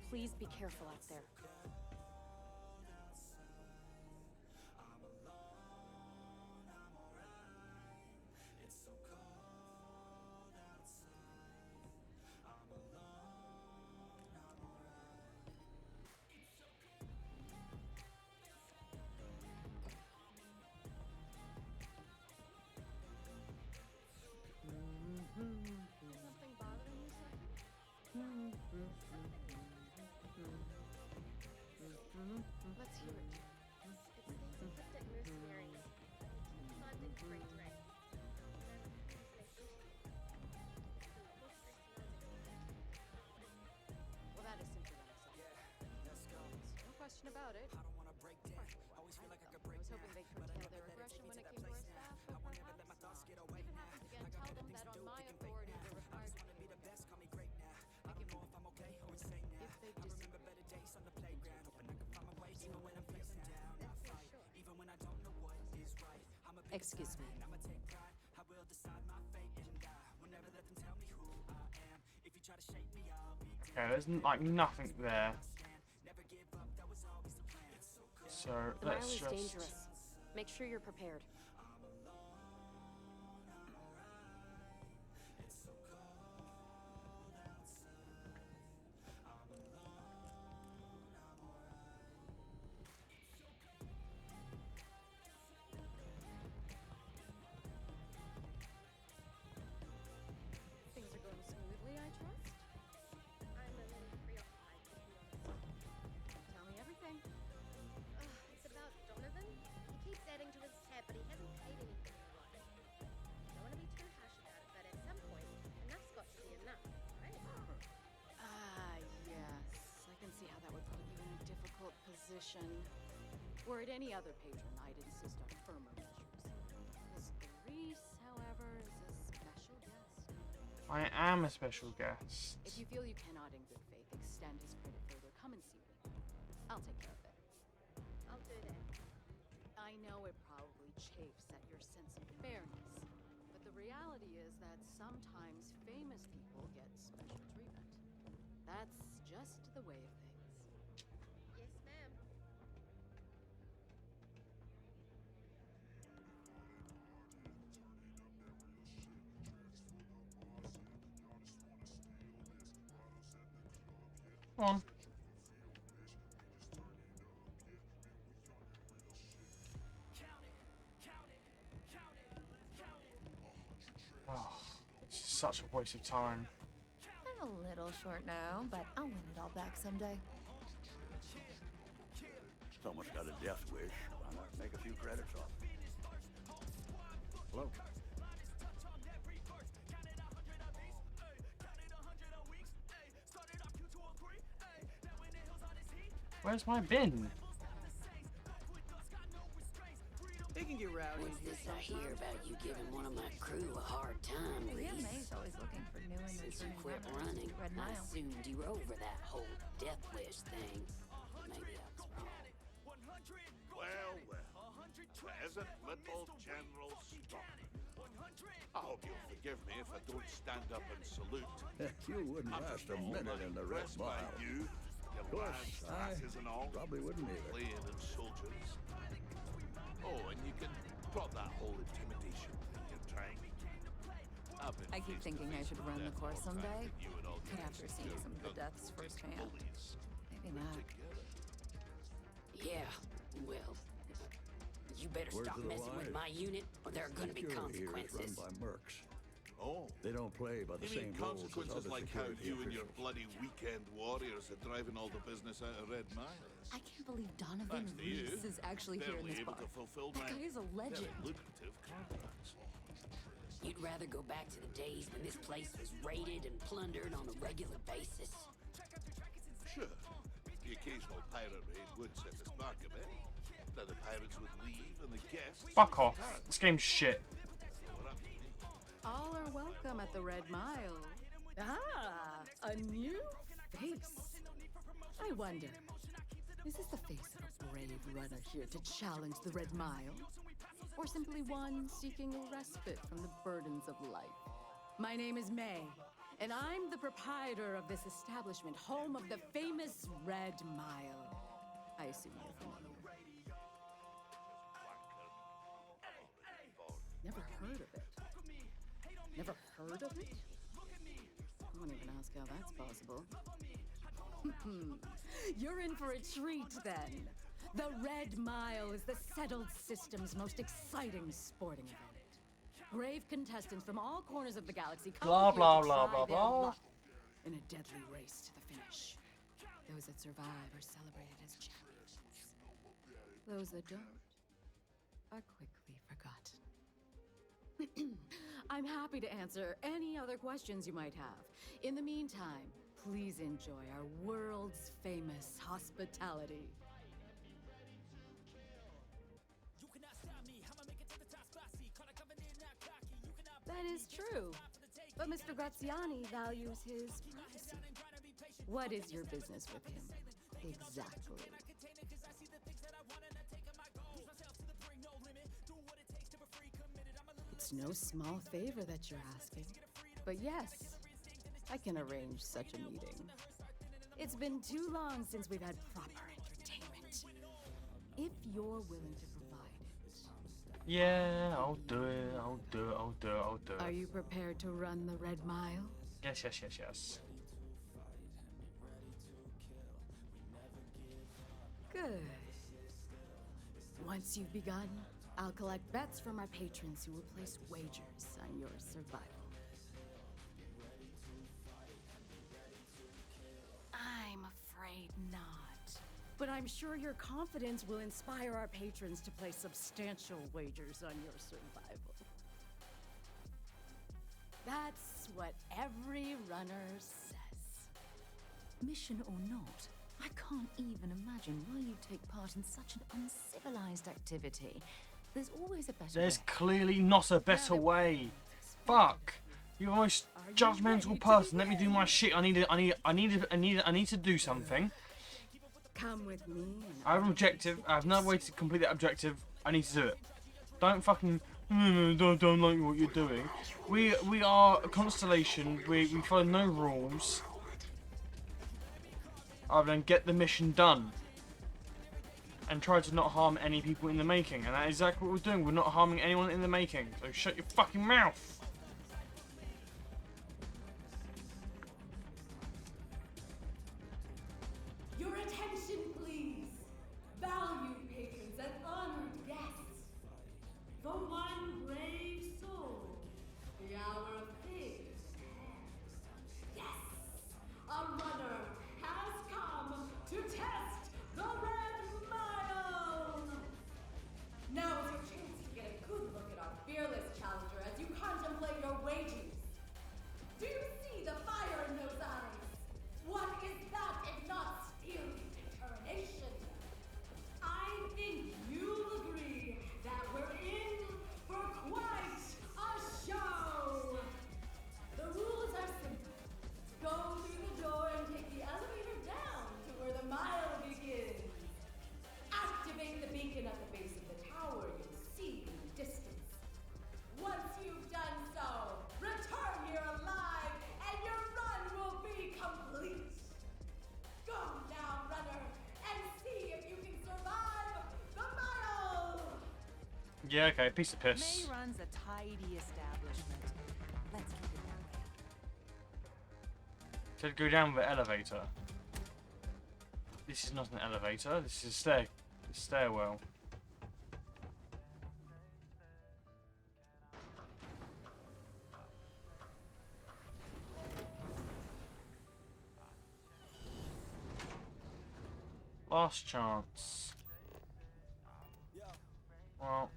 Please be careful out there. Something bothering you, Sergeant? Let's hear it. It's these cryptic mercenaries. Funded free trade. Well, that is simply unacceptable. No question about it. I was hoping they'd curtail their aggression when it came to our staff, but perhaps not. You can happen again tell them that on my authority they're required to be the best. I give them if they disagree. Excuse me. Okay, there's like nothing there. So The mile let's is just. dangerous. Make sure you're prepared. Things are going smoothly, I trust? I'm a little preoccupied, to be honest. Tell me everything. It's about Donovan. He keeps adding to his tab, but he hasn't paid anything in a while. Don't want to be too harsh about it, but at some point, enough's got to be enough, right? Ah, yes. I can see how that would put you in a difficult position. Were it any other patron, I'd insist on firmer measures. Mr. Reese, however, is a special guest. I am a special guest. If you feel you cannot in good faith extend his credit further, come and see me. I'll take care of it. I'll do that. I know it probably chafes at your sense of fairness, but the reality is that sometimes famous people get special treatment. That's just the way of things. Yes, ma'am. Come on. Oh, it's such a waste of time. I'm a little short now, but I'll win it all back someday. Someone's got a death wish. Why not make a few credits off? Hello? Where's my bin? They can get rowdy. What's this I hear about you giving one of my crew a hard time, Yeah, Reese? May's always looking for new and Since you returning quit runners running, to Red I Mile. assumed you were over that whole death wish thing. Maybe I was wrong. Well, pleasant little General Stockman. I hope you'll forgive me if I don't stand up and salute. You wouldn't I'm last a all minute in the Red impressed by Mile. You, Of your course, lads, lasses and all, probably wouldn't either. playing and soldiers. Oh, and you can drop that whole intimidation thing you're trying. I keep thinking I should run the course someday. After seeing some of the deaths firsthand. Maybe not. Yeah, well, you better Word stop to the messing with wise. my unit, or there are gonna be Security here is consequences. run by mercs. Oh. They don't play by the You mean same rules as consequences other like how security you and your officials. bloody weekend warriors are driving all the business out of Red Mile? I can't believe Donovan Thanks to you, Reese is actually here in barely this able bar. to fulfill That my guy is a legend. very lucrative contracts. You'd rather go back to the days when this place was raided and plundered on a regular basis? Sure, the occasional pirate raid would set us back a bit. Then the pirates would leave and the guests... Fuck off. This game's shit. All are welcome at the Red Mile. Ah, a new face. I wonder, is this the face of a brave runner here to challenge the Red Mile? Or simply one seeking a respite from the burdens of life? My name is May, and I'm the proprietor of this establishment, home of the famous Red Mile. I assume you're familiar. Never heard of it. Never heard of it? I won't even ask how that's possible. You're in for a treat then. The Red Mile is the settled system's most exciting sporting event. Brave contestants from all corners of the galaxy come Blah, here blah, to blah, try blah, their blah. luck in a deadly race to the finish. Those that survive are celebrated as champions. Those that don't are quickly forgotten. I'm happy to answer any other questions you might have. In the meantime, please enjoy our world's famous hospitality. That is true, but Mr. Graziani values his privacy. What is your business with him? Exactly. It's no small favor that you're asking. But yes, I can arrange such a meeting. It's been too long since we've had proper entertainment. If you're willing to provide it. Yeah, I'll do it. I'll do it. I'll do it. I'll do it. Are you prepared to run the Red Mile? Yes, yes, yes, yes. Good. Once you've begun, I'll collect bets from our patrons who will place wagers on your survival. I'm afraid not. But I'm sure your confidence will inspire our patrons to place substantial wagers on your survival. That's what every runner says. Mission or not, I can't even imagine why you take part in such an uncivilized activity. There's always a better There's way. clearly not a better way. Fuck. You're the most judgmental person. Let me do my shit. I need to do something. Come with me. I have an objective. I have no way to complete that objective. I need to do it. Don't fucking don't like what you're doing. We are a constellation. We follow no rules. Other than get the mission done. And try to not harm any people in the making. And that is exactly what we're doing. We're not harming anyone in the making. So shut your fucking mouth. Your attention, please. Valued patrons and honored guests. The one brave soul. The hour of pigs and hares. Yes! A runner has come to test the Red Mile! Now is your chance to get a good look at our fearless challenger as you contemplate your wagings. Do you see the fire in those eyes? What is that if not steely determination? I think you'll agree that we're in for quite a show! The rules are simple. Go through the door and take the elevator down to where the mile begins. Activate the beacon at the base of the tower you'll see in the distance. Once you've done so, return here alive and your run will be complete. Go now, runner, and see if you can survive the mile! Yeah, okay, piece of piss. May runs a tidy establishment. Let's keep it that way. To go down the elevator. This is not an elevator, this is a stairwell. Last chance. Well.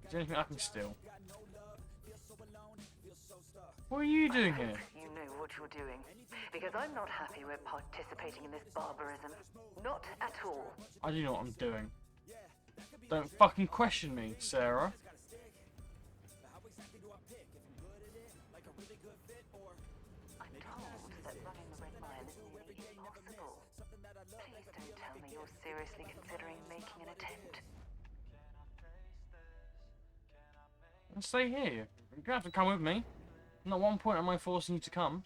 Is there anything I can steal? What are you doing here? You know what you're doing. Because I'm not happy we're participating in this barbarism. Not at all. I do know what I'm doing. Don't fucking question me, Sarah. I'm told that running the Red Mile is nearly impossible. Please don't tell me you're seriously considering making an attempt. I'll stay here. You don't have to come with me. Not one point am I forcing you to come.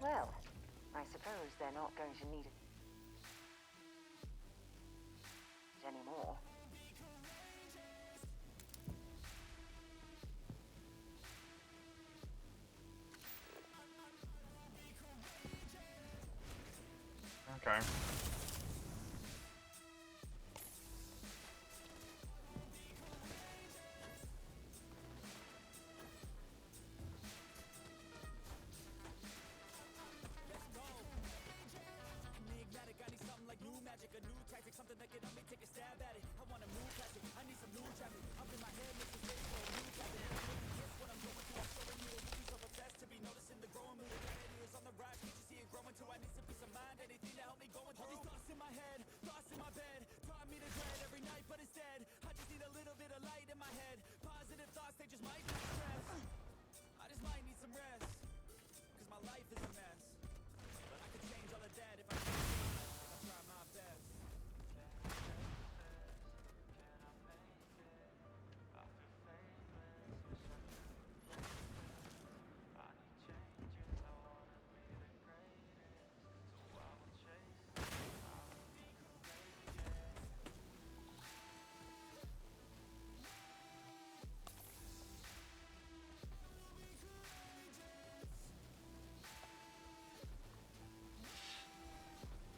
Well, I suppose they're not going to need it anymore. Okay.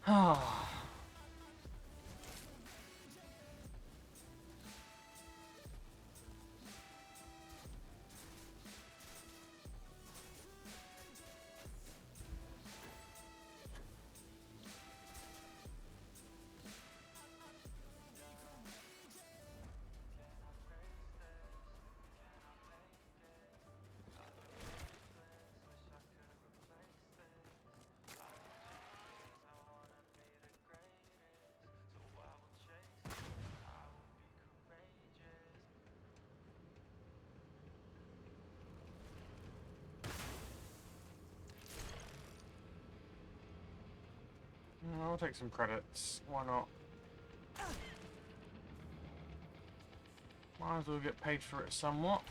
Ah. I'll take some credits. Why not? Might as well get paid for it somewhat.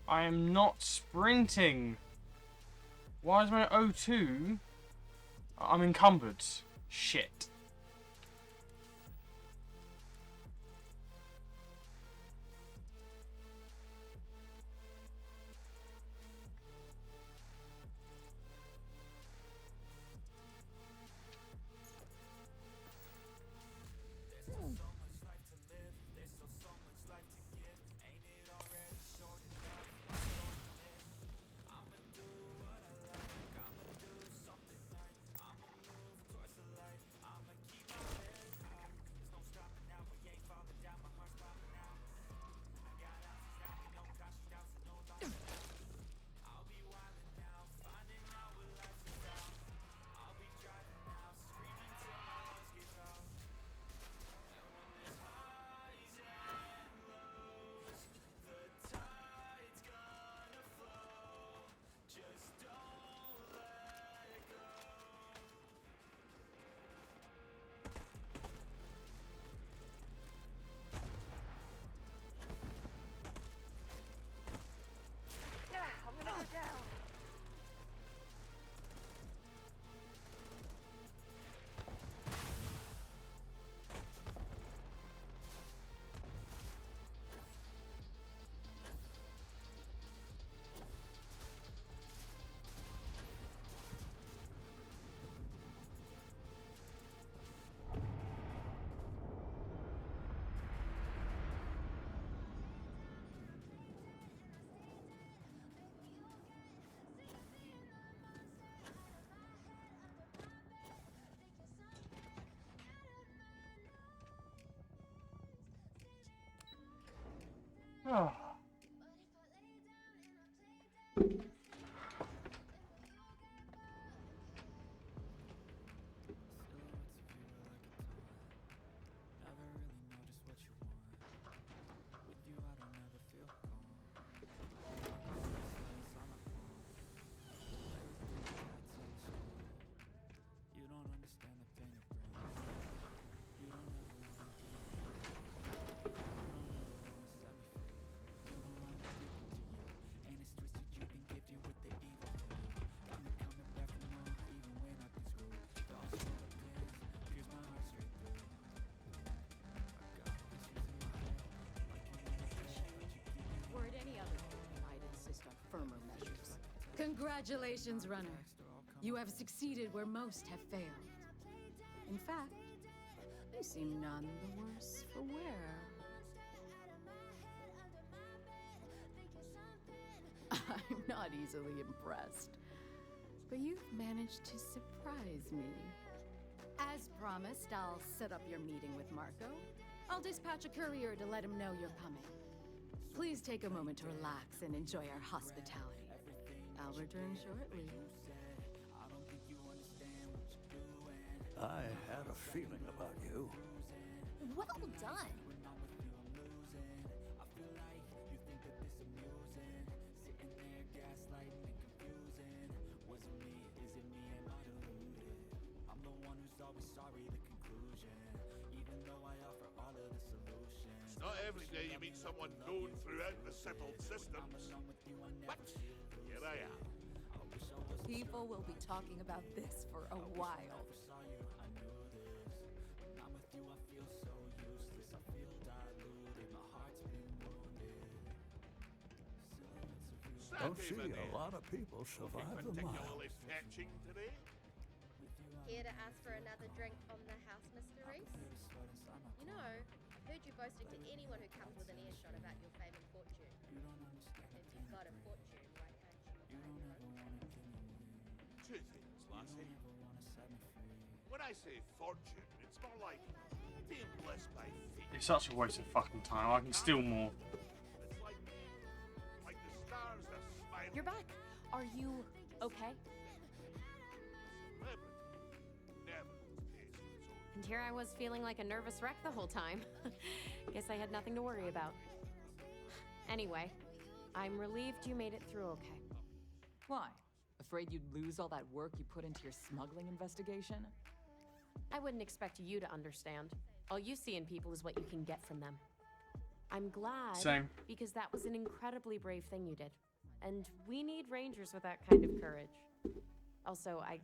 I am not sprinting. Why is my O2? I'm encumbered. Shit. Oh. Were it any other thing, I'd insist on firmer measures. Congratulations, runner. You have succeeded where most have failed. In fact, you seem none the worse for wear. I'm not easily impressed, but you've managed to surprise me. As promised, I'll set up your meeting with Marco. I'll dispatch a courier to let him know you're coming. Please take a moment to relax and enjoy our hospitality. I'll return shortly. I had a feeling about you. Well done. It's not every day you meet someone known throughout the settled systems. But here I am. People will be talking about this for a while. Don't see a lot of people survive the mile. Particularly fetching today? Here to ask for another drink on the house, Mr. Reese? You know, I've heard you boasting to anyone who comes within earshot about your fame and fortune. If you've got a fortune, why can't you? Two things, lassie. When I say fortune, it's more like being blessed by fate. It's such a waste of fucking time. I can steal more. It's like the stars are smiling. You're back. Are you okay? And here I was feeling like a nervous wreck the whole time. Guess I had nothing to worry about. Anyway, I'm relieved you made it through okay. Why? Afraid you'd lose all that work you put into your smuggling investigation? I wouldn't expect you to understand. All you see in people is what you can get from them. I'm glad. Same. Because that was an incredibly brave thing you did. And we need rangers with that kind of courage. Also, I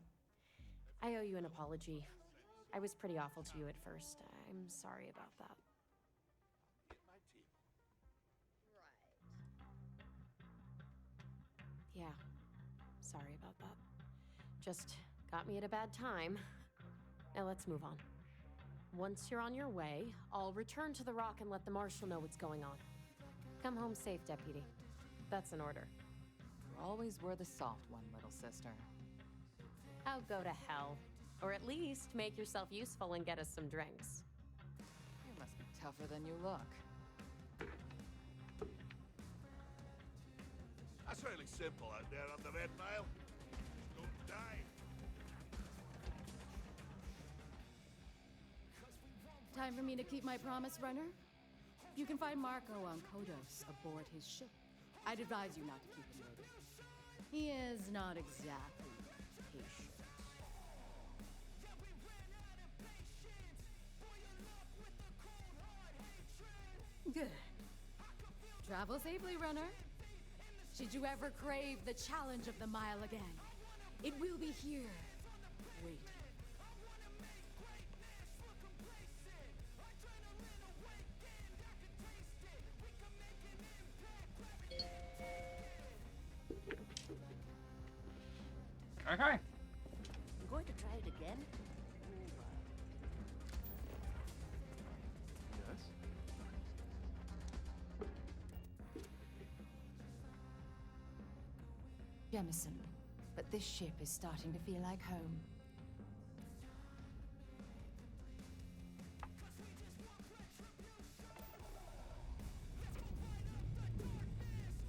owe you an apology. I was pretty awful to you at first. I'm sorry about that. Yeah, sorry about that. Just got me at a bad time. Now let's move on. Once you're on your way, I'll return to the rock and let the marshal know what's going on. Come home safe, Deputy. That's an order. You always were the soft one, little sister. I'll go to hell. Or at least make yourself useful and get us some drinks. You must be tougher than you look. That's really simple out there on the Red Mile. Don't die. Time for me to keep my promise, runner? You can find Marco on Kodos aboard his ship. I'd advise you not to keep him waiting. He is not exactly patient. Good. Travel safely, runner. Should you ever crave the challenge of the mile again, it will be here, waiting. Okay. You going to try it again? Yes? Jemison, but this ship is starting to feel like home.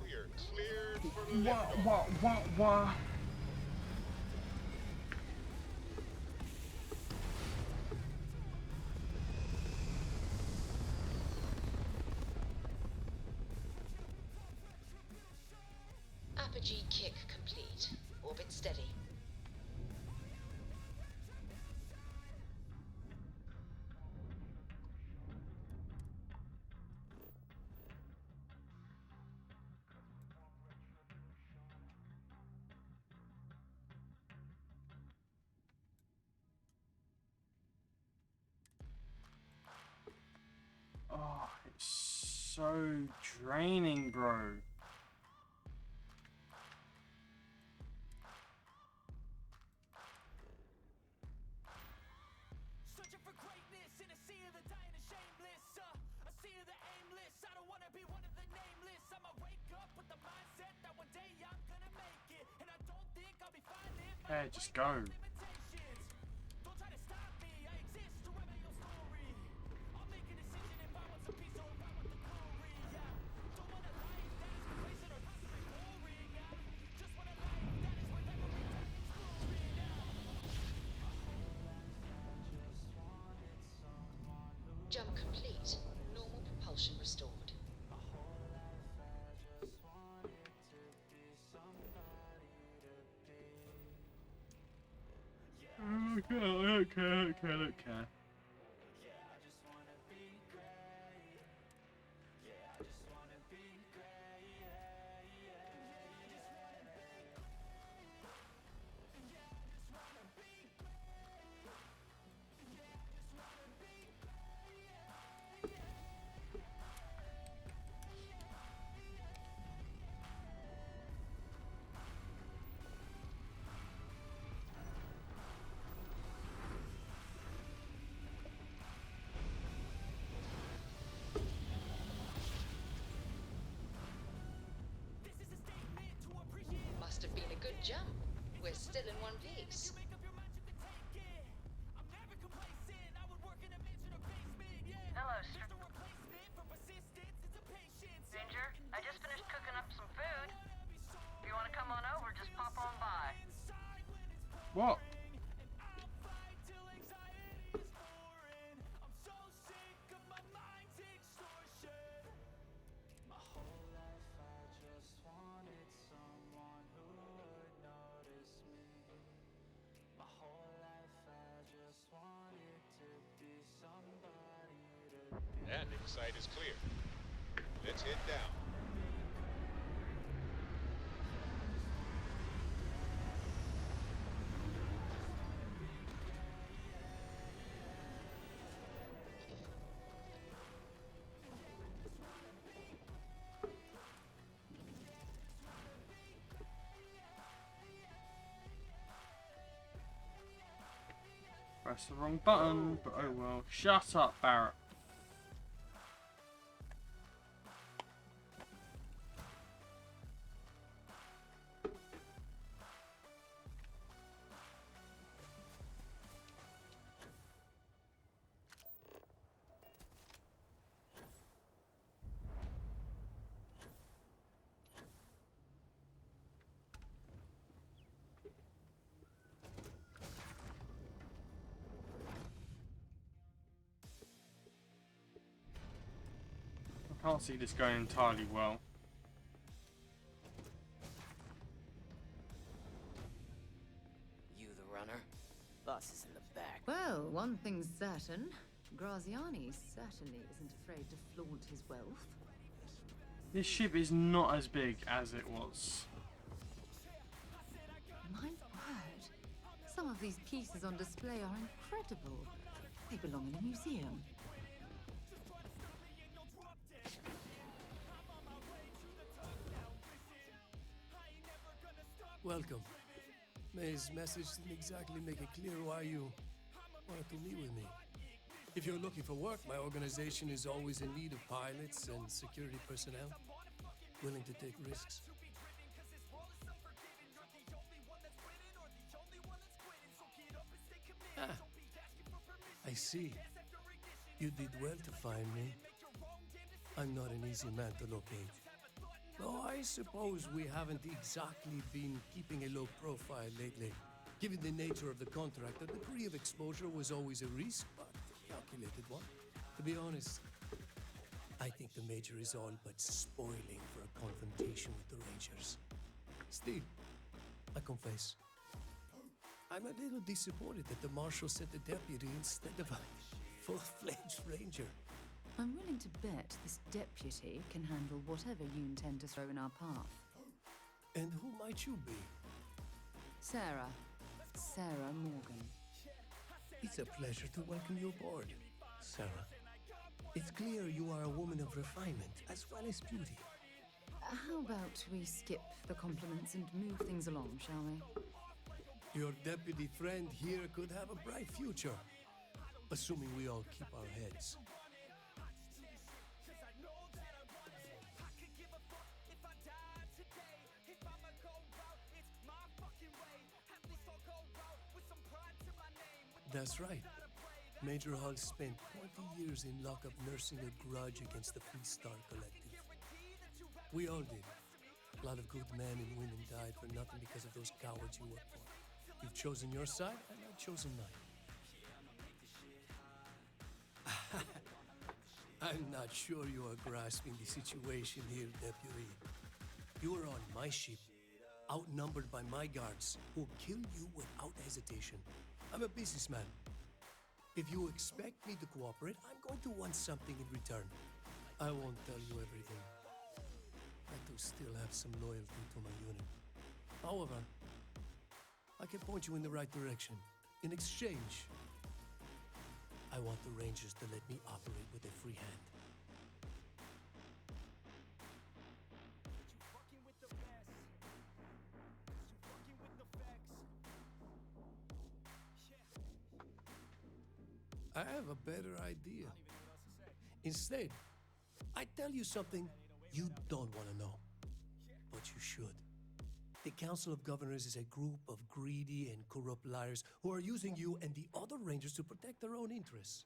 We are cleared for liftoff. What? Apogee kick complete. Orbit steady. Oh, it's so draining, bro. Searching for greatness in a sea of the dying and shameless. A sea of the aimless. I don't wanna be one of the nameless. I'ma wake up with the mindset that one day I'm gonna make it. And I don't think I'll be fine if I Hey, just go. limitations. Don't try to stop me. I exist to write my own story. I'll make a decision if I want some peace or if I want the glory. Yeah. Don't want a life that is complacent or possibly boring. Just want a life that is worth every time exploring. Jump complete. Normal propulsion restored. Okay. Must have been a good jump. We're still in one piece. Hello, sir. Ranger, I just finished cooking up some food. If you want to come on over, just pop on by. What? Landing site is clear. Let's head down. Press the wrong button, but oh well. Shut up, Barrett. I can't see this going entirely well. You the runner? Boss is in the back. Well, one thing's certain. Graziani certainly isn't afraid to flaunt his wealth. This ship is not as big as it was. My word. Some of these pieces on display are incredible. They belong in a museum. Welcome. May's message didn't exactly make it clear why you wanted to meet with me. If you're looking for work, my organization is always in need of pilots and security personnel, willing to take risks. Ah, I see. You did well to find me. I'm not an easy man to locate. Though I suppose we haven't exactly been keeping a low profile lately. Given the nature of the contract, a degree of exposure was always a risk, but a calculated one. To be honest, I think the Major is all but spoiling for a confrontation with the Rangers. Still, I confess, I'm a little disappointed that the Marshal sent a deputy instead of a full-fledged Ranger. I'm willing to bet this deputy can handle whatever you intend to throw in our path. And who might you be? Sarah. Sarah Morgan. It's a pleasure to welcome you aboard, Sarah. It's clear you are a woman of refinement as well as beauty. How about we skip the compliments and move things along, shall we? Your deputy friend here could have a bright future, assuming we all keep our heads. That's right. Major Hull spent 20 years in lockup nursing a grudge against the Free Star Collective. We all did. A lot of good men and women died for nothing because of those cowards you work for. You've chosen your side, and I've chosen mine. I'm not sure you are grasping the situation here, Deputy. You are on my ship, outnumbered by my guards, who will kill you without hesitation. I'm a businessman. If you expect me to cooperate, I'm going to want something in return. I won't tell you everything. I do still have some loyalty to my unit. However, I can point you in the right direction. In exchange, I want the Rangers to let me operate with a free hand. I have a better idea. Instead, I tell you something you don't want to know, but you should. The Council of Governors is a group of greedy and corrupt liars who are using you and the other Rangers to protect their own interests.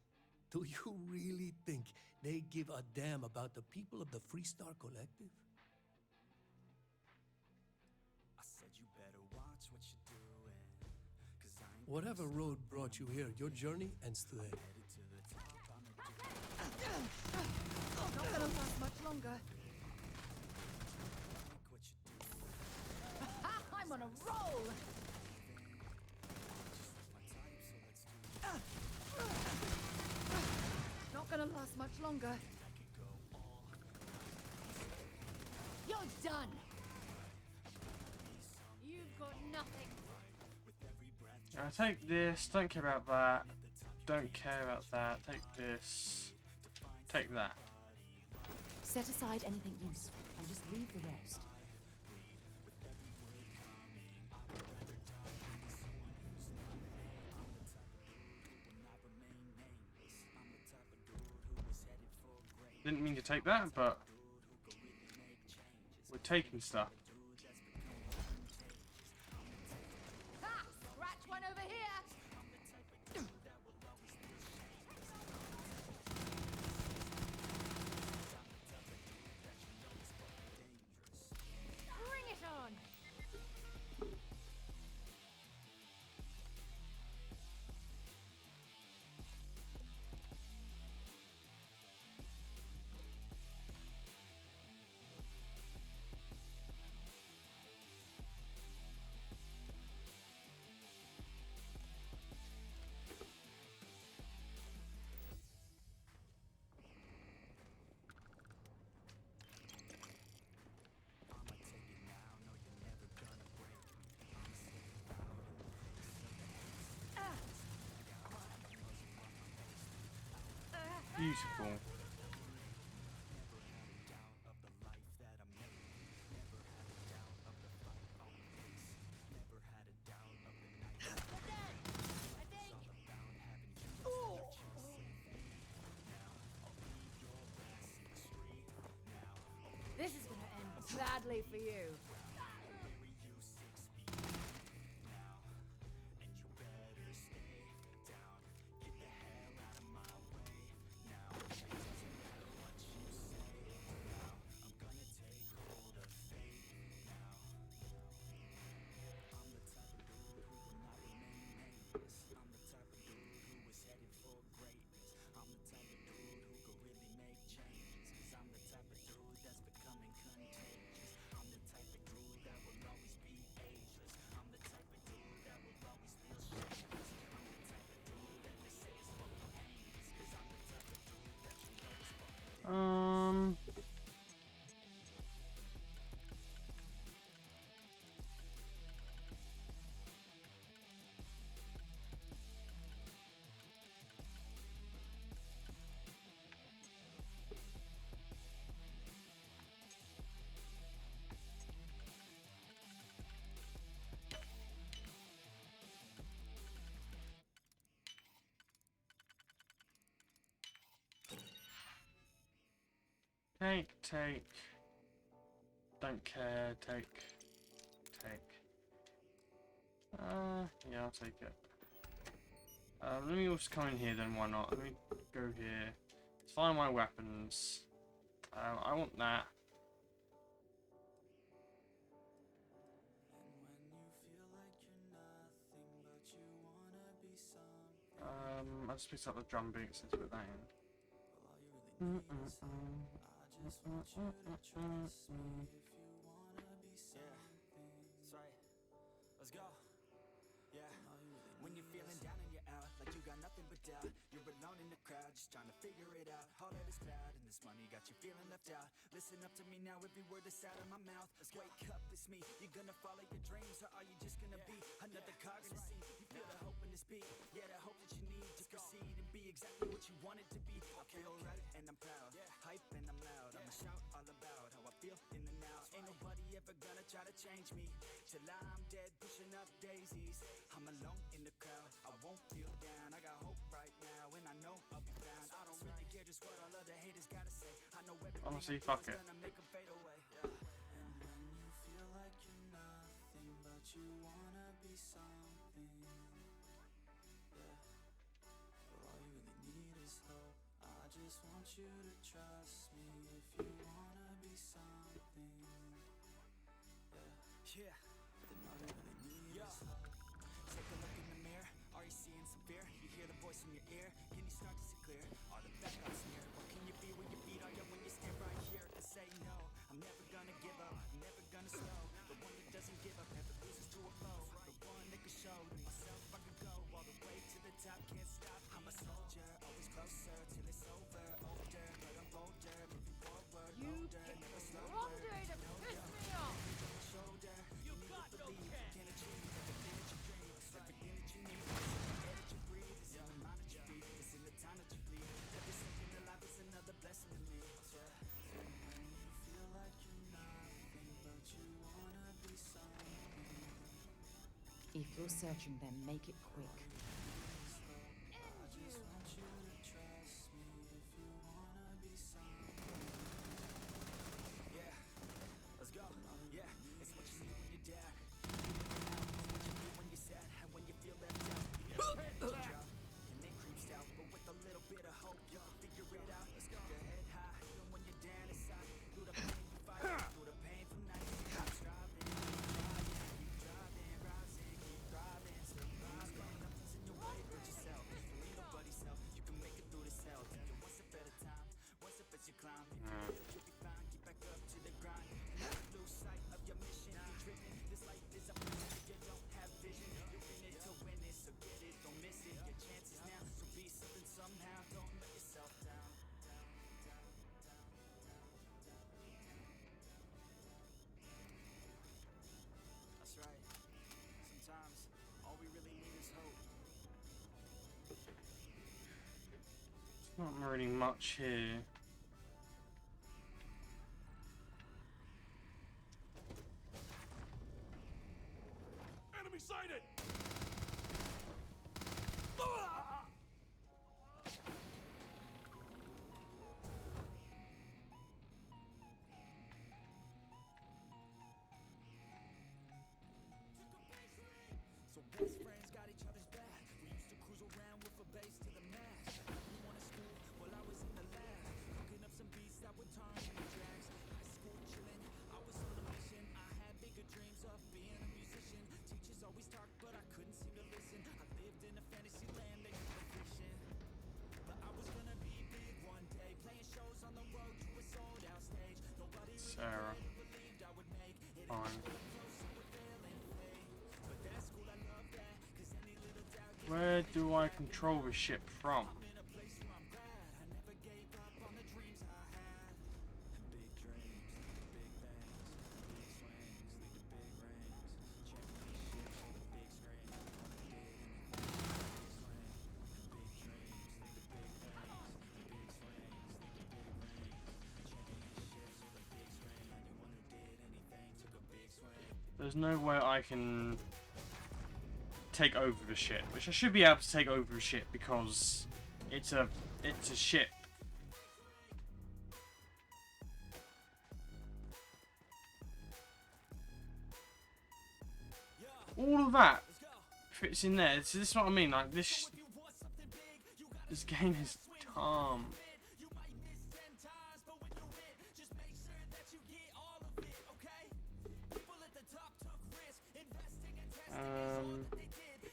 Do you really think they give a damn about the people of the Free Star Collective? I said you better watch what you're doing, 'cause I ain't Whatever road brought you here, your journey ends today. Not gonna last much longer. I'm on a roll! Not gonna last much longer. You're done. You've got nothing. I take this. Don't care about that. Don't care about that. Take this. Take that. Set aside anything useful and just leave the rest. Didn't mean to take that, but we're taking stuff. Ha! Scratch one over here! Bring it on! Beautiful. This is gonna end badly for you. Take. Don't care, take. Yeah, I'll take it. Let me also come in here then, why not? Let me go here. Find my weapons. I want that. I just picked up the drum beats, let's put that in. Let's go. Yeah. When you're feeling down and you're out, like you got nothing but doubt, you're alone in the crowd, just trying to figure it out. All of this cloud and this money got you feeling left out. Listen up to me now, every word that's out of my mouth. Wake up, it's me. You're gonna follow your dreams, or are you just gonna be another cog in the scene? You feel the hope in this beat, yeah, the hope that you need to proceed and be exactly what you wanted to be. I feel right and I'm proud, hype and I'm loud. I'ma shout all about how I feel in the now. Ain't nobody ever gonna try to change me till I'm dead, pushing up daisies. I'm alone in the crowd, I won't feel down. I got hope right now, and I know I'll be found. I don't really care just what all of the haters gotta say. I know everything Honestly, I do fuck is it. gonna make them fade away. And when you feel like you're nothing, but you wanna be something, all you really need is hope. I just want you to trust me if you wanna be something, yeah. Then all you really need is hope. Take a look in the mirror. Are you seeing some fear? You hear the voice in your ear? Can you start to see clear? Are the bad guys near? What can you be where your feet are? Yeah, when you stand right here and say no. I'm never gonna give up. I'm never gonna slow. The one that doesn't give up never loses to a foe. The one that can show to myself I can go all the way to the top. Can't stop. I'm a soldier, always closer till it's over. Older, but I'm bolder, moving forward. Older, never slower. Go searching then, make it quick. Let's go. Yeah, it's what you see when you're down. It's what you feel when you're sad and when you feel left out. And then creeps out, but with a little bit of hope, you can figure it out. Let's go. Your head high, even when you're down inside. Through the pain you fight, through the painful nights. Keep striving, keep driving, rising, keep thriving, surviving. Nothing's in your way but yourself. You ain't nobody's help. You can make it through this hell. Take it one step at a time, one step as you climb. You'll be fine. Get back up to the grind. Never lose sight of your mission. You're driven. This life is a prison. If you don't have vision, you're in it to win it. So get it, don't miss it. Your chances now. So be something somehow. Don't let yourself down. That's right. Sometimes all we really need is hope. There's not really much here. Enemy sighted! So best friends got each other's back. We used to cruise around with a bass to the max. You wanna school while I was in the lab, cooking up some beats that would turn into tracks. High school chillin', I was on a mission. I had bigger dreams of being a musician. Teachers always talked, but I couldn't seem to listen. I lived in a fantasy land, they were fiction. But I was gonna be big one day, playing shows on the road to a sold out stage. Nobody Sarah. really believed I would make it. Fine. But that's cool, I love that. 'Cause any little doubt gets Where do I control the ship from? in a place where I'm glad I never gave up on the dreams I had. Big dreams, big things, big swings, lead to big rings. Championships on the big screen. Big anything, big swing. Big dreams, lead to big things. Big swings, lead to big rings. Championships on the big screen. Anyone who did anything took a big swing. There's no way I can take over the ship, which I should be able to take over the ship because it's a ship. All of that fits in there. So this is what I mean. Like this game is dumb.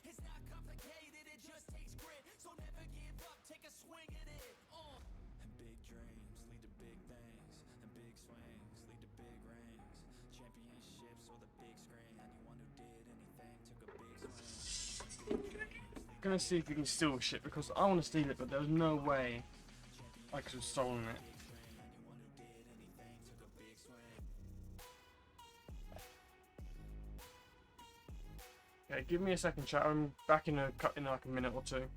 It's not complicated, it just takes grit. So never give up, take a swing at it. And big dreams lead to big things, and big swings lead to big rings. Championships or the big screen. Anyone who did anything took a big swing. I'm gonna see if we can steal the ship because I want to steal it, but there's no way I could have stolen it. Okay, give me a second, chat. I'm back in like a minute or two.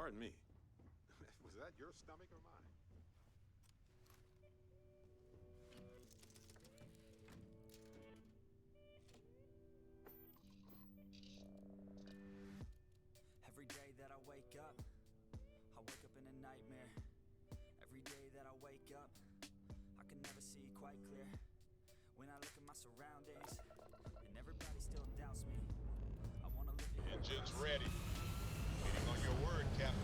Pardon me. Was that your stomach or mine? Every day that I wake up in a nightmare. Every day that I wake up, I can never see quite clear. When I look at my surroundings, and everybody still doubts me. I wanna live it. Engine's ready. Waiting on your word, Captain.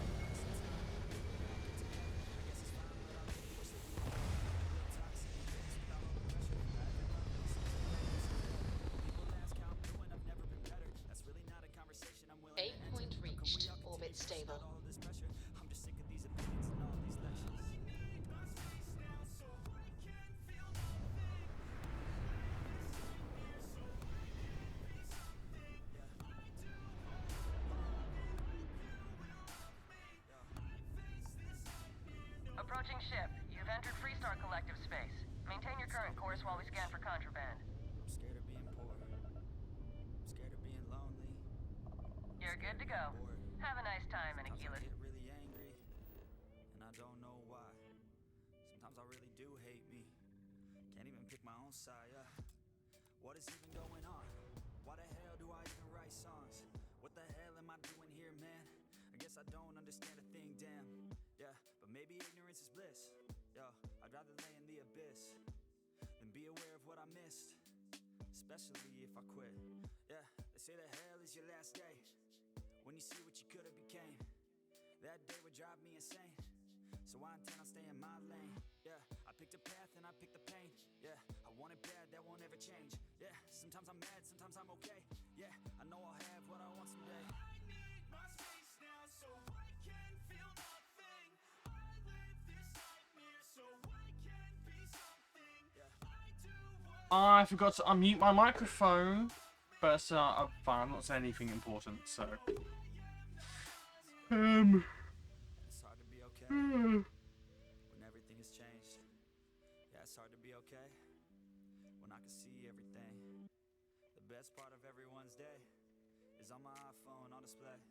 Point reached. Orbit stable. I'm just sick of these opinions and all these lectures. Approaching ship. You've entered Freestar Collective space. Maintain your current course while we scan for contraband. I'm scared of being poor. I'm scared of being lonely. You're good to go. Have a nice time, Sometimes Anakilis. I get really angry, and I don't know why. Sometimes I really do hate me. Can't even pick my own side, yeah. What is even going on? Why the hell do I even write songs? What the hell am I doing here, man? I guess I don't understand a thing, damn. Yeah, but maybe ignorance is bliss. Yo, I'd rather lay in the abyss than be aware of what I missed. Especially if I quit. Yeah, they say that hell is your last day. When you see what you could have became, that day would drive me insane. So I intend on staying in my lane. Yeah, I picked a path and I picked the pain. Yeah, I want it bad, that won't ever change. Yeah, sometimes I'm mad, sometimes I'm okay. Yeah, I know I'll have what I want someday. I need my space now so I can feel nothing. I live this nightmare so I can be something. Yeah, I do what I forgot to unmute my microphone, but I'm fine. I'm not saying anything important, so. It's hard to be okay when everything has changed. Yeah, it's hard to be okay when I can see everything. The best part of everyone's day is on my iPhone on display.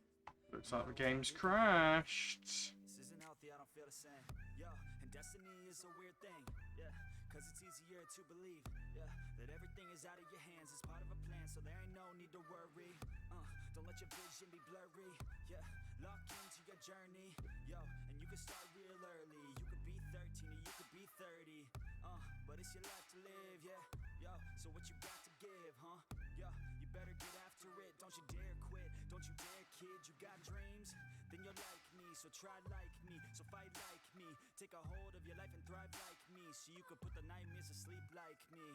Looks like the game's crashed. This isn't healthy, I don't feel the same. Yo, and destiny is a weird thing. Yeah, cause it's easier to believe. Yeah, that everything is out of your hands. It's part of a plan, so there ain't no need to worry. Don't let your vision be blurry. Yeah, lock into your journey. Yo, and you can start real early. You could be 13 or you could be 30. But it's your life to live, yeah. Yo, so what you got to give, huh? Yo, you better get after it. Don't you dare quit. Don't you dare, kid. You got dreams? Then you're like me, so try like me. So fight like me. Take a hold of your life and thrive like me. So you could put the nightmares to sleep like me.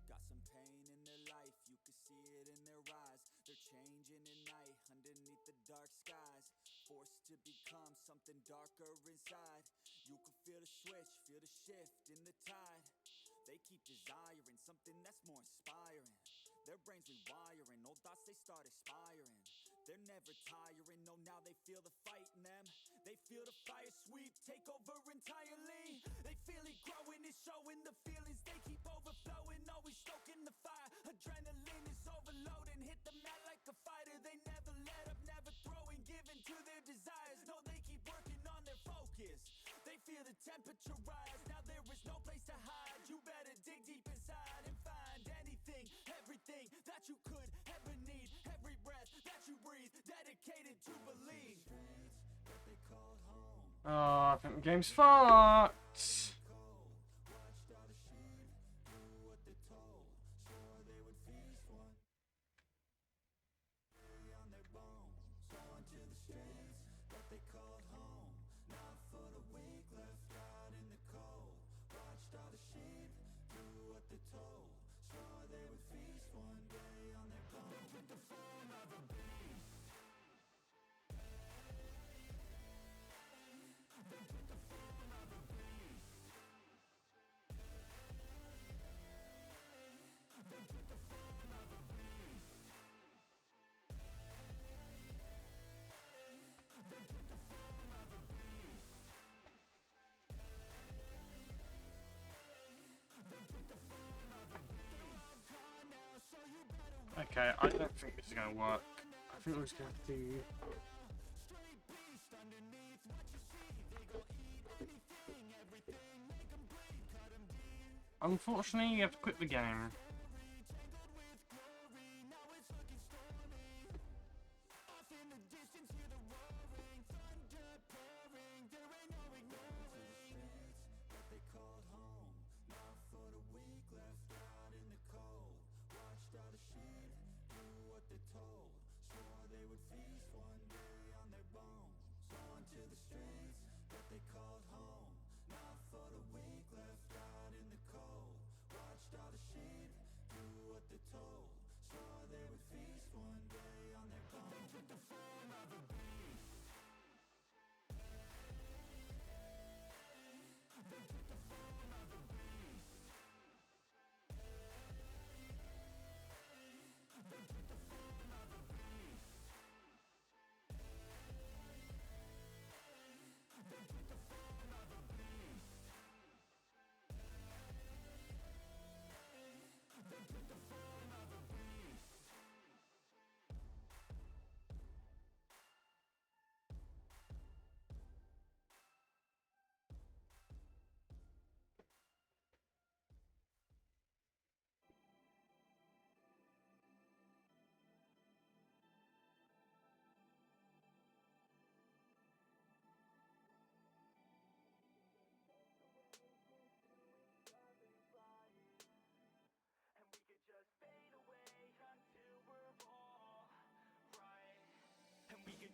Got some pain in their life, you can see it in their eyes. They're changing at night, underneath the dark skies. Forced to become something darker inside. You can feel the switch, feel the shift in the tide. They keep desiring something that's more inspiring. Their brains rewiring, old thoughts they start aspiring. They're never tiring, no now they feel the fight in them. They feel the fire sweep, take over entirely. They feel it growing, it's showing the feelings. They keep overflowing, always stoking the fire. Adrenaline is overloading, hit the mat like a fighter. They never let up, never throwing, giving to their desires. No, they keep working on their focus. They feel the temperature rise, now there is no place to hide. You better dig deep inside and find anything, everything that you could ever need. Every breath that you breathe, dedicated to believe. That they called home. Oh, I think the game's fucked. Watched all the sheep do what they told. Swore they would feast one day on their bones. On to the streets that they called home. Not for the weak, left out in the cold. Watched all the sheep do what they told. Swore they would feast one day on their bones. With the form of a beast. They took the form of a beast. Okay, I don't think this is going to work. I think we're just going to do... Unfortunately, you have to quit the game.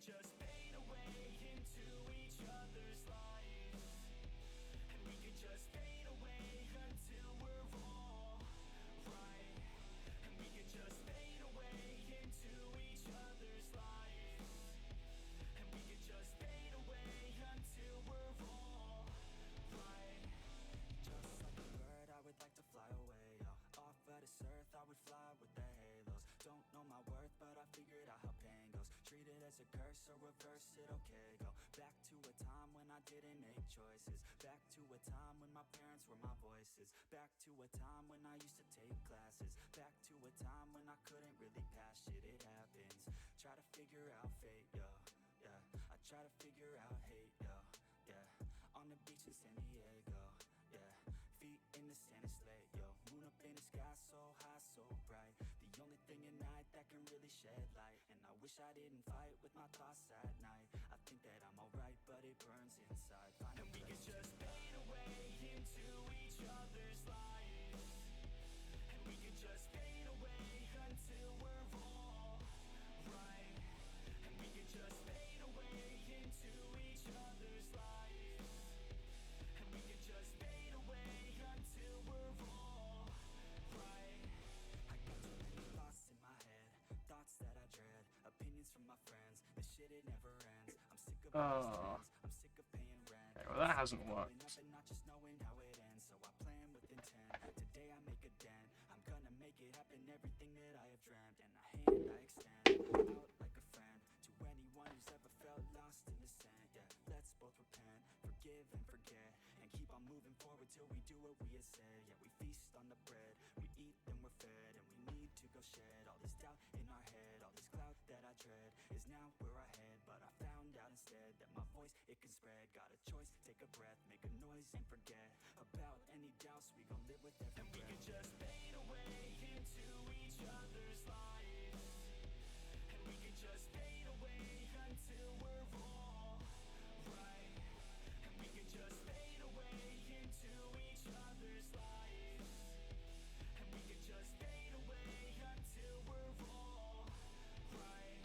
Just fade away into each other's lives. And we could just fade away until we're all right. And we could just fade away into each other's lives. And we could just fade away until we're all right. Just like a bird, I would like to fly away, off of this earth, I would fly with the halos. Don't know my worth, but I figured out how pain goes. Treat it as a curse or reverse it, okay. Go back to a time when I didn't make choices. Back to a time when my parents were my voices. Back to a time when I used to take classes. Back to a time when I couldn't really pass shit, it happens. Try to figure out fate, yo, yeah. I try to figure out hate, yo, yeah. On the beach in San Diego, yeah. Feet in the sand, it's late, yo. Moon up in the sky, so high, so bright. The only thing at night that can really shed light. And I wish I didn't fight with my thoughts at night. I think that I'm alright, but it burns inside. And we could just fade away into each other's lives. And we could just fade away until we're all right. And we could just fade away into each other's lives. And we could just fade away until we're all right. I got too many thoughts in my head, thoughts that I dread, opinions from my friends. This shit, it never ends. I'm sick of I'm sick of paying rent. Okay, well, that hasn't worked. Not just knowing how it ends, so I plan with intent. Today I make a dent. I'm gonna make it happen. Everything that I have dreamt, and a hand I extend out like a friend to anyone who's ever felt lost in the sand. Yeah, let's both repent, forgive and forget, and keep on moving forward till we do what we had said. Yeah, we feast on the bread, we eat then we're fed, and we need to go shed all this doubt in our head. All this cloud that I dread is now where I head, but I found out instead that my voice, it can spread. Got a choice, take a breath, make a noise and forget about any doubts. We gon' live with every breath. And we could just fade away into each other's lives. And we could just fade away until we're all right. And we could just fade away into each other's lives. And we could just fade away until we're all right.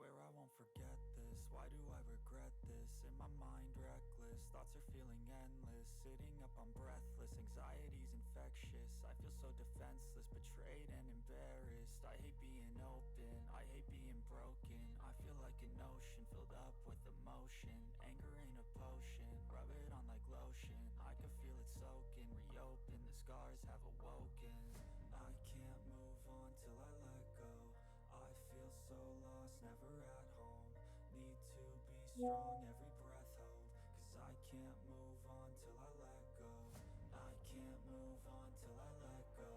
Swear I won't forget this. Why do I regret this? In my mind reckless, thoughts are feeling endless. Sitting up, I'm breathless, anxiety's infectious. I feel so defenseless, betrayed and embarrassed. I hate being open, I hate being broken. I feel like an ocean filled up with emotion. Anger ain't a potion, rub it on like lotion. I can feel it soaking, reopen never at home. Need to be strong, every breath hold. Cause I can't move on till I let go. I can't move on till I let go.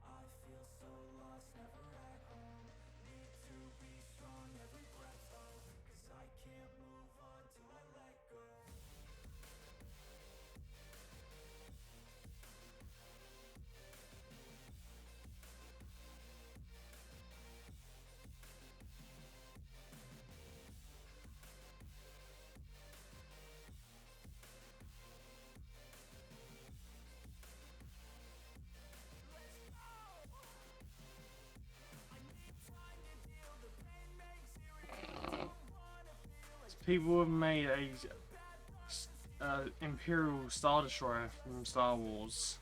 I feel so lost, never at home. Need to be strong, every breath hold. Cause I can't move on till I let go. People have made a Imperial Star Destroyer from Star Wars.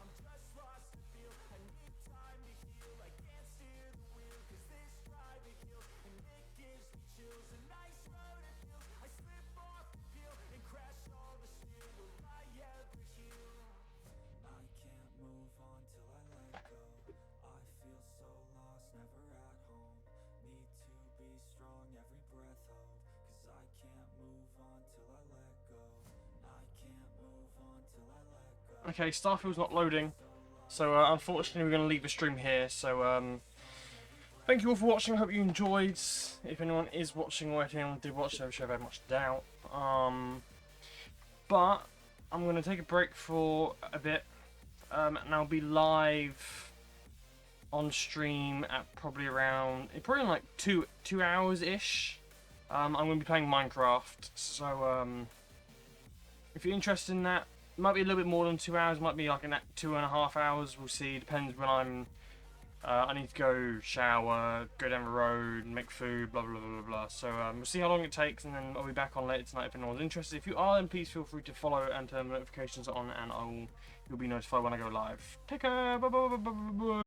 Okay, Starfield's not loading, so unfortunately we're going to leave the stream here. So thank you all for watching. I hope you enjoyed. If anyone is watching or if anyone did watch, which I very much doubt. But I'm going to take a break for a bit, and I'll be live on stream at probably in like two hours ish. I'm going to be playing Minecraft, so if you're interested in that. It might be a little bit more than 2 hours, might be like 2.5 hours, we'll see, depends when I need to go shower, go down the road, make food, blah blah blah blah blah. So we'll see how long it takes, and then I'll be back on later tonight if anyone's interested. If you are, then please feel free to follow and turn notifications on, and you'll be notified when I go live. Take care, bye bye bye bye bye bye.